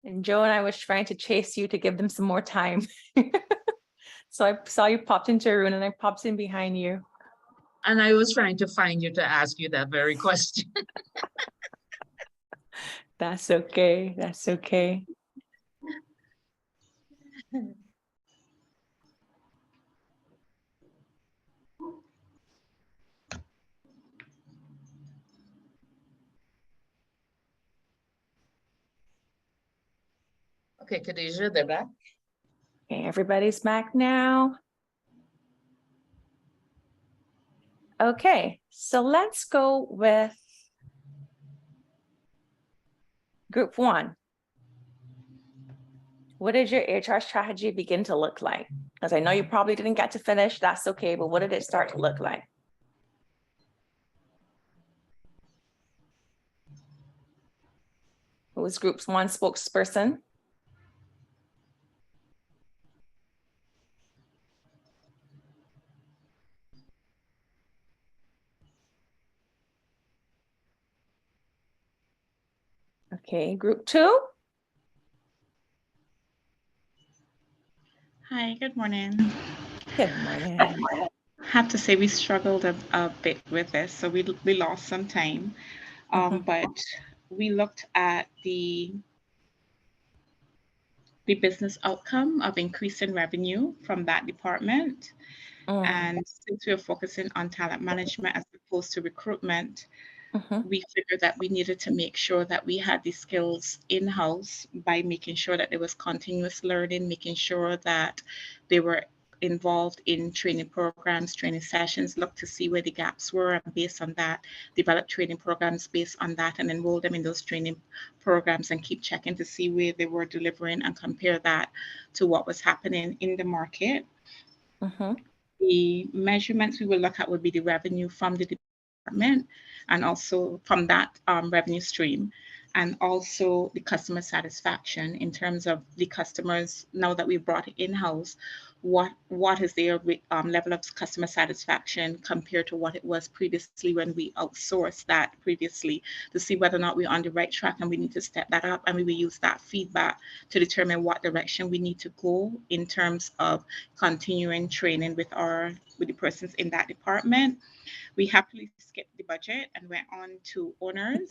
And Joe and I was trying to chase you to give them some more time. So I saw you popped into a room and I popped in behind you. And I was trying to find you to ask you that very question. That's okay. That's okay. Okay, Khadijah, they're back. Okay, everybody's back now. Okay, so let's go with group one. What did your HR strategy begin to look like? Because I know you probably didn't get to finish, that's okay, but what did it start to look like? Who was group one spokesperson? Okay, group two. Hi, good morning. Good morning. I have to say we struggled a bit with this, so we lost some time. But we looked at the business outcome of increasing revenue from that department. And since we were focusing on talent management as opposed to recruitment, we figured that we needed to make sure that we had the skills in-house by making sure that there was continuous learning, making sure that they were involved in training programs, training sessions, look to see where the gaps were, and based on that, develop training programs based on that, and enroll them in those training programs and keep checking to see where they were delivering and compare that to what was happening in the market. The measurements we will look at would be the revenue from the department and also from that revenue stream. and also the customer satisfaction in terms of the customers, now that we brought it in-house, what is their level of customer satisfaction compared to what it was previously when we outsourced that previously, to see whether or not we're on the right track and we need to step that up, and we will use that feedback to determine what direction we need to go in terms of continuing training with the persons in that department. We happily skipped the budget and went on to owners.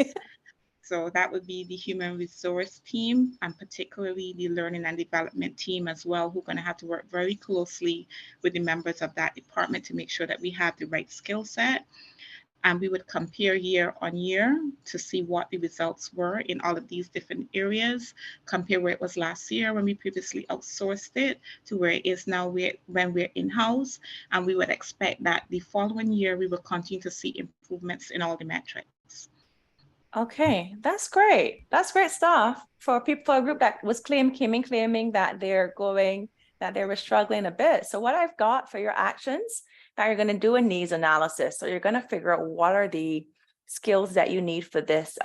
So that would be the human resource team, and particularly the learning and development team as well, who are going to have to work very closely with the members of that department to make sure that we have the right skill set. And we would compare year on year to see what the results were in all of these different areas, compare where it was last year when we previously outsourced it to where it is now when we're in-house. And we would expect that the following year, we will continue to see improvements in all the metrics. Okay, that's great. That's great stuff for people, for a group that was claiming that they were struggling a bit. So what I've got for your actions, that you're going to do a needs analysis. So you're going to figure out what are the skills that you need for this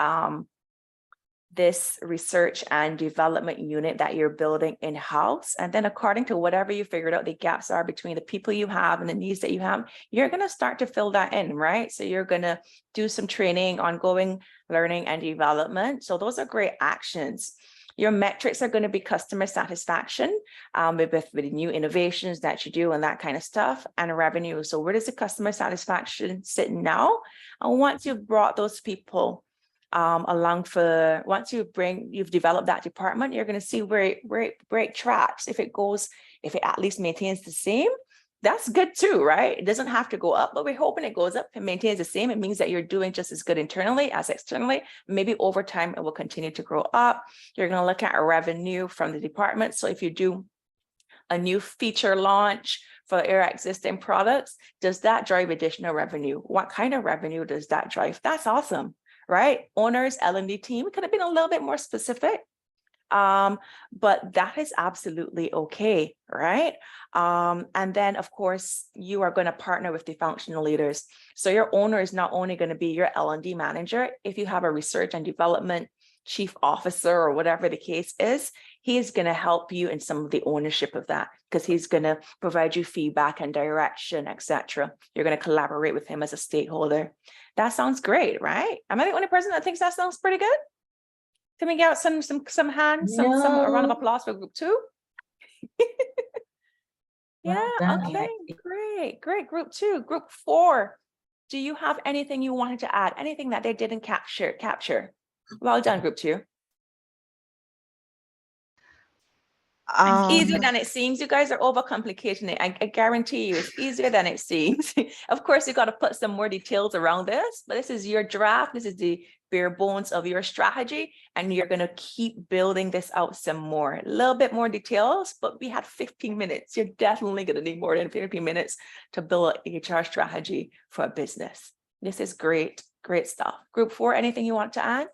this research and development unit that you're building in-house. And then according to whatever you figured out the gaps are between the people you have and the needs that you have, you're going to start to fill that in, right? So you're going to do some training, ongoing learning and development. So those are great actions. Your metrics are going to be customer satisfaction with the new innovations that you do and that kind of stuff, and revenue. So where does the customer satisfaction sit now? And once you've brought those people once you've developed that department, you're going to see where it tracks. If it at least maintains the same, that's good too, right? It doesn't have to go up, but we're hoping it goes up and maintains the same. It means that you're doing just as good internally as externally. Maybe over time, it will continue to grow up. You're going to look at revenue from the department. So if you do a new feature launch for your existing products, does that drive additional revenue? What kind of revenue does that drive? That's awesome. Right? Owners, L&D team, could have been a little bit more specific, but that is absolutely okay, right? And then, of course, you are going to partner with the functional leaders. So your owner is not only going to be your L&D manager. If you have a research and development chief officer or whatever the case is, he is going to help you in some of the ownership of that, because he's going to provide you feedback and direction, etc. You're going to collaborate with him as a stakeholder. That sounds great, right? Am I the only person that thinks that sounds pretty good? Can we get some hands, some a round of applause for group 2? Yeah, okay, great. Group 2, group 4. Do you have anything you wanted to add? Anything that they didn't capture? Well done, group 2. It's easier than it seems. You guys are overcomplicating it. I guarantee you it's easier than it seems. Of course, you got to put some more details around this, but this is your draft. This is the bare bones of your strategy, and you're going to keep building this out some more. A little bit more details, but we had 15 minutes. You're definitely going to need more than 15 minutes to build an HR strategy for a business. This is great stuff. Group 4, anything you want to add?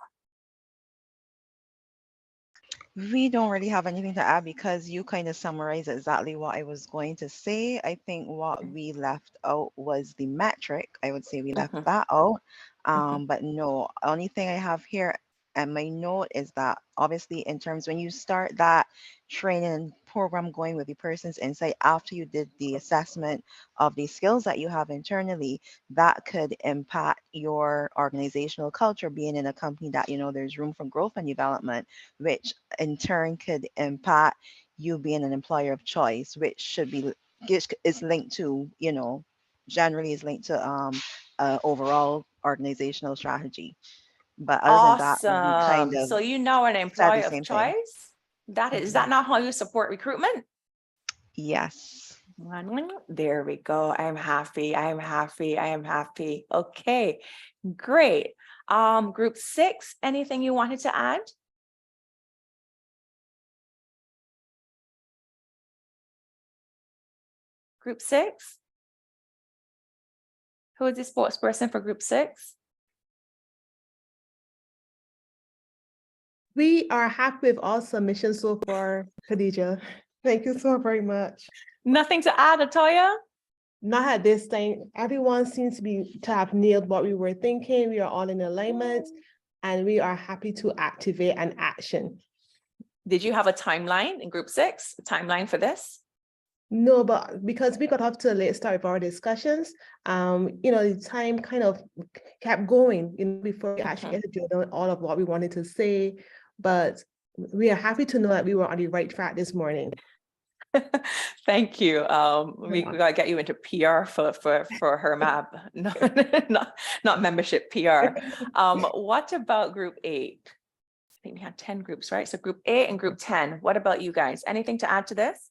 We don't really have anything to add because you kind of summarized exactly what I was going to say. I think what we left out was the metric. I would say we left that out. But no, only thing I have here and my note is that obviously in terms when you start that training program going with the person's insight after you did the assessment of the skills that you have internally, that could impact your organizational culture being in a company that, you know, there's room for growth and development, which in turn could impact you being an employer of choice, which should be is linked to, you know, generally is linked to overall organizational strategy. But other than that, we kind of So you know an said the employer of same thing. choice. Is that not how you support recruitment? Yes. There we go. I'm happy. Okay, great. Group 6, anything you wanted to add? Group 6? Who is the spokesperson for group 6? We are happy with all submissions so far, Khadija. Thank you so very much. Nothing to add, Atoya? Not at this time. Everyone seems to have nailed what we were thinking. We are all in alignment. and we are happy to activate an action. Did you have a timeline in group 6, a timeline for this? No, but because we got up to a late start of our discussions, the time kind of kept going, before we actually get to journal all of what we wanted to say. But we are happy to know that we were on the right track this morning. Thank you. We gotta get you into PR for HRMAB, not membership PR. What about group 8? I think we had 10 groups, right? So group 8 and group 10. What about you guys? Anything to add to this?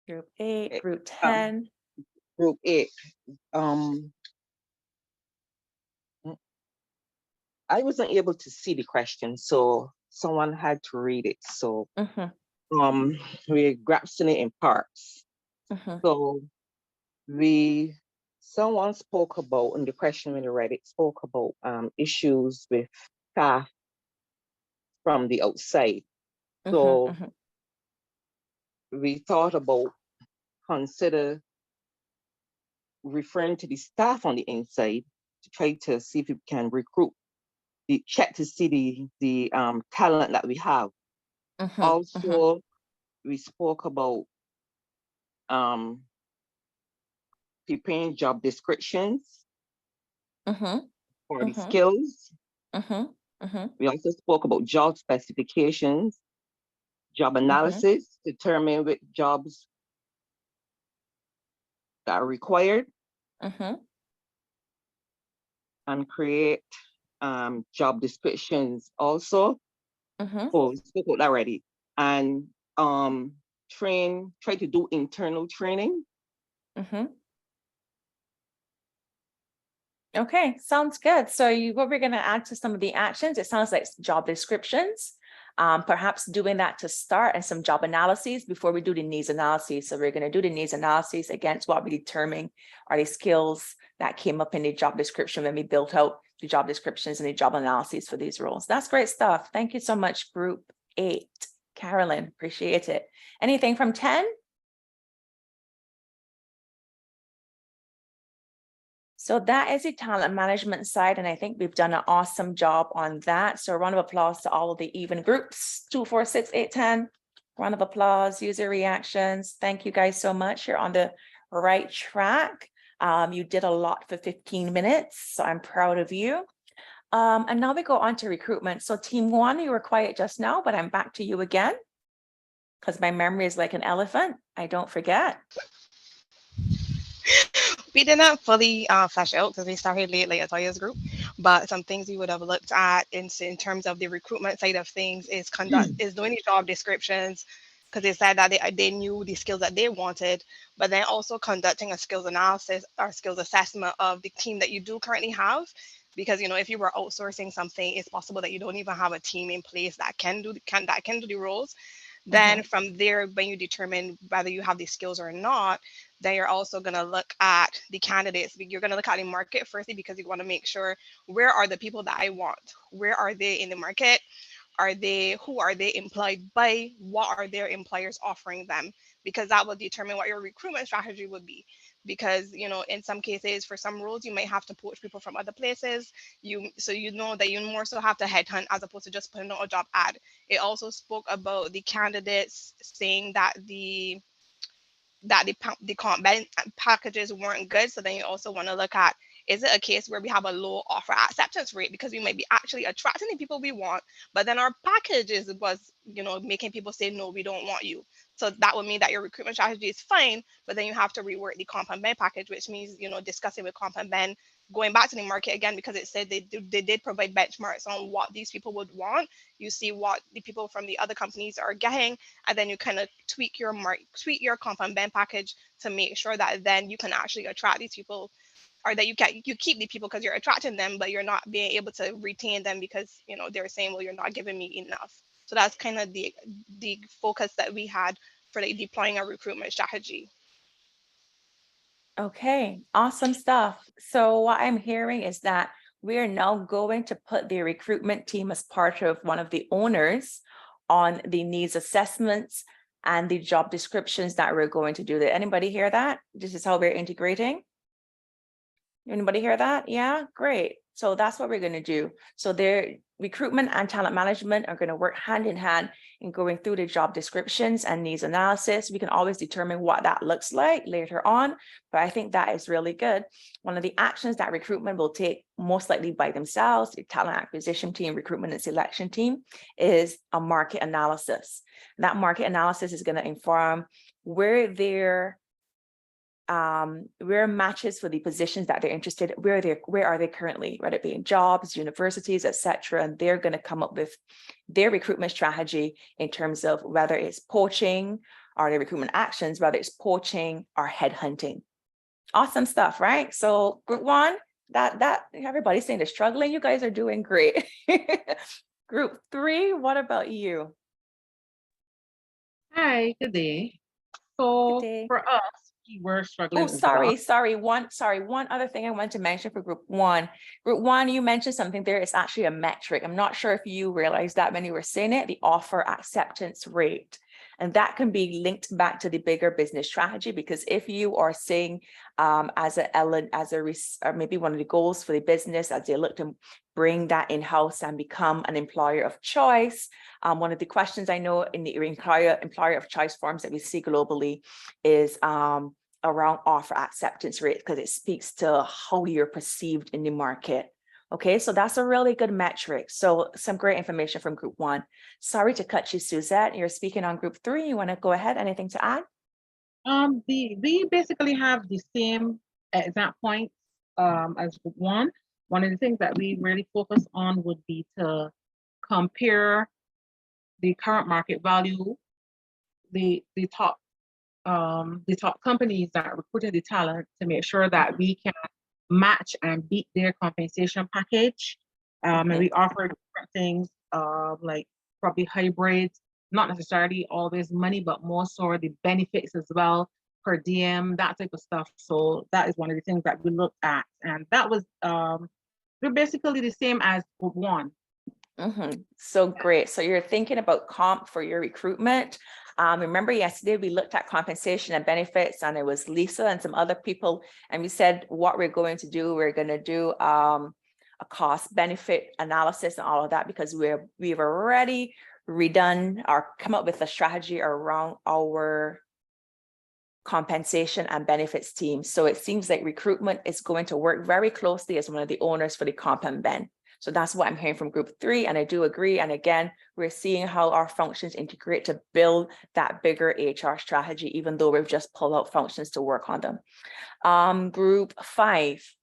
Group 8, group 10. Group 8. I wasn't able to see the question, so someone had to read it. So we're grasping it in parts. So someone spoke about, in the question when you read it, spoke about issues with staff from the outside. So we thought about consider referring to the staff on the inside to try to see if we can recruit, check to see the talent that we have. Also, we spoke about preparing job descriptions for the skills. We also spoke about job specifications, job analysis, determine which jobs that are required, and create job descriptions also. So we spoke about that already. And try to do internal training. Okay, sounds good. So what we're going to add to some of the actions, it sounds like job descriptions, perhaps doing that to start, and some job analyses before we do the needs analysis. So we're going to do the needs analysis against what we determine are the skills that came up in the job description when we built out the job descriptions and the job analyses for these roles. That's great stuff. Thank you so much, group 8. Carolyn, appreciate it. Anything from 10? So that is the talent management side, and I think we've done an awesome job on that. So a round of applause to all of the even groups, 2, 4, 6, 8, 10. Round of applause, user reactions. Thank you guys so much. You're on the right track. You did a lot for 15 minutes, so I'm proud of you. And now we go on to recruitment. So team 1, you were quiet just now, but I'm back to you again because my memory is like an elephant. I don't forget. We did not fully flesh out because we started late, like Atoya's group, but some things we would have looked at in terms of the recruitment side of things is doing the job descriptions, because they said that they knew the skills that they wanted, but then also conducting a skills analysis or skills assessment of the team that you do currently have. Because if you were outsourcing something, it's possible that you don't even have a team in place that can do the roles. Then from there, when you determine whether you have the skills or not, then you're also going to look at the candidates. You're going to look at the market firstly, because you want to make sure, where are the people that I want? Where are they in the market? Who are they employed by? What are their employers offering them? Because that will determine what your recruitment strategy would be. Because, in some cases, for some roles, you might have to poach people from other places. So you know that you more so have to headhunt as opposed to just putting out a job ad. It also spoke about the candidates saying that the comp packages weren't good. So then you also want to look at, is it a case where we have a low offer acceptance rate because we might be actually attracting the people we want, but then our packages was, making people say, no, we don't want you. So that would mean that your recruitment strategy is fine, but then you have to rework the comp and ben package, which means, discussing with comp and ben, going back to the market again, because it said they did provide benchmarks on what these people would want. You see what the people from the other companies are getting, and then you kind of tweak your comp and ben package to make sure that then you can actually attract these people, or that you keep the people because you're attracting them, but you're not being able to retain them because they're saying, well, you're not giving me enough. So that's kind of the focus that we had for deploying our recruitment strategy. Okay, awesome stuff. So what I'm hearing is that we are now going to put the recruitment team as part of one of the owners on the needs assessments and the job descriptions that we're going to do. Did anybody hear that? This is how we're integrating. Anybody hear that? Yeah, great. So that's what we're going to do. So their recruitment and talent management are going to work hand in hand in going through the job descriptions and needs analysis. We can always determine what that looks like later on, but I think that is really good. One of the actions that recruitment will take most likely by themselves, the talent acquisition team, recruitment and selection team, is a market analysis. That market analysis is going to inform where matches for the positions that they're interested, where are they currently, whether it be in jobs, universities, etc. And they're going to come up with their recruitment strategy in terms of whether it's poaching or their recruitment actions, whether it's poaching or headhunting. Awesome stuff, right? So group one, that everybody's saying they're struggling. You guys are doing great. Group three, what about you? Hi, good day. So for us, we were struggling. Oh, sorry. One other thing I wanted to mention for group one. Group one, you mentioned something there. It's actually a metric. I'm not sure if you realized that when you were saying it, the offer acceptance rate. And that can be linked back to the bigger business strategy, because if you are saying maybe one of the goals for the business as they look to bring that in-house and become an employer of choice, one of the questions I know in the employer of choice forms that we see globally is around offer acceptance rate, because it speaks to how you're perceived in the market. Okay, so that's a really good metric. So some great information from group one. Sorry to cut you, Suzette. You're speaking on group three. You want to go ahead? Anything to add? We basically have the same exact points as group one. One of the things that we really focus on would be to compare the current market value, the top companies that are recruiting the talent, to make sure that we can match and beat their compensation package. And we offer different things like probably hybrids, not necessarily always money, but more so the benefits as well, per diem, that type of stuff. So that is one of the things that we looked at. And that was we're basically the same as group one. So great. So you're thinking about comp for your recruitment. Remember yesterday we looked at compensation and benefits, and it was Lisa and some other people, and we said what we're going to do. We're going to do a cost benefit analysis and all of that, because we've already redone or come up with a strategy around our compensation and benefits team. So it seems like recruitment is going to work very closely as one of the owners for the comp and ben. So that's what I'm hearing from group three, and I do agree. And again, we're seeing how our functions integrate to build that bigger HR strategy, even though we've just pulled out functions to work on them. Group 5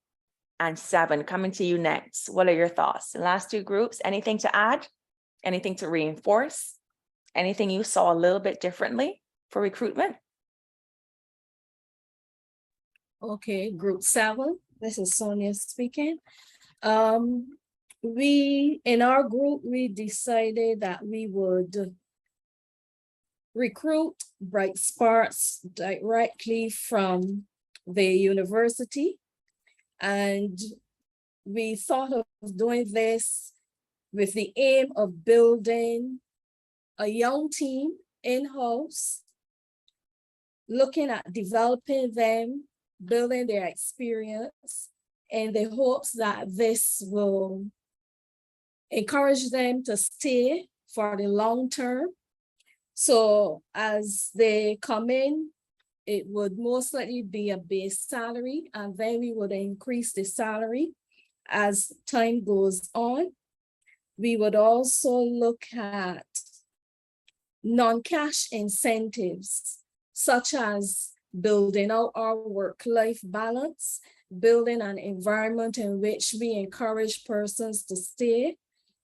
and 7, coming to you next. What are your thoughts? The last two groups, anything to add? Anything to reinforce? Anything you saw a little bit differently for recruitment? Okay, group 7, this is Sonia speaking. In our group, we decided that we would recruit bright sparks directly from the university. And we thought of doing this with the aim of building a young team in-house, looking at developing them, building their experience, in the hopes that this will encourage them to stay for the long term. So as they come in, it would most likely be a base salary, and then we would increase the salary as time goes on. We would also look at non-cash incentives, such as building out our work-life balance, building an environment in which we encourage persons to stay.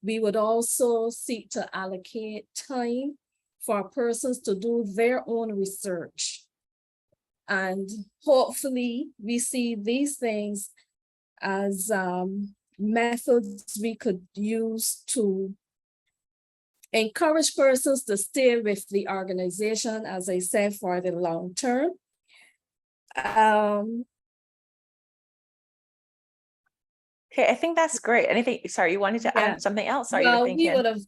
We would also seek to allocate time for persons to do their own research. And hopefully we see these things as methods we could use to encourage persons to stay with the organization, as I said, for the long term. Okay, I think that's great. Anything, sorry, you wanted to add something else? Sorry, well, we would have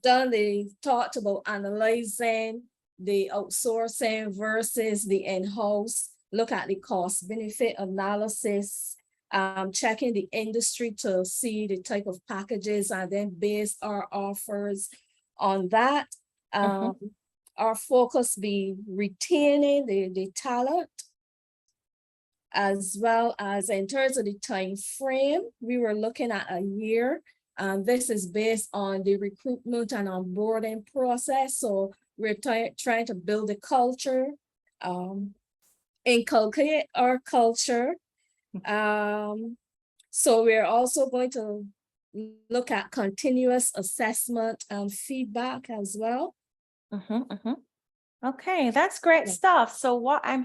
talked about analyzing the outsourcing versus the in-house, look at the cost benefit analysis, checking the industry to see the type of packages and then base our offers on that. Our focus be retaining the talent, as well as in terms of the time frame, we were looking at a year. This is based on the recruitment and onboarding process. So we're trying to build a culture, inculcate our culture. So we're also going to look at continuous assessment and feedback as well. Okay, that's great stuff. So what I'm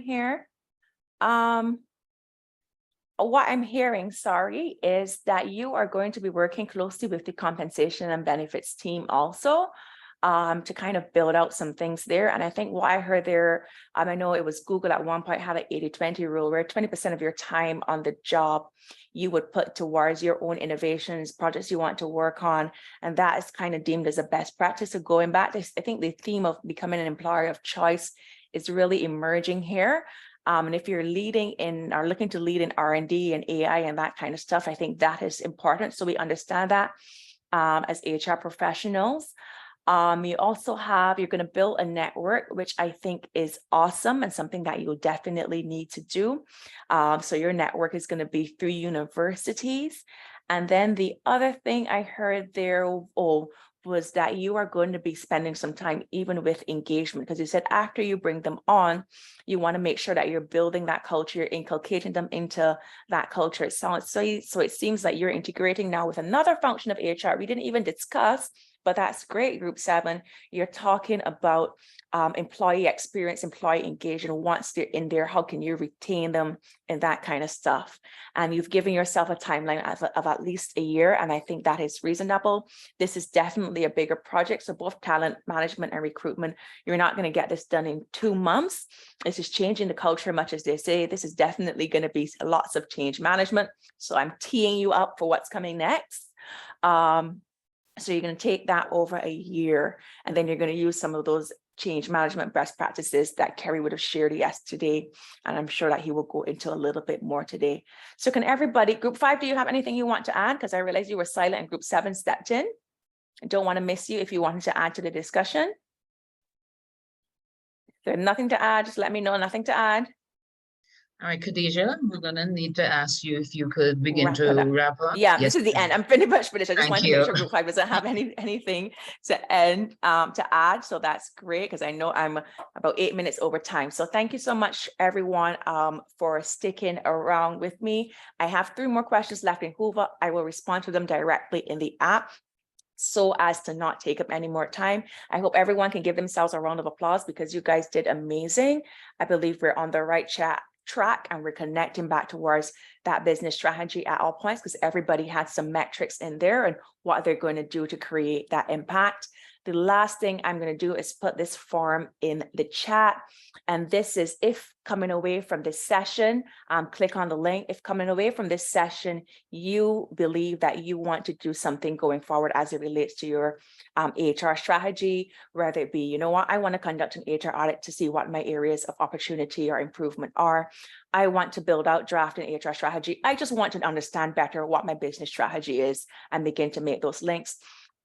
hearing, sorry, is that you are going to be working closely with the compensation and benefits team also, to kind of build out some things there. And I think what I heard there, I know it was Google at one point had an 80-20 rule where 20% of your time on the job you would put towards your own innovations, projects you want to work on. And that is kind of deemed as a best practice. So going back, I think the theme of becoming an employer of choice is really emerging here. And if you're leading in or looking to lead in R&D and AI and that kind of stuff, I think that is important. So we understand that as HR professionals. You also you're going to build a network, which I think is awesome and something that you'll definitely need to do. So your network is going to be through universities. And then the other thing I heard there was that you are going to be spending some time even with engagement, because you said after you bring them on, you want to make sure that you're building that culture, you're inculcating them into that culture. So it seems like you're integrating now with another function of HR we didn't even discuss, but that's great. Group 7, you're talking about employee experience, employee engagement. Once they're in there, how can you retain them and that kind of stuff? And you've given yourself a timeline of at least a year. And I think that is reasonable. This is definitely a bigger project. So both talent management and recruitment, you're not going to get this done in 2 months. This is changing the culture, much as they say. This is definitely going to be lots of change management. So I'm teeing you up for what's coming next. So you're going to take that over a year, and then you're going to use some of those change management best practices that Kerry would have shared yesterday. And I'm sure that he will go into a little bit more today. So can everybody, Group 5, do you have anything you want to add? Because I realized you were silent and Group 7 stepped in. I don't want to miss you if you wanted to add to the discussion. If there's nothing to add, just let me know. Nothing to add. All right, Khadija, we're going to need to ask you if you could begin to wrap up. Yeah, yes, this is the end. I'm pretty much finished. I just wanted to make sure Group 5 doesn't have anything to end to add. So that's great, because I know I'm about 8 minutes over time. So thank you so much, everyone, for sticking around with me. I have 3 more questions left in Hoover. I will respond to them directly in the app, so as to not take up any more time. I hope everyone can give themselves a round of applause, because you guys did amazing. I believe we're on the right track and we're connecting back towards that business strategy at all points, because everybody had some metrics in there and what they're going to do to create that impact. The last thing I'm going to do is put this form in the chat. And this is, if coming away from this session, click on the link. If coming away from this session, you believe that you want to do something going forward as it relates to your HR strategy, whether it be, you know what, I want to conduct an HR audit to see what my areas of opportunity or improvement are. I want to build out, draft an HR strategy. I just want to understand better what my business strategy is and begin to make those links.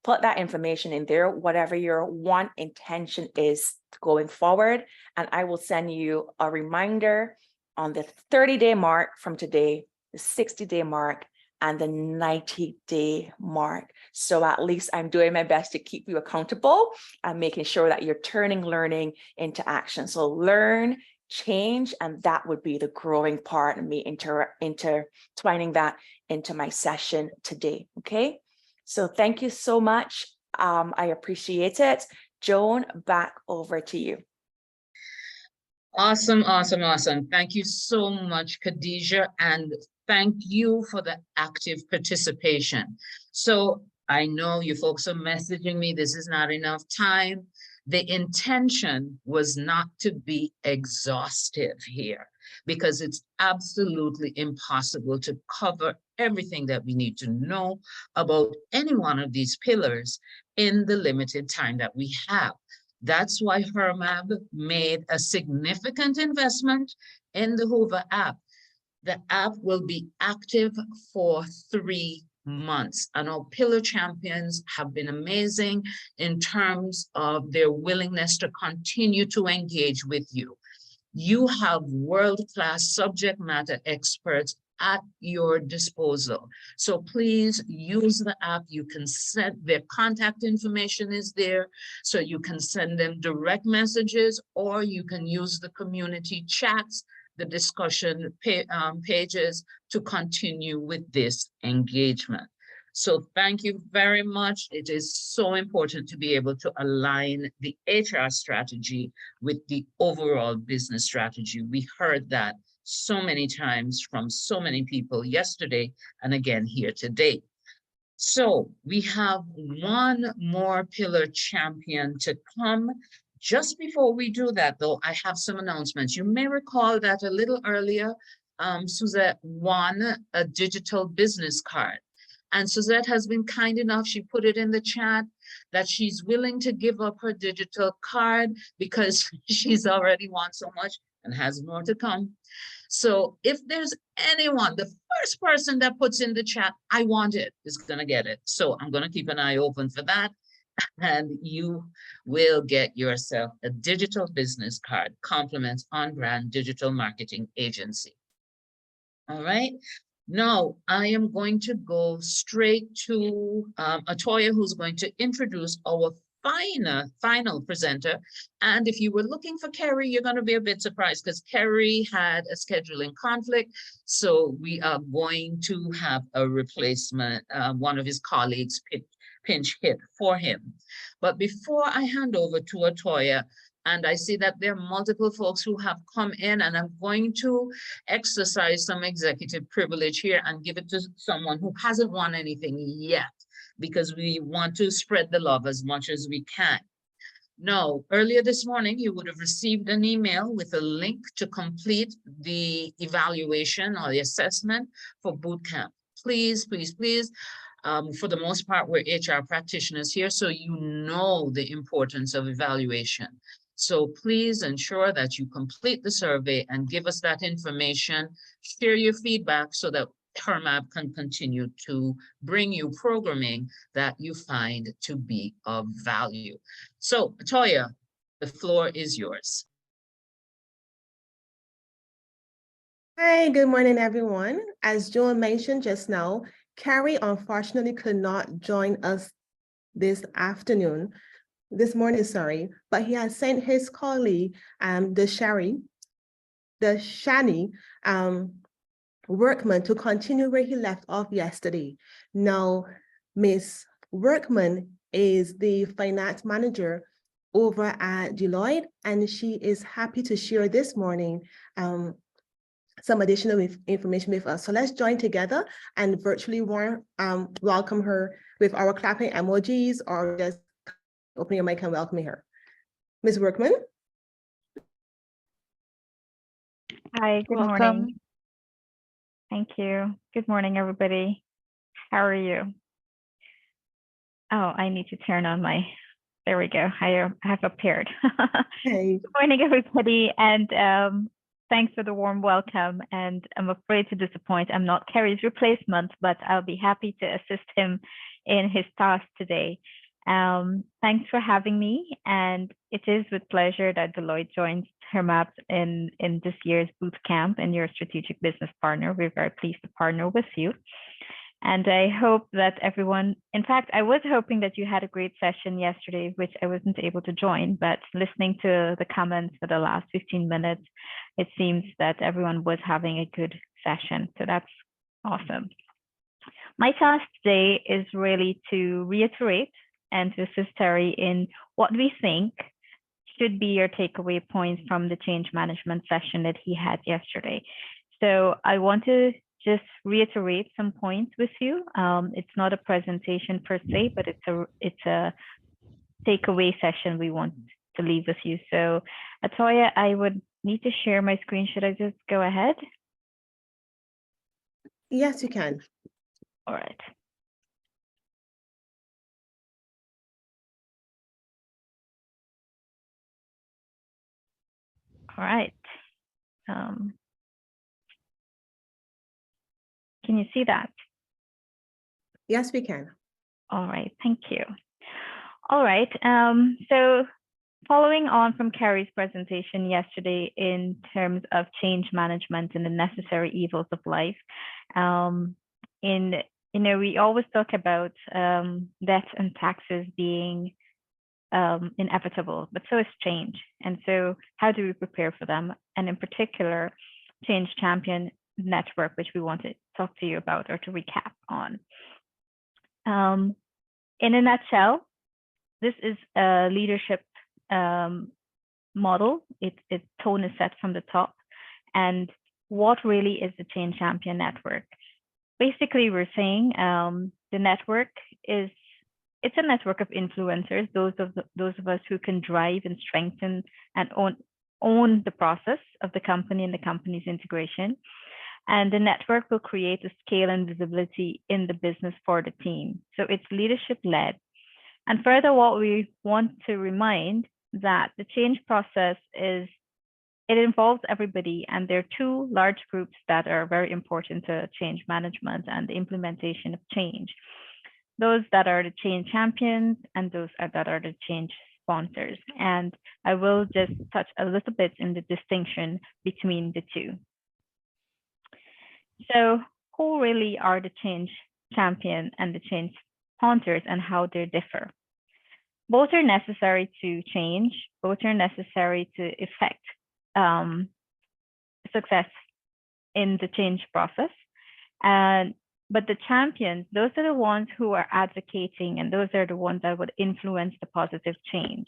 Put that information in there, whatever your one intention is going forward. And I will send you a reminder on the 30-day mark from today, the 60-day mark, and the 90-day mark. So at least I'm doing my best to keep you accountable and making sure that you're turning learning into action. So learn, change, and that would be the growing part, and me intertwining that into my session today. Okay. So thank you so much. I appreciate it. Joan, back over to you. Awesome, awesome, awesome. Thank you so much, Khadija, and thank you for the active participation. So I know you folks are messaging me, this is not enough time. The intention was not to be exhaustive here, because it's absolutely impossible to cover everything that we need to know about any one of these pillars in the limited time that we have. That's why HRMAB made a significant investment in the Hoover app. The app will be active for 3 months, and our pillar champions have been amazing in terms of their willingness to continue to engage with you. You have world-class subject matter experts at your disposal. So please use the app. You can send, their contact information is there, so you can send them direct messages, or you can use the community chats, the discussion pages to continue with this engagement. So thank you very much. It is so important to be able to align the HR strategy with the overall business strategy. We heard that so many times from so many people yesterday and again here today. So we have one more pillar champion to come. Just before we do that, though, I have some announcements. You may recall that a little earlier, Suzette won a digital business card. And Suzette has been kind enough, she put it in the chat, that she's willing to give up her digital card because she's already won so much and has more to come. So if there's anyone, the first person that puts in the chat, I want it, is gonna get it. So I'm gonna keep an eye open for that. And you will get yourself a digital business card, compliments on brand digital marketing agency. All right. Now, I am going to go straight to Atoya, who's going to introduce our final presenter. And if you were looking for Kerry, you're going to be a bit surprised because Kerry had a scheduling conflict. So we are going to have a replacement, one of his colleagues pinch hit for him. But before I hand over to Atoya, and I see that there are multiple folks who have come in, and I'm going to exercise some executive privilege here and give it to someone who hasn't won anything yet, because we want to spread the love as much as we can. Now, earlier this morning, you would have received an email with a link to complete the evaluation or the assessment for Bootcamp. Please, please, please. For the most part, we're HR practitioners here, so you know the importance of evaluation. So please ensure that you complete the survey and give us that information, share your feedback so that HRMAB can continue to bring you programming that you find to be of value. So Atoya, the floor is yours. Hi, good morning, everyone. As Joan mentioned just now, Carrie unfortunately could not join us this morning, sorry, but he has sent his colleague, the Shani Workman, to continue where he left off yesterday. Now, Ms. Workman is the finance manager over at Deloitte, and she is happy to share this morning some additional information with us. So let's join together and virtually welcome her with our clapping emojis, or just open your mic and welcome her. Ms. Workman. Hi, good morning. Thank you. Good morning, everybody. How are you? Oh, I need to turn on my, there we go. I have appeared. Hey. Good morning, everybody. And thanks for the warm welcome. And I'm afraid to disappoint, I'm not Kerry's replacement, but I'll be happy to assist him in his task today. Thanks for having me. And it is with pleasure that Deloitte joins HRMAB in this year's Bootcamp and your strategic business partner. We're very pleased to partner with you. And I hope that everyone, in fact, I was hoping that you had a great session yesterday, which I wasn't able to join, but listening to the comments for the last 15 minutes, it seems that everyone was having a good session. So that's awesome. My task today is really to reiterate and to assist Terry in what we think should be your takeaway points from the change management session that he had yesterday. So I want to just reiterate some points with you. It's not a presentation per se, but it's a takeaway session we want to leave with you. So Atoya, I would need to share my screen. Should I just go ahead? Yes, you can. All right. All right. Can you see that? Yes, we can. All right, thank you. All right, so following on from Carrie's presentation yesterday in terms of change management and the necessary evils of life, we always talk about debt and taxes being inevitable, but so is change. And so how do we prepare for them? And in particular, Change Champion Network, which we want to talk to you about or to recap on. In a nutshell, this is a leadership model. Its tone is set from the top. And what really is the Change Champion Network? Basically, we're saying the network it's a network of influencers, those of us who can drive and strengthen and own the process of the company and the company's integration. And the network will create a scale and visibility in the business for the team. So it's leadership led. And further, what we want to remind that the change process it involves everybody, and there are two large groups that are very important to change management and the implementation of change. Those that are the change champions and those that are the change sponsors. And I will just touch a little bit in the distinction between the two. So who really are the change champion and the change sponsors and how they differ? Both are necessary to change, both are necessary to effect success in the change process. But the champions, those are the ones who are advocating, and those are the ones that would influence the positive change.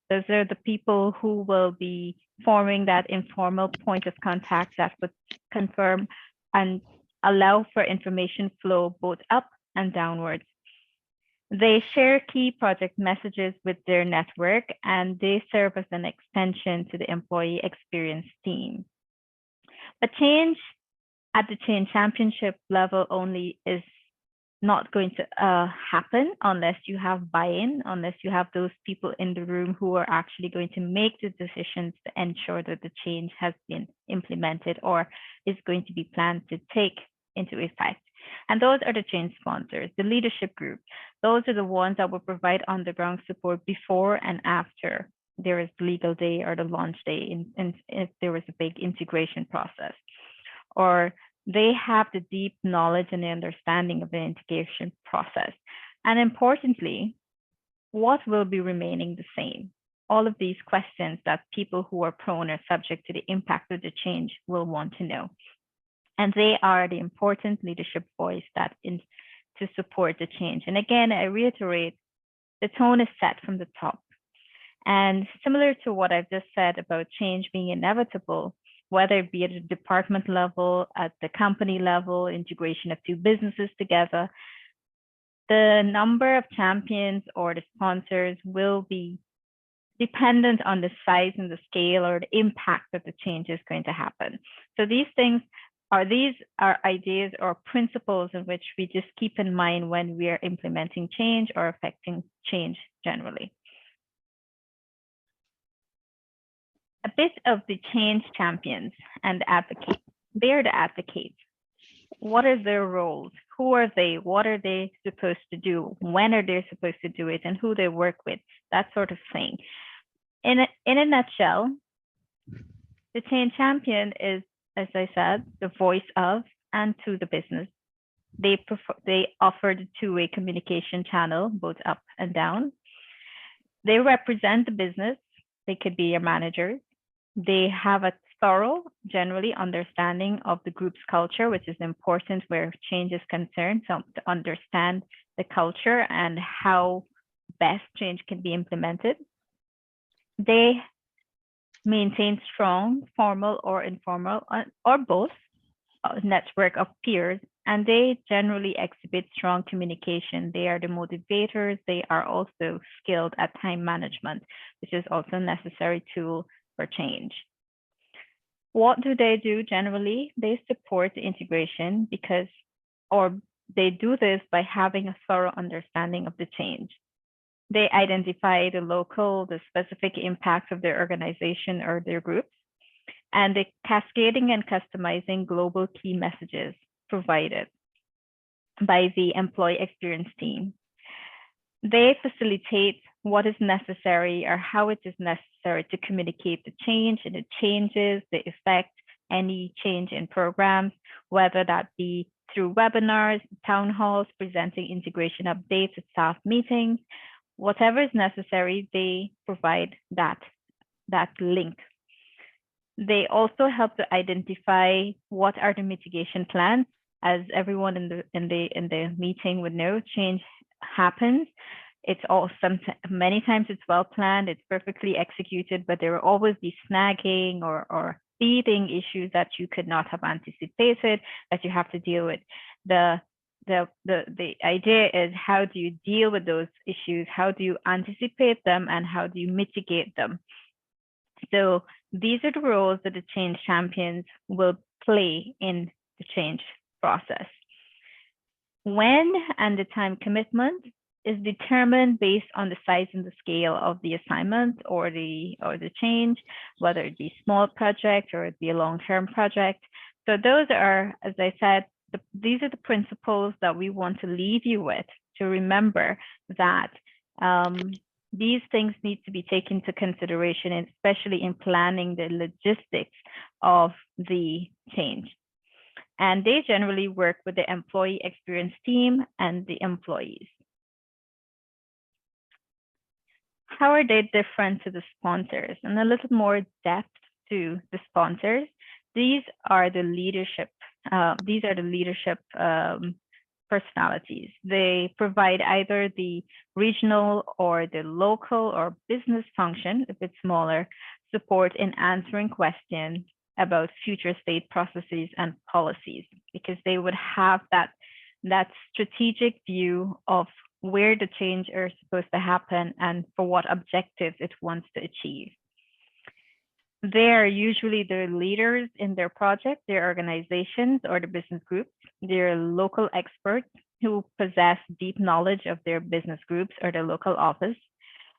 Those are the people who will be forming that informal point of contact that would confirm and allow for information flow both up and downwards. They share key project messages with their network, and they serve as an extension to the employee experience team. But change at the change championship level only is not going to happen unless you have buy-in, unless you have those people in the room who are actually going to make the decisions to ensure that the change has been implemented or is going to be planned to take into effect. And those are the change sponsors, the leadership group. Those are the ones that will provide on-the-ground support before and after there is legal day or the launch day, and if there was a big integration process. Or they have the deep knowledge and the understanding of the integration process. And importantly, what will be remaining the same? All of these questions that people who are prone or subject to the impact of the change will want to know. And they are the important leadership voice that is to support the change. And again, I reiterate, the tone is set from the top. And similar to what I've just said about change being inevitable, whether it be at a department level, at the company level, integration of two businesses together, the number of champions or the sponsors will be dependent on the size and the scale or the impact that the change is going to happen. So these are ideas or principles in which we just keep in mind when we are implementing change or affecting change generally. A bit of the change champions and advocates. They're the advocates. What are their roles? Who are they? What are they supposed to do? When are they supposed to do it? And who they work with? That sort of thing. In a nutshell, the change champion is, as I said, the voice of and to the business. They offer the two-way communication channel, both up and down. They represent the business. They could be your managers. They have a thorough, generally, understanding of the group's culture, which is important where change is concerned, so to understand the culture and how best change can be implemented. They maintain strong, formal or informal, or both, network of peers, and they generally exhibit strong communication. They are the motivators. They are also skilled at time management, which is also a necessary tool for change. What do they do generally? They support the integration they do this by having a thorough understanding of the change. They identify the local, the specific impacts of their organization or their groups, and the cascading and customizing global key messages provided. by the employee experience team. They facilitate what is necessary or how it is necessary to communicate the change and the changes, the effect, any change in programs, whether that be through webinars, town halls, presenting integration updates at staff meetings, whatever is necessary, they provide that link. They also help to identify what are the mitigation plans. As everyone in the meeting would know, change happens. It's all many times it's well planned, it's perfectly executed, but there will always be snagging or feeding issues that you could not have anticipated that you have to deal with. The idea is, how do you deal with those issues? How do you anticipate them, and how do you mitigate them? So these are the roles that the change champions will play in the change process. When and the time commitment is determined based on the size and the scale of the assignment or the change, whether it be small project or it be a long-term project. So those are, as I said, these are the principles that we want to leave you with, to remember that these things need to be taken into consideration, especially in planning the logistics of the change. And they generally work with the employee experience team and the employees. How are they different to the sponsors? And a little more depth to the sponsors. These are the leadership. Personalities. They provide either the regional or the local or business function, if it's smaller, support in answering questions about future state processes and policies, because they would have that strategic view of where the change are supposed to happen and for what objectives it wants to achieve. They're usually the leaders in their project, their organizations or the business groups. They're local experts who possess deep knowledge of their business groups or their local office.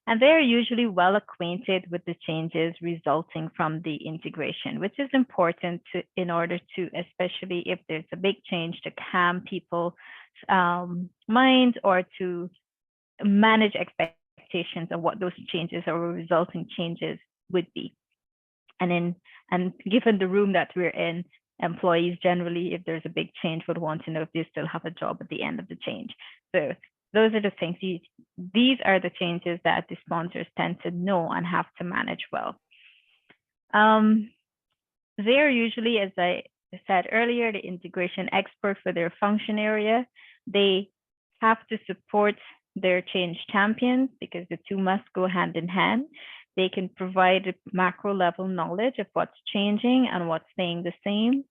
And they're usually well acquainted with the changes resulting from the integration, which is important in order to, especially if there's a big change, to calm people's minds or to manage expectations of what those changes or resulting changes would be. And given the room that we're in, employees generally, if there's a big change, would want to know if they still have a job at the end of the change. So those are the things. These are the changes that the sponsors tend to know and have to manage well. They're usually, as I said earlier, the integration expert for their function area. They have to support their change champions because the two must go hand in hand. They can provide a macro level knowledge of what's changing and what's staying the same.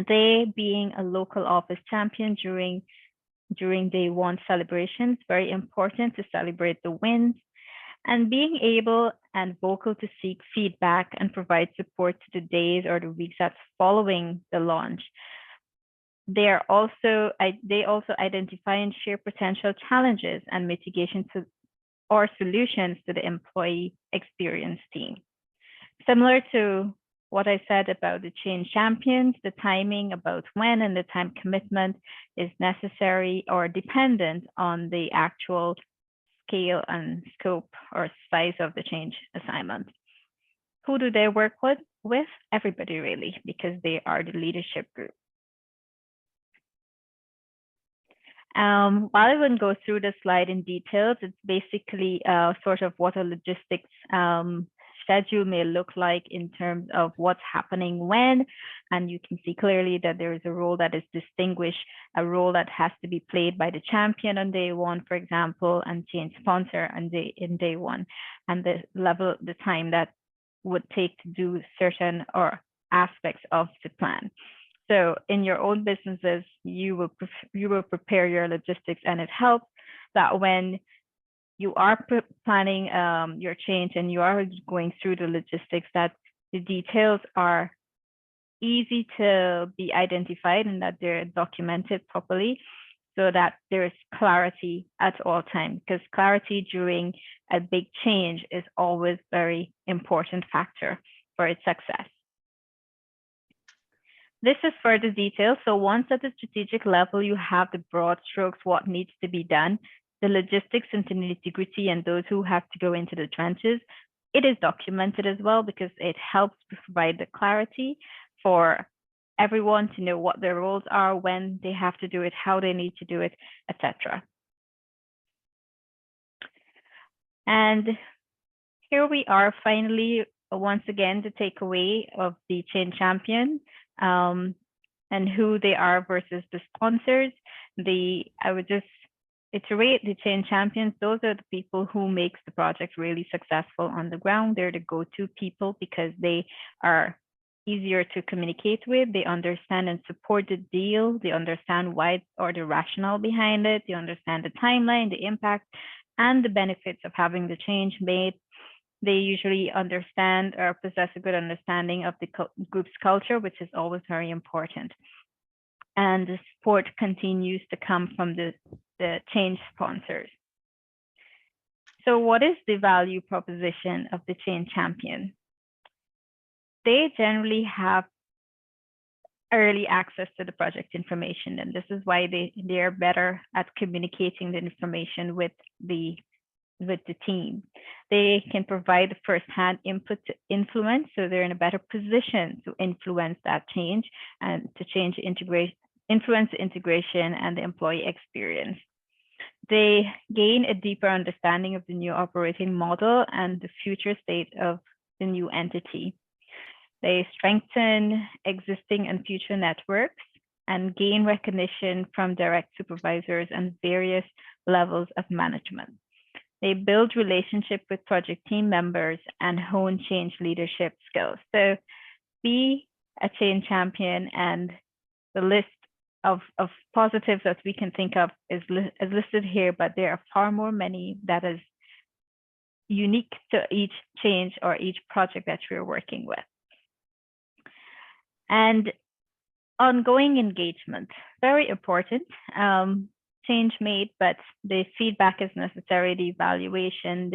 They, being a local office champion during day one celebrations, very important to celebrate the wins, and being able and vocal to seek feedback and provide support to the days or the weeks that's following the launch. They also identify and share potential challenges and mitigation or solutions to the employee experience team. Similar to what I said about the change champions, the timing about when and the time commitment is necessary or dependent on the actual scale and scope or size of the change assignment. Who do they work with? Everybody really, because they are the leadership group. While I wouldn't go through the slide in details, it's basically sort of what a logistics schedule may look like in terms of what's happening when, and you can see clearly that there is a role that is distinguished, a role that has to be played by the champion on day one, for example, and change sponsor on day one, and the time that would take to do certain or aspects of the plan. So in your own businesses, you will prepare your logistics, and it helps that when you are planning your change and you are going through the logistics, that the details are easy to be identified and that they're documented properly so that there is clarity at all times, because clarity during a big change is always a very important factor for its success. This is further detail. So once at the strategic level, you have the broad strokes, what needs to be done, the logistics into nitty-gritty, and those who have to go into the trenches. It is documented as well because it helps provide the clarity for everyone to know what their roles are, when they have to do it, how they need to do it, etc. And here we are finally, once again, the takeaway of the Change Champion and who they are versus the sponsors. I would just iterate the Change Champions. Those are the people who makes the project really successful on the ground. They're the go-to people because they are easier to communicate with. They understand and support the deal. They understand why or the rationale behind it. They understand the timeline, the impact, and the benefits of having the change made. They usually understand or possess a good understanding of the group's culture, which is always very important. And the support continues to come from the change sponsors. So what is the value proposition of the Change Champion? They generally have early access to the project information, and this is why they are better at communicating the information with the team. They can provide first-hand input to influence, so they're in a better position to influence that change and to influence the integration and the employee experience. They gain a deeper understanding of the new operating model and the future state of the new entity. They strengthen existing and future networks and gain recognition from direct supervisors and various levels of management. They build relationship with project team members and hone change leadership skills. So be a change champion, and the list of positives that we can think of is listed here, but there are far more many that is unique to each change or each project that we're working with. And ongoing engagement, very important. Change made, but the feedback is necessary. The evaluation,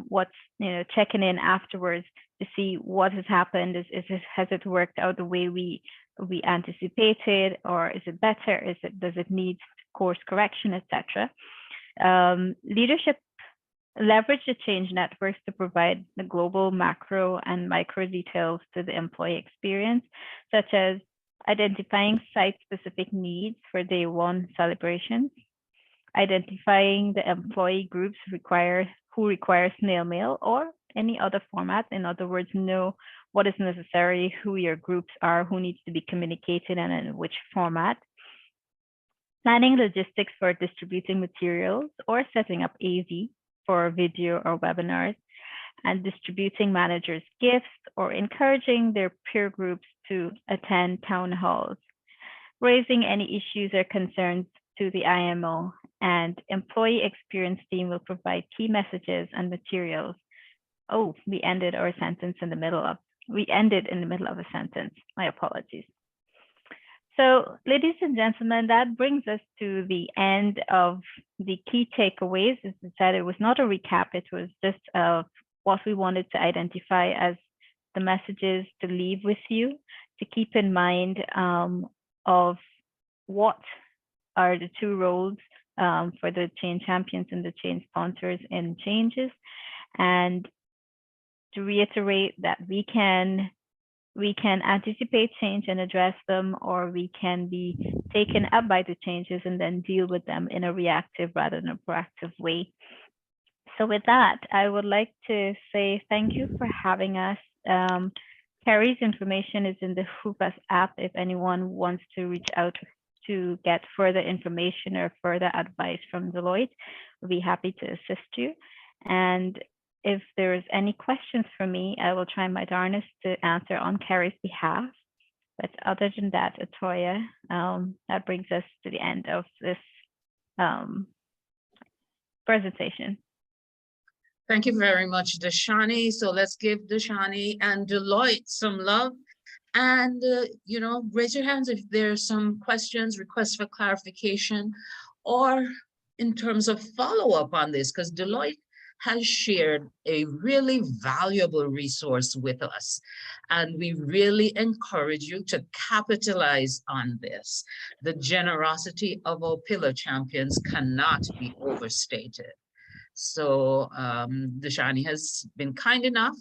what's checking in afterwards to see what has happened. Has it worked out the way we anticipated, or is it better? Does it need course correction, etc. Leadership leverage the change networks to provide the global macro and micro details to the employee experience, such as identifying site-specific needs for day one celebrations, identifying the employee groups who require snail mail or any other format. In other words, know what is necessary, who your groups are, who needs to be communicated, and in which format. Planning logistics for distributing materials or setting up AV for video or webinars, and distributing managers' gifts or encouraging their peer groups to attend town halls, raising any issues or concerns to the IMO, and employee experience team will provide key messages and materials. Oh, we ended in the middle of a sentence. My apologies. So, ladies and gentlemen, that brings us to the end of the key takeaways. As I said, it was not a recap, it was just what we wanted to identify as the messages to leave with you, to keep in mind of what are the two roles for the change champions and the change sponsors in changes, and to reiterate that we can anticipate change and address them, or we can be taken up by the changes and then deal with them in a reactive rather than a proactive way. So with that, I would like to say thank you for having us. Carrie's information is in the HRMAB app if anyone wants to reach out to get further information or further advice from Deloitte. We'll be happy to assist you. And if there's any questions for me, I will try my darnest to answer on Carrie's behalf. But other than that, Atoya, that brings us to the end of this presentation. Thank you very much, Dashani. So let's give Dashani and Deloitte some love. And, raise your hands if there's some questions, requests for clarification, or in terms of follow-up on this, because Deloitte has shared a really valuable resource with us. And we really encourage you to capitalize on this. The generosity of our pillar champions cannot be overstated. So Dashani has been kind enough,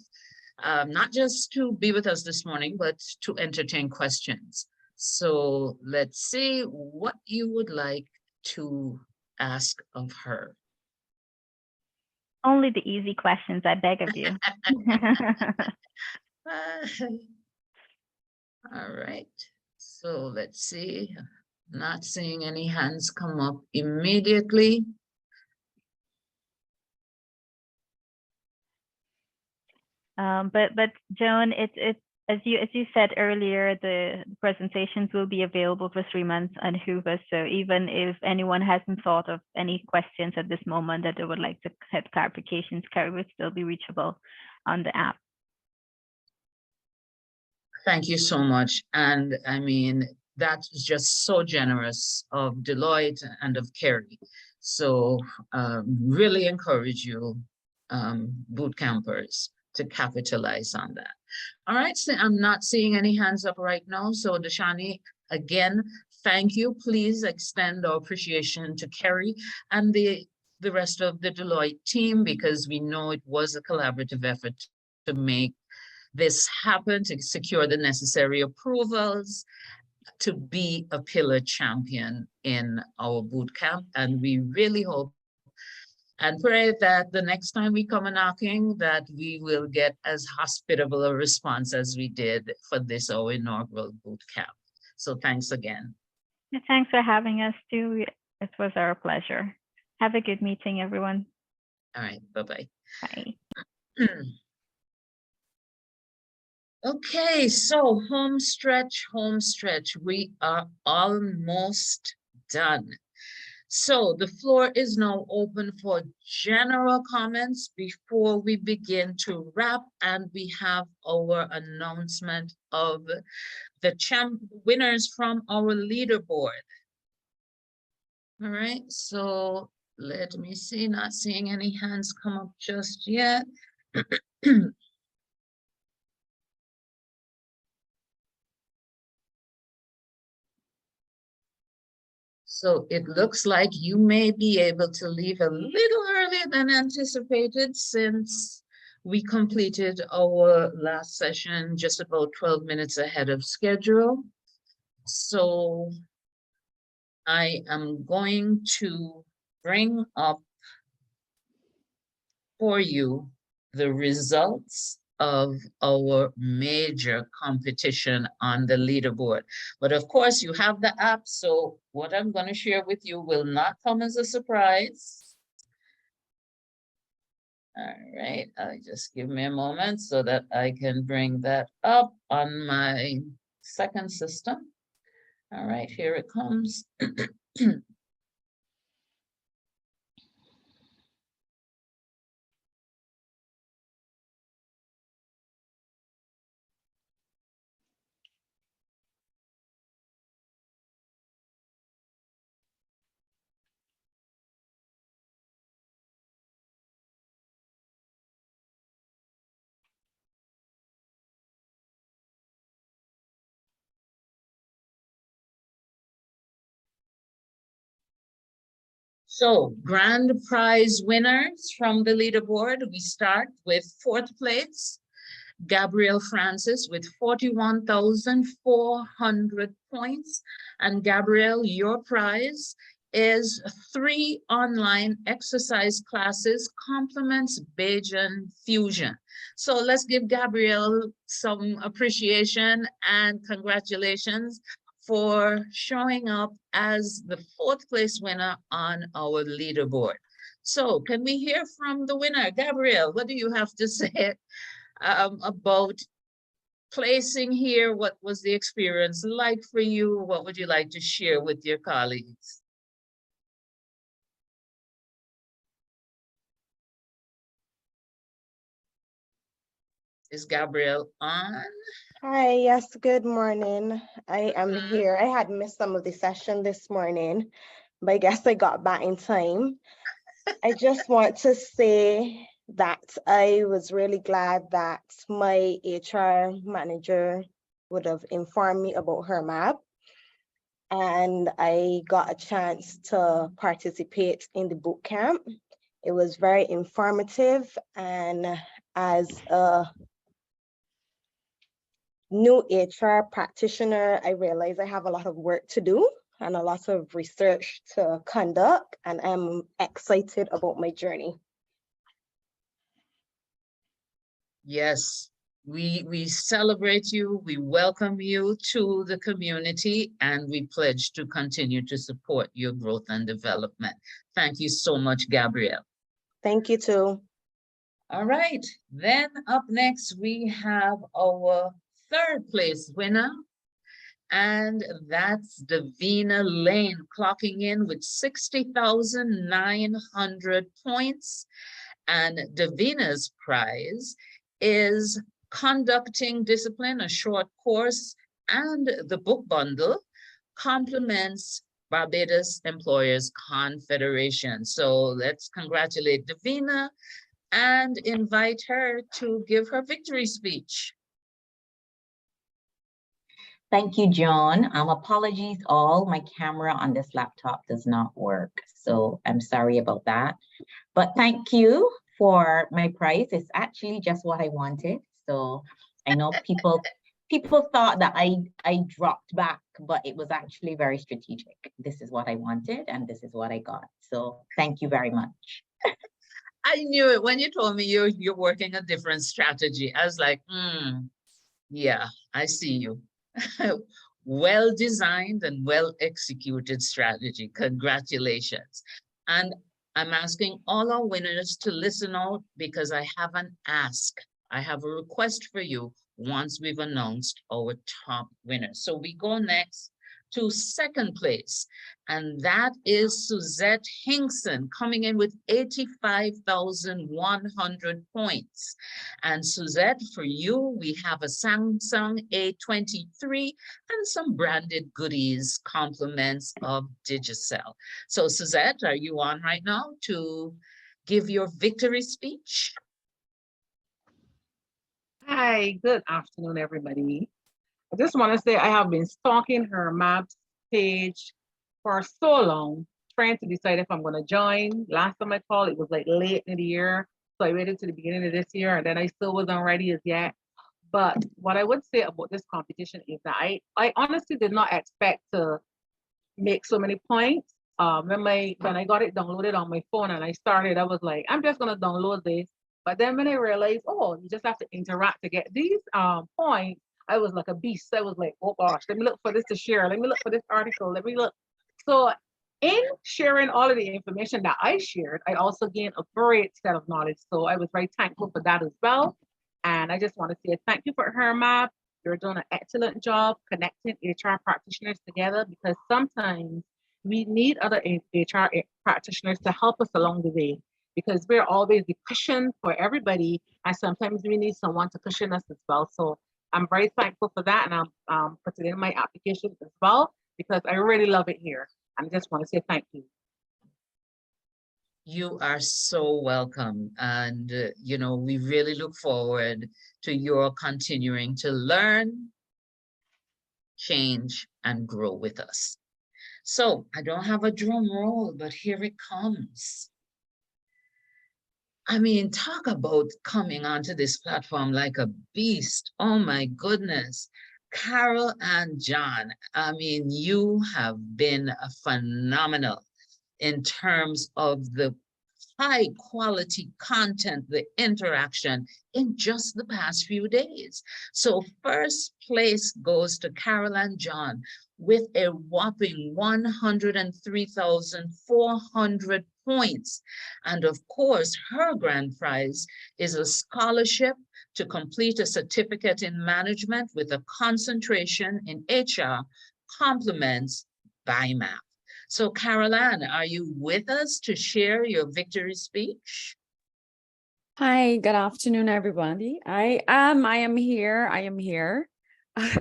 not just to be with us this morning, but to entertain questions. So let's see what you would like to ask of her. Only the easy questions, I beg of you. All right, so let's see. Not seeing any hands come up immediately. But Joan, it's as you said earlier, the presentations will be available for 3 months on Hoover. So even if anyone hasn't thought of any questions at this moment that they would like to have clarifications, Carrie will still be reachable on the app. Thank you so much. And I mean, that's just so generous of Deloitte and of Kerry. So really encourage you, boot campers, to capitalize on that. All right, so I'm not seeing any hands up right now. So Dashani, again, thank you. Please extend our appreciation to Kerry and the rest of the Deloitte team, because we know it was a collaborative effort to make this happen, to secure the necessary approvals, to be a pillar champion in our boot camp. And we really hope and pray that the next time we come a knocking, that we will get as hospitable a response as we did for this, our inaugural boot camp. So thanks again. Thanks for having us too. It was our pleasure. Have a good meeting, everyone. All right, bye-bye. Bye. Okay, so home stretch. We are almost done. So the floor is now open for general comments before we begin to wrap, and we have our announcement of the winners from our leaderboard. All right, so let me see, not seeing any hands come up just yet. So it looks like you may be able to leave a little earlier than anticipated, since we completed our last session just about 12 minutes ahead of schedule. So I am going to bring up for you the results of our major competition on the leaderboard. But of course, you have the app, so what I'm going to share with you will not come as a surprise. All right, just give me a moment so that I can bring that up on my second system. All right, here it comes. So grand prize winners from the leaderboard, we start with 4th place, Gabrielle Francis with 41,400 points. And Gabrielle, your prize is 3 online exercise classes, complements Bayesian Fusion. So let's give Gabrielle some appreciation and congratulations for showing up as the 4th place winner on our leaderboard. So can we hear from the winner? Gabrielle, what do you have to say about placing here? What was the experience like for you? What would you like to share with your colleagues? Is Gabrielle on? Hi, yes, good morning. I am here. I had missed some of the session this morning, but I guess I got back in time. I just want to say that I was really glad that my HR manager would have informed me about HRMAB. And I got a chance to participate in the boot camp. It was very informative, and as a new HR practitioner, I realized I have a lot of work to do and a lot of research to conduct, and I'm excited about my journey. Yes, we celebrate you, we welcome you to the community, and we pledge to continue to support your growth and development. Thank you so much, Gabrielle. Thank you too. All right, then up next we have our third place winner, and that's Davina Lane, clocking in with 60,900 points. And Davina's prize is Conducting Discipline, a short course, and the book bundle complements Barbados Employers Confederation. So let's congratulate Davina and invite her to give her victory speech. Thank you, John. Apologies all, my camera on this laptop does not work, so I'm sorry about that. But thank you for my prize. It's actually just what I wanted. So I know people thought that I dropped back, but it was actually very strategic. This is what I wanted and this is what I got. So thank you very much. I knew it when you told me you're working a different strategy. I was like, yeah, I see you. Well designed and well executed strategy. Congratulations. And I'm asking all our winners to listen out, because I have an ask. I have a request for you once we've announced our top winners. So we go next to second place, and that is Suzette Hinkson, coming in with 85,100 points. And Suzette, for you, we have a Samsung A23 and some branded goodies, compliments of Digicel. So Suzette, are you on right now to give your victory speech? Hi, good afternoon, everybody. I just want to say I have been stalking HRMAB page for so long, trying to decide if I'm going to join. Last time I called, it was like late in the year. So I waited to the beginning of this year, and then I still wasn't ready as yet. But what I would say about this competition is that I honestly did not expect to make so many points. When I got it downloaded on my phone and I started, I was like, I'm just going to download this. But then when I realized, oh, you just have to interact to get these points, I was like a beast. I was like, oh gosh, let me look for this to share. Let me look for this article. Let me look. So in sharing all of the information that I shared, I also gained a great set of knowledge. So I was very thankful for that as well. And I just want to say thank you for HRMAB. You're doing an excellent job connecting HR practitioners together, because sometimes we need other HR practitioners to help us along the way, because we're always the cushion for everybody. And sometimes we need someone to cushion us as well. So I'm very thankful for that, and I'm putting in my application as well, because I really love it here. I just want to say thank you. You are so welcome. And, you know, we really look forward to your continuing to learn, change, and grow with us. So I don't have a drum roll, but here it comes. I mean, talk about coming onto this platform like a beast. Oh my goodness. Carol and John, I mean, you have been phenomenal in terms of the high quality content, the interaction in just the past few days. So first place goes to Carol and John with a whopping 103,400 points. And of course, her grand prize is a scholarship to complete a certificate in management with a concentration in HR, complements BIMAP. So Caroline, are you with us to share your victory speech? Hi, good afternoon, everybody. I am here.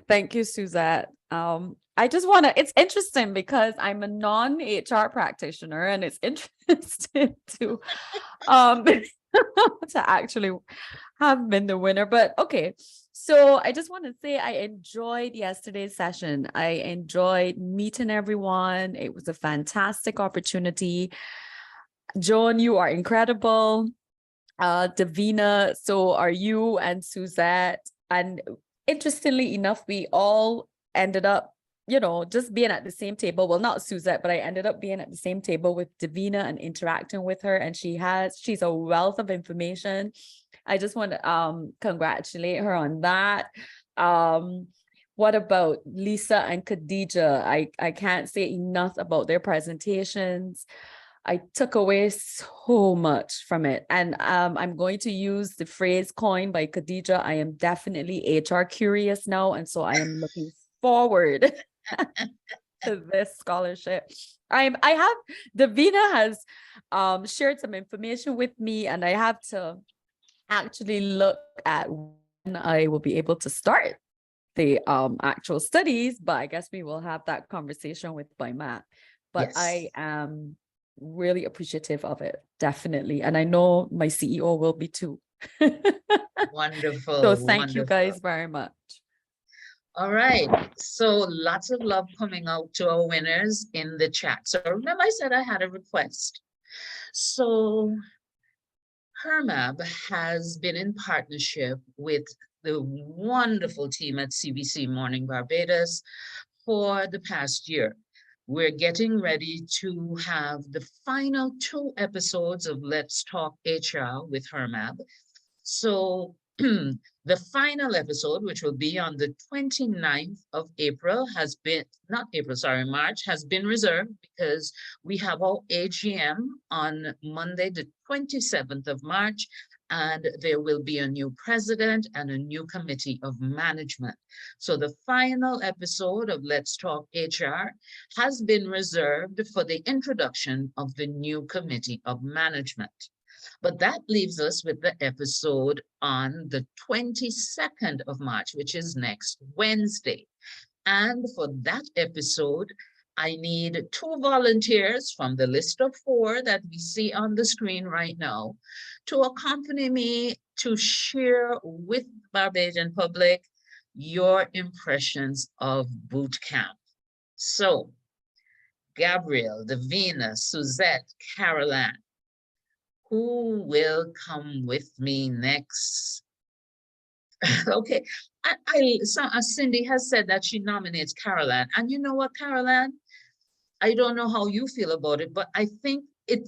Thank you, Suzette. I just want to, it's interesting because I'm a non-HR practitioner and it's interesting to to actually have been the winner. But okay, so I just want to say I enjoyed yesterday's session. I enjoyed meeting everyone. It was a fantastic opportunity. Joan, you are incredible. Davina, so are you, and Suzette. And interestingly enough, we all ended up, just being at the same table. Well, not Suzette, but I ended up being at the same table with Davina and interacting with her. And she's a wealth of information. I just want to congratulate her on that. What about Lisa and Khadija? I can't say enough about their presentations. I took away so much from it. And I'm going to use the phrase coined by Khadija. I am definitely HR curious now. And so I am looking forward to this scholarship. Davina has shared some information with me, and I have to actually look at when I will be able to start the actual studies, but I guess we will have that conversation with Matt. But yes. I am really appreciative of it, definitely. And I know my CEO will be too. Wonderful. So thank you guys very much. All right. So lots of love coming out to our winners in the chat. So remember I said I had a request. So HRMAB has been in partnership with the wonderful team at CBC Morning Barbados for the past year. We're getting ready to have the final 2 episodes of Let's Talk HR with HRMAB. So the final episode, which will be on the 29th of April, March, has been reserved because we have our AGM on Monday, the 27th of March, and there will be a new president and a new committee of management. So the final episode of Let's Talk HR has been reserved for the introduction of the new committee of management. But that leaves us with the episode on the 22nd of March, which is next Wednesday. And for that episode, I need 2 volunteers from the list of 4 that we see on the screen right now to accompany me to share with the Barbadian public your impressions of Bootcamp. So, Gabrielle, Davina, Suzette, Caroline, who will come with me next? Okay, Cindy has said that she nominates Caroline. And you know what, Caroline? I don't know how you feel about it, but I think it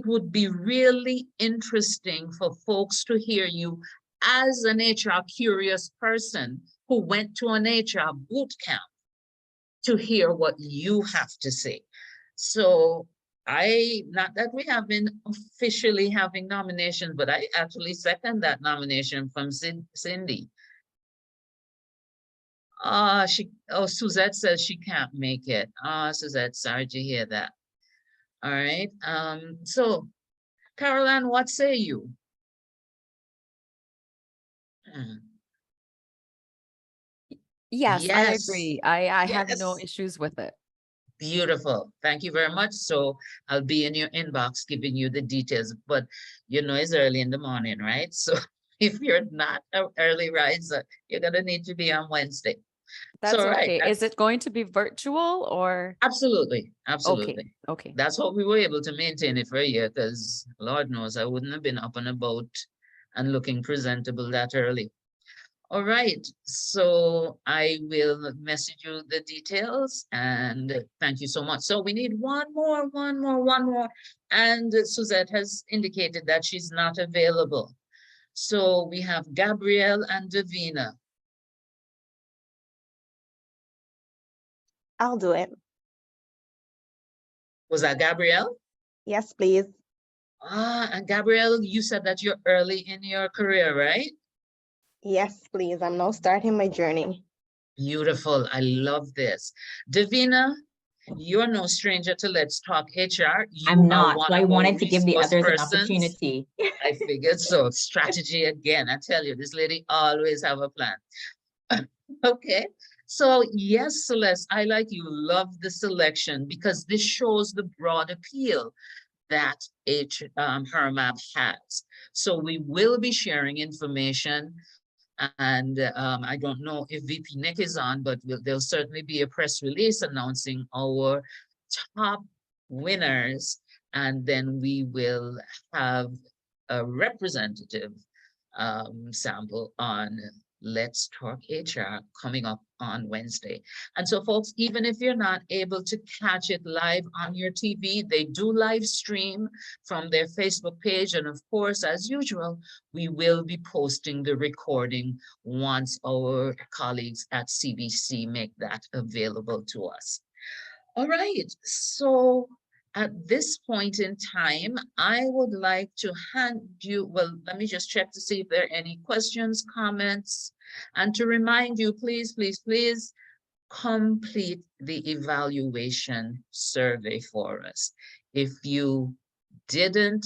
would be really interesting for folks to hear you as an HR curious person who went to an HR boot camp to hear what you have to say. So not that we have been officially having nominations, but I actually second that nomination from Cindy. Suzette says she can't make it. Suzette, sorry to hear that. All right. So, Caroline, what say you? Yes, I agree. I have no issues with it. Beautiful. Thank you very much. So I'll be in your inbox giving you the details, but it's early in the morning, right? So if you're not an early riser, you're going to need to be on Wednesday. That's so, okay. Is it going to be virtual or? Absolutely. Absolutely. Okay. That's what we were able to maintain it for a year because Lord knows I wouldn't have been up and about and looking presentable that early. All right, so I will message you the details and thank you so much. So we need one more. And Suzette has indicated that she's not available. So we have Gabrielle and Davina. I'll do it. Was that Gabrielle? Yes, please. And Gabrielle, you said that you're early in your career, right? Yes, please. I'm now starting my journey. Beautiful. I love this. Davina, you're no stranger to Let's Talk HR. I'm not, so I wanted to give the others an opportunity. I figured so. Strategy again. I tell you, this lady always have a plan. Okay. So yes, Celeste, I like you, love the selection because this shows the broad appeal that HRMAB has. So we will be sharing information, and I don't know if VP Nick is on, but there'll certainly be a press release announcing our top winners, and then we will have a representative sample on Let's Talk HR coming up on Wednesday. And so folks, even if you're not able to catch it live on your TV, they do live stream from their Facebook page. And of course, as usual, we will be posting the recording once our colleagues at CBC make that available to us. All right, so at this point in time, I would like to hand you, well, let me just check to see if there are any questions, comments, and to remind you, please, please, please complete the evaluation survey for us. If you didn't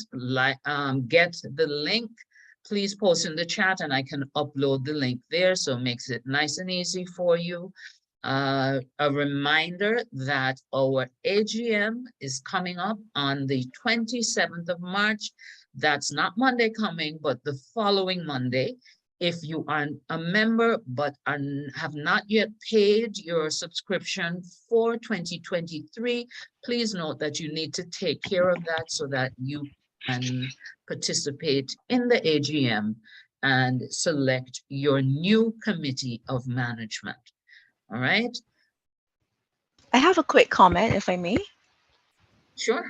get the link, please post in the chat and I can upload the link there, so it makes it nice and easy for you. A reminder that our AGM is coming up on the 27th of March. That's not Monday coming, but the following Monday. If you are a member but have not yet paid your subscription for 2023, please note that you need to take care of that so that you can participate in the AGM and select your new committee of management. All right. I have a quick comment, if I may. Sure.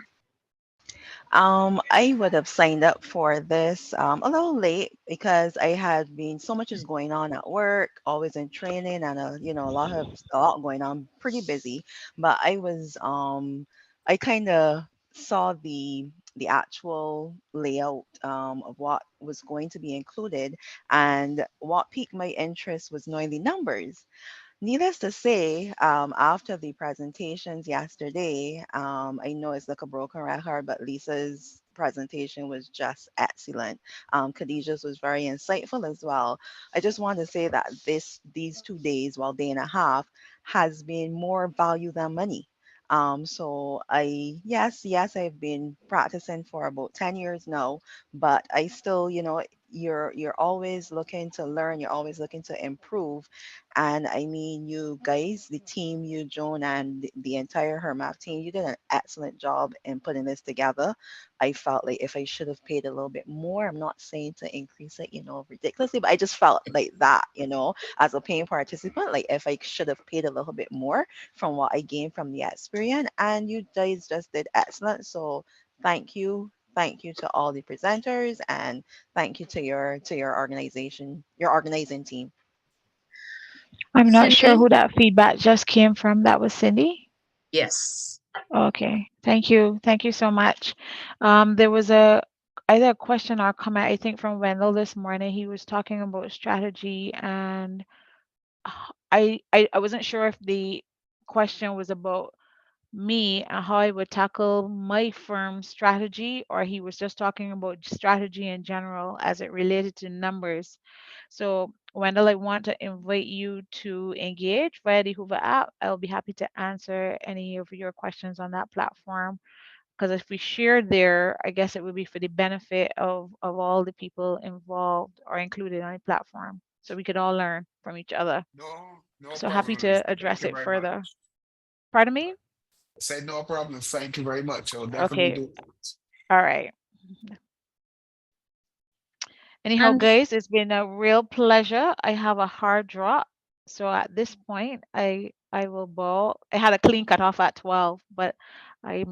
I would have signed up for this a little late because I had been so much is going on at work, always in training, and you know, a lot going on, pretty busy. But I kind of saw the actual layout of what was going to be included, and what piqued my interest was knowing the numbers. Needless to say, after the presentations yesterday, I know it's like a broken record, but Lisa's presentation was just excellent. Khadijah's was very insightful as well. I just want to say that these 2 days, well, day and a half, has been more value than money. So yes, I've been practicing for about 10 years now, but I still, you know, you're always looking to learn, you're always looking to improve. And I mean, you guys, the team, you, Joan, and the entire HRMAB team, you did an excellent job in putting this together. I felt like if I should have paid a little bit more, I'm not saying to increase it, you know, ridiculously, but I just felt like that, you know, as a paying participant, like if I should have paid a little bit more from what I gained from the experience. And you guys just did excellent. So thank you. Thank you to all the presenters, and thank you to your organization, your organizing team. I'm not sure Cindy? who that feedback just came from. That was Cindy? Yes. Okay, thank you. Thank you so much. There was either a question or comment, I think, from Wendell this morning. He was talking about strategy, and I wasn't sure if the question was about me and how I would tackle my firm's strategy, or he was just talking about strategy in general as it related to numbers. So Wendell, I want to invite you to engage via the Hoover app. I'll be happy to answer any of your questions on that platform. Because if we share there, I guess it would be for the benefit of all the people involved or included on the platform. So we could all learn from each other. No So happy problem. to address Thank you it very further. much. Pardon me? Say no problem. Thank you very much. I'll definitely Okay. do it. All right. Anyhow, guys, it's been a real pleasure. I have a hard drop. So at this point, I will bow. I had a clean cutoff at 12, but I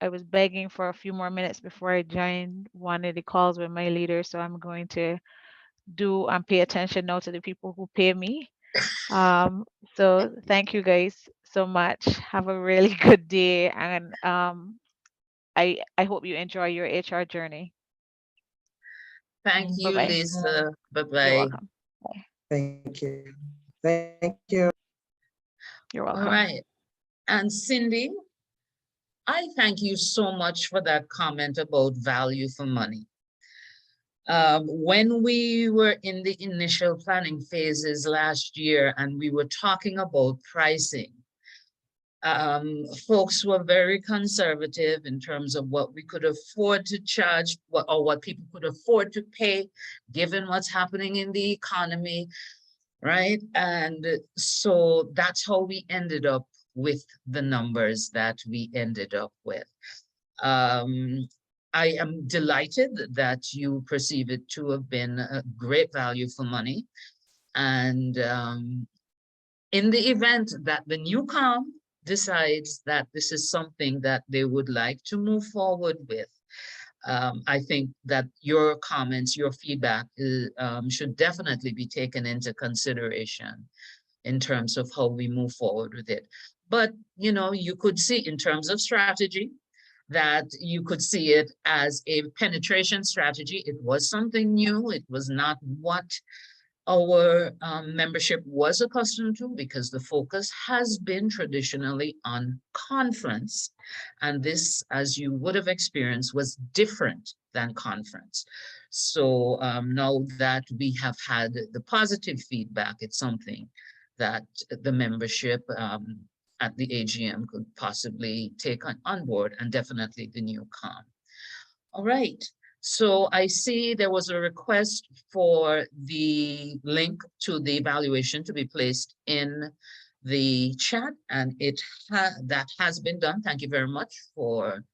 was begging for a few more minutes before I joined one of the calls with my leader. So I'm going to do and pay attention now to the people who pay me. So thank you guys so much. Have a really good day, and I hope you enjoy your HR journey. Thank you, Bye-bye. Lisa. Bye-bye. You're welcome. Bye. Thank you. Thank you. You're All welcome. right. And Cindy, I thank you so much for that comment about value for money. When we were in the initial planning phases last year and we were talking about pricing, folks were very conservative in terms of what we could afford to charge, what people could afford to pay, given what's happening in the economy, right? And so that's how we ended up with the numbers that we ended up with. I am delighted that you perceive it to have been a great value for money. And in the event that the new COM decides that this is something that they would like to move forward with, I think that your comments, your feedback should definitely be taken into consideration in terms of how we move forward with it. But, you know, you could see in terms of strategy, that you could see it as a penetration strategy. It was something new. It was not what our membership was accustomed to, because the focus has been traditionally on conference. And this, as you would have experienced, was different than conference. So now that we have had the positive feedback, it's something that the membership at the AGM could possibly take on board, and definitely the new COM. All right, so I see there was a request for the link to the evaluation to be placed in the chat, and that has been done. Thank you very much for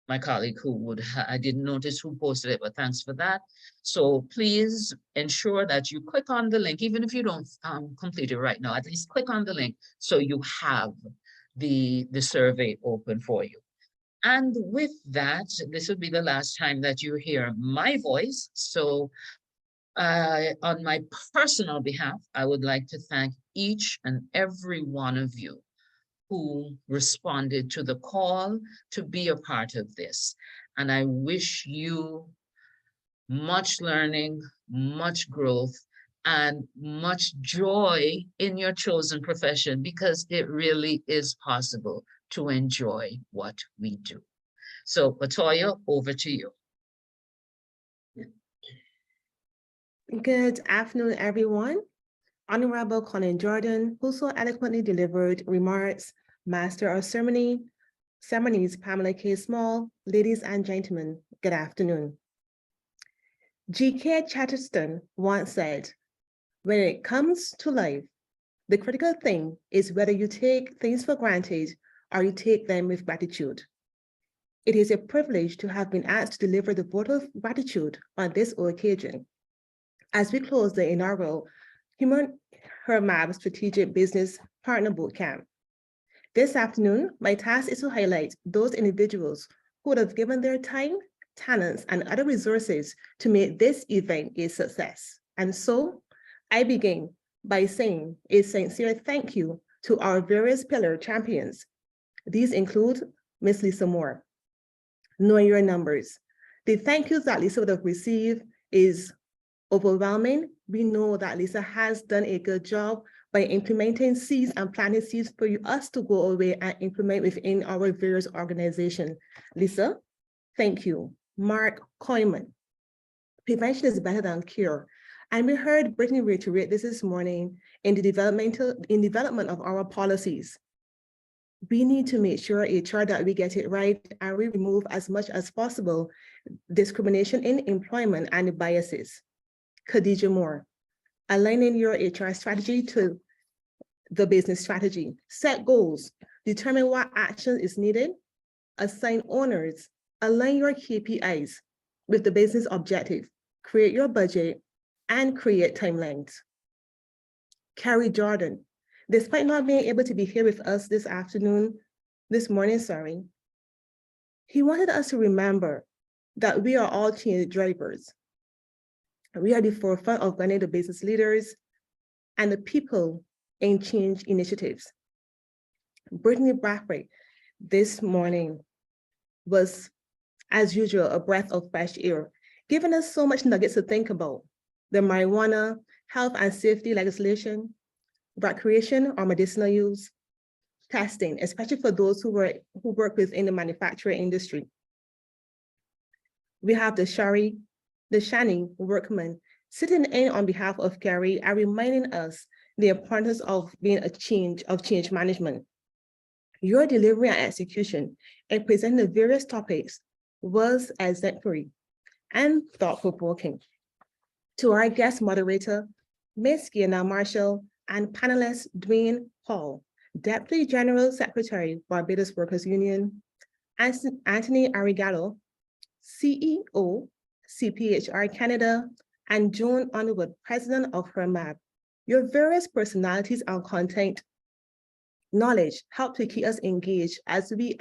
my colleague I didn't notice who posted it, but thanks for that. So please ensure that you click on the link, even if you don't complete it right now, at least click on the link so you have the survey open for you. And with that, this will be the last time that you hear my voice. So on my personal behalf, I would like to thank each and every one of you who responded to the call to be a part of this. And I wish you much learning, much growth, and much joy in your chosen profession, because it really is possible to enjoy what we do. So, Latoya, over to you. Good afternoon, everyone. Honorable Colin Jordan, who so eloquently delivered remarks, Master of Ceremonies Pamela K. Small, ladies and gentlemen, good afternoon. G.K. Chatterton once said, when it comes to life, the critical thing is whether you take things for granted or you take them with gratitude. It is a privilege to have been asked to deliver the vote of gratitude on this occasion, as we close the inaugural HRMAB Strategic Business Partner Bootcamp. This afternoon, my task is to highlight those individuals who would have given their time, talents, and other resources to make this event a success. And so, I begin by saying a sincere thank you to our various pillar champions. These include Ms. Lisa Moore. Knowing your numbers. The thank yous that Lisa would have received is overwhelming. We know that Lisa has done a good job by implementing seeds and planting seeds for us to go away and implement within our various organizations. Lisa, thank you. Mark Koyman, prevention is better than cure. And we heard Brittany reiterate this morning in the development of our policies. We need to make sure HR that we get it right and we remove as much as possible discrimination in employment and the biases. Khadija Moore, aligning your HR strategy to the business strategy. Set goals, determine what action is needed, assign owners, align your KPIs with the business objective, create your budget, and create timelines. Carrie Jordan, despite not being able to be here with us this morning, he wanted us to remember that we are all change drivers. We are the forefront of running the business leaders and the people in change initiatives. Brittany Bradford this morning was, as usual, a breath of fresh air, giving us so much nuggets to think about. The marijuana, health and safety legislation, recreation or medicinal use, testing, especially for those who work within the manufacturing industry. We have the Shani Workman sitting in on behalf of Gary and reminding us the importance of being change management. Your delivery and execution in presenting the various topics was exemplary and thought-provoking. To our guest moderator, Ms. Gianna Marshall, and panelist Dwayne Hall, Deputy General Secretary, Barbados Workers Union, Anthony Arigallo, CEO, CPHR Canada, and Joan Underwood, President of HRMAB. Your various personalities and content knowledge help to keep us engaged as you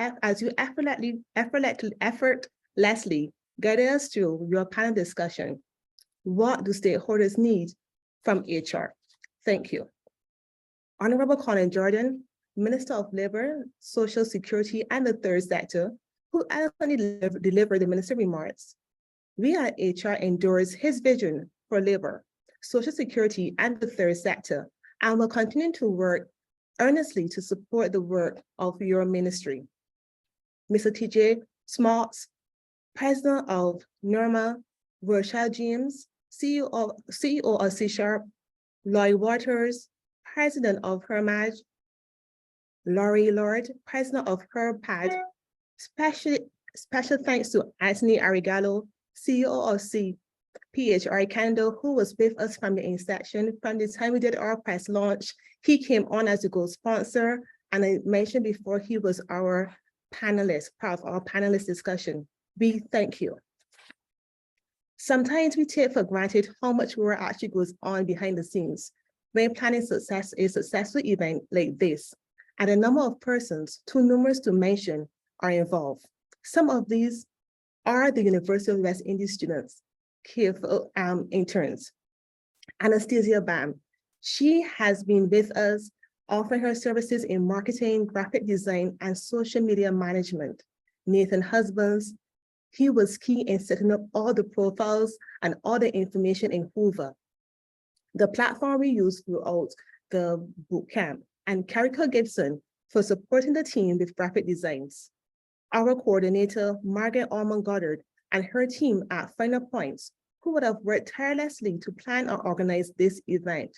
effortlessly guide us through your panel discussion. What do stakeholders need from HR? Thank you. Honorable Colin Jordan, Minister of Labor, Social Security, and the Third Sector, who eloquently delivered the minister remarks. We at HR endorse his vision for labor, Social Security, and the Third Sector, and will continue to work earnestly to support the work of your ministry. Mr. TJ Smarts, President of NORMA, Rochelle James, CEO of C-Sharp, Lloyd Waters, President of HRMAB, Laurie Lord, President of HRPAD. Special thanks to Anthony Arigallo, CEO of CPHR Canada, who was with us from the inception. From the time we did our press launch, he came on as a co-sponsor, and I mentioned before he was our panelist, part of our panelist discussion. We thank you. Sometimes we take for granted how much work actually goes on behind the scenes when planning a successful event like this, and a number of persons, too numerous to mention, are involved. Some of these are the University of West Indies students, careful interns. Anastasia Bam, she has been with us, offering her services in marketing, graphic design, and social media management. Nathan Husbands, he was key in setting up all the profiles and all the information in Hoover, the platform we use throughout the bootcamp, and Carrico Gibson for supporting the team with graphic designs. Our coordinator, Margaret Ormond Goddard, and her team at Final Points, who would have worked tirelessly to plan and organize this event.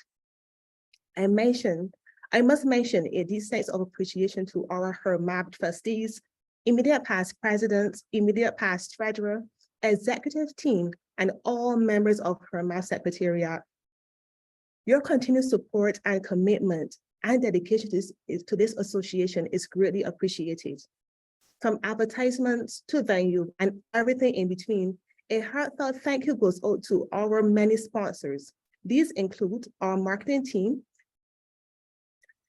I must mention a deep sense of appreciation to our HRMAB trustees, immediate past presidents, immediate past treasurer, executive team, and all members of HRMAB Secretariat. Your continued support and commitment and dedication to this association is greatly appreciated. From advertisements to venue and everything in between, a heartfelt thank you goes out to our many sponsors. These include our marketing team,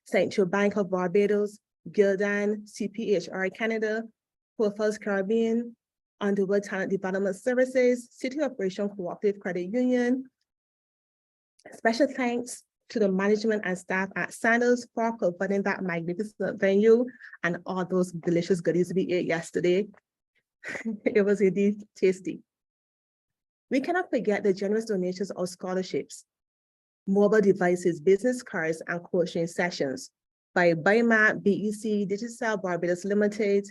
Central Bank of Barbados, Gildan, CPHR Canada, Profiles Caribbean, Underwood Talent Development Services, City Operation Cooperative Credit Union. Special thanks to the management and staff at Sandals for providing that magnificent venue and all those delicious goodies we ate yesterday. It was indeed tasty. We cannot forget the generous donations of scholarships, mobile devices, business cards, and coaching sessions by BIMAP, BEC, Digital Barbados Limited,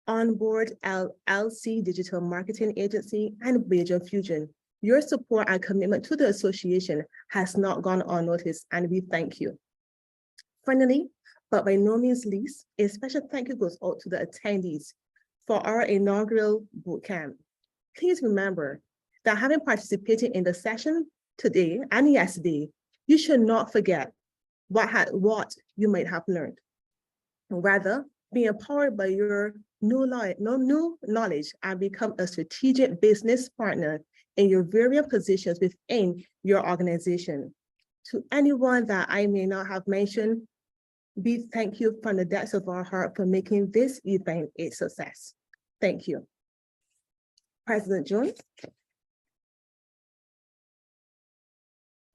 Onboard LC Digital Marketing Agency, and Beijing Fusion. Your support and commitment to the association has not gone unnoticed, and we thank you. Finally, but by no means least, a special thank you goes out to the attendees for our inaugural bootcamp. Please remember that having participated in the session today and yesterday, you should not forget what you might have learned. Rather, be empowered by your new knowledge and become a strategic business partner in your various positions within your organization. To anyone that I may not have mentioned, we thank you from the depths of our heart for making this event a success. Thank you. President Jones.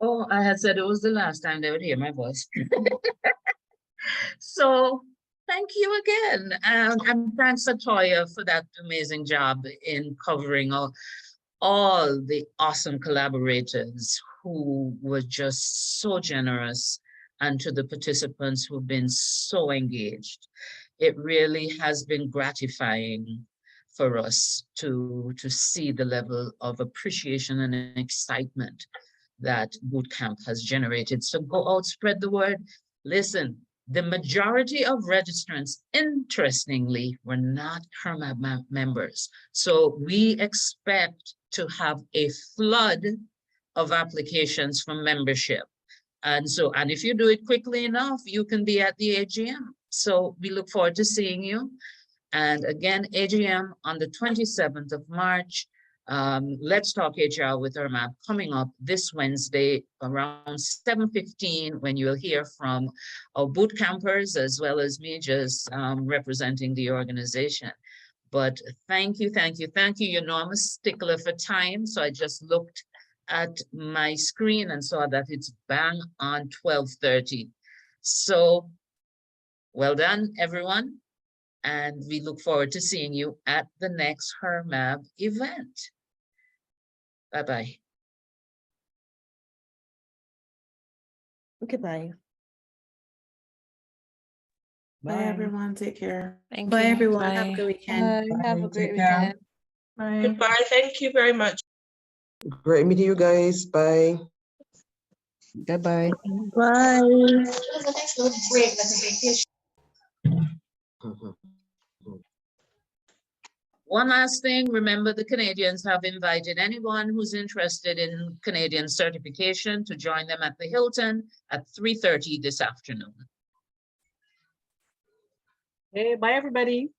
Oh, I had said it was the last time they would hear my voice. So thank you again. And thanks to Toya for that amazing job in covering all the awesome collaborators who were just so generous, and to the participants who've been so engaged. It really has been gratifying for us to see the level of appreciation and excitement that Bootcamp has generated. So go out, spread the word. Listen, the majority of registrants, interestingly, were not HRMAB members. So we expect to have a flood of applications for membership. And if you do it quickly enough, you can be at the AGM. So we look forward to seeing you. And again, AGM on the 27th of March. Let's Talk HR with HRMAB coming up this Wednesday around 7:15, when you'll hear from our boot campers as well as me just representing the organization. But thank you, thank you, thank you. You know, I'm a stickler for time, so I just looked at my screen and saw that it's bang on 12:30. So well done, everyone. And we look forward to seeing you at the next HRMAB event. Bye-bye. Goodbye. Bye, everyone. Take care. Thank Bye, you. everyone. Have a Bye. good weekend. Have a great Take care. weekend. Bye. Goodbye. Thank you very much. Great meeting you guys. Bye. Goodbye. Bye. One last thing, remember the Canadians have invited anyone who's interested in Canadian certification to join them at the Hilton at 3:30 this afternoon. Hey, bye, everybody.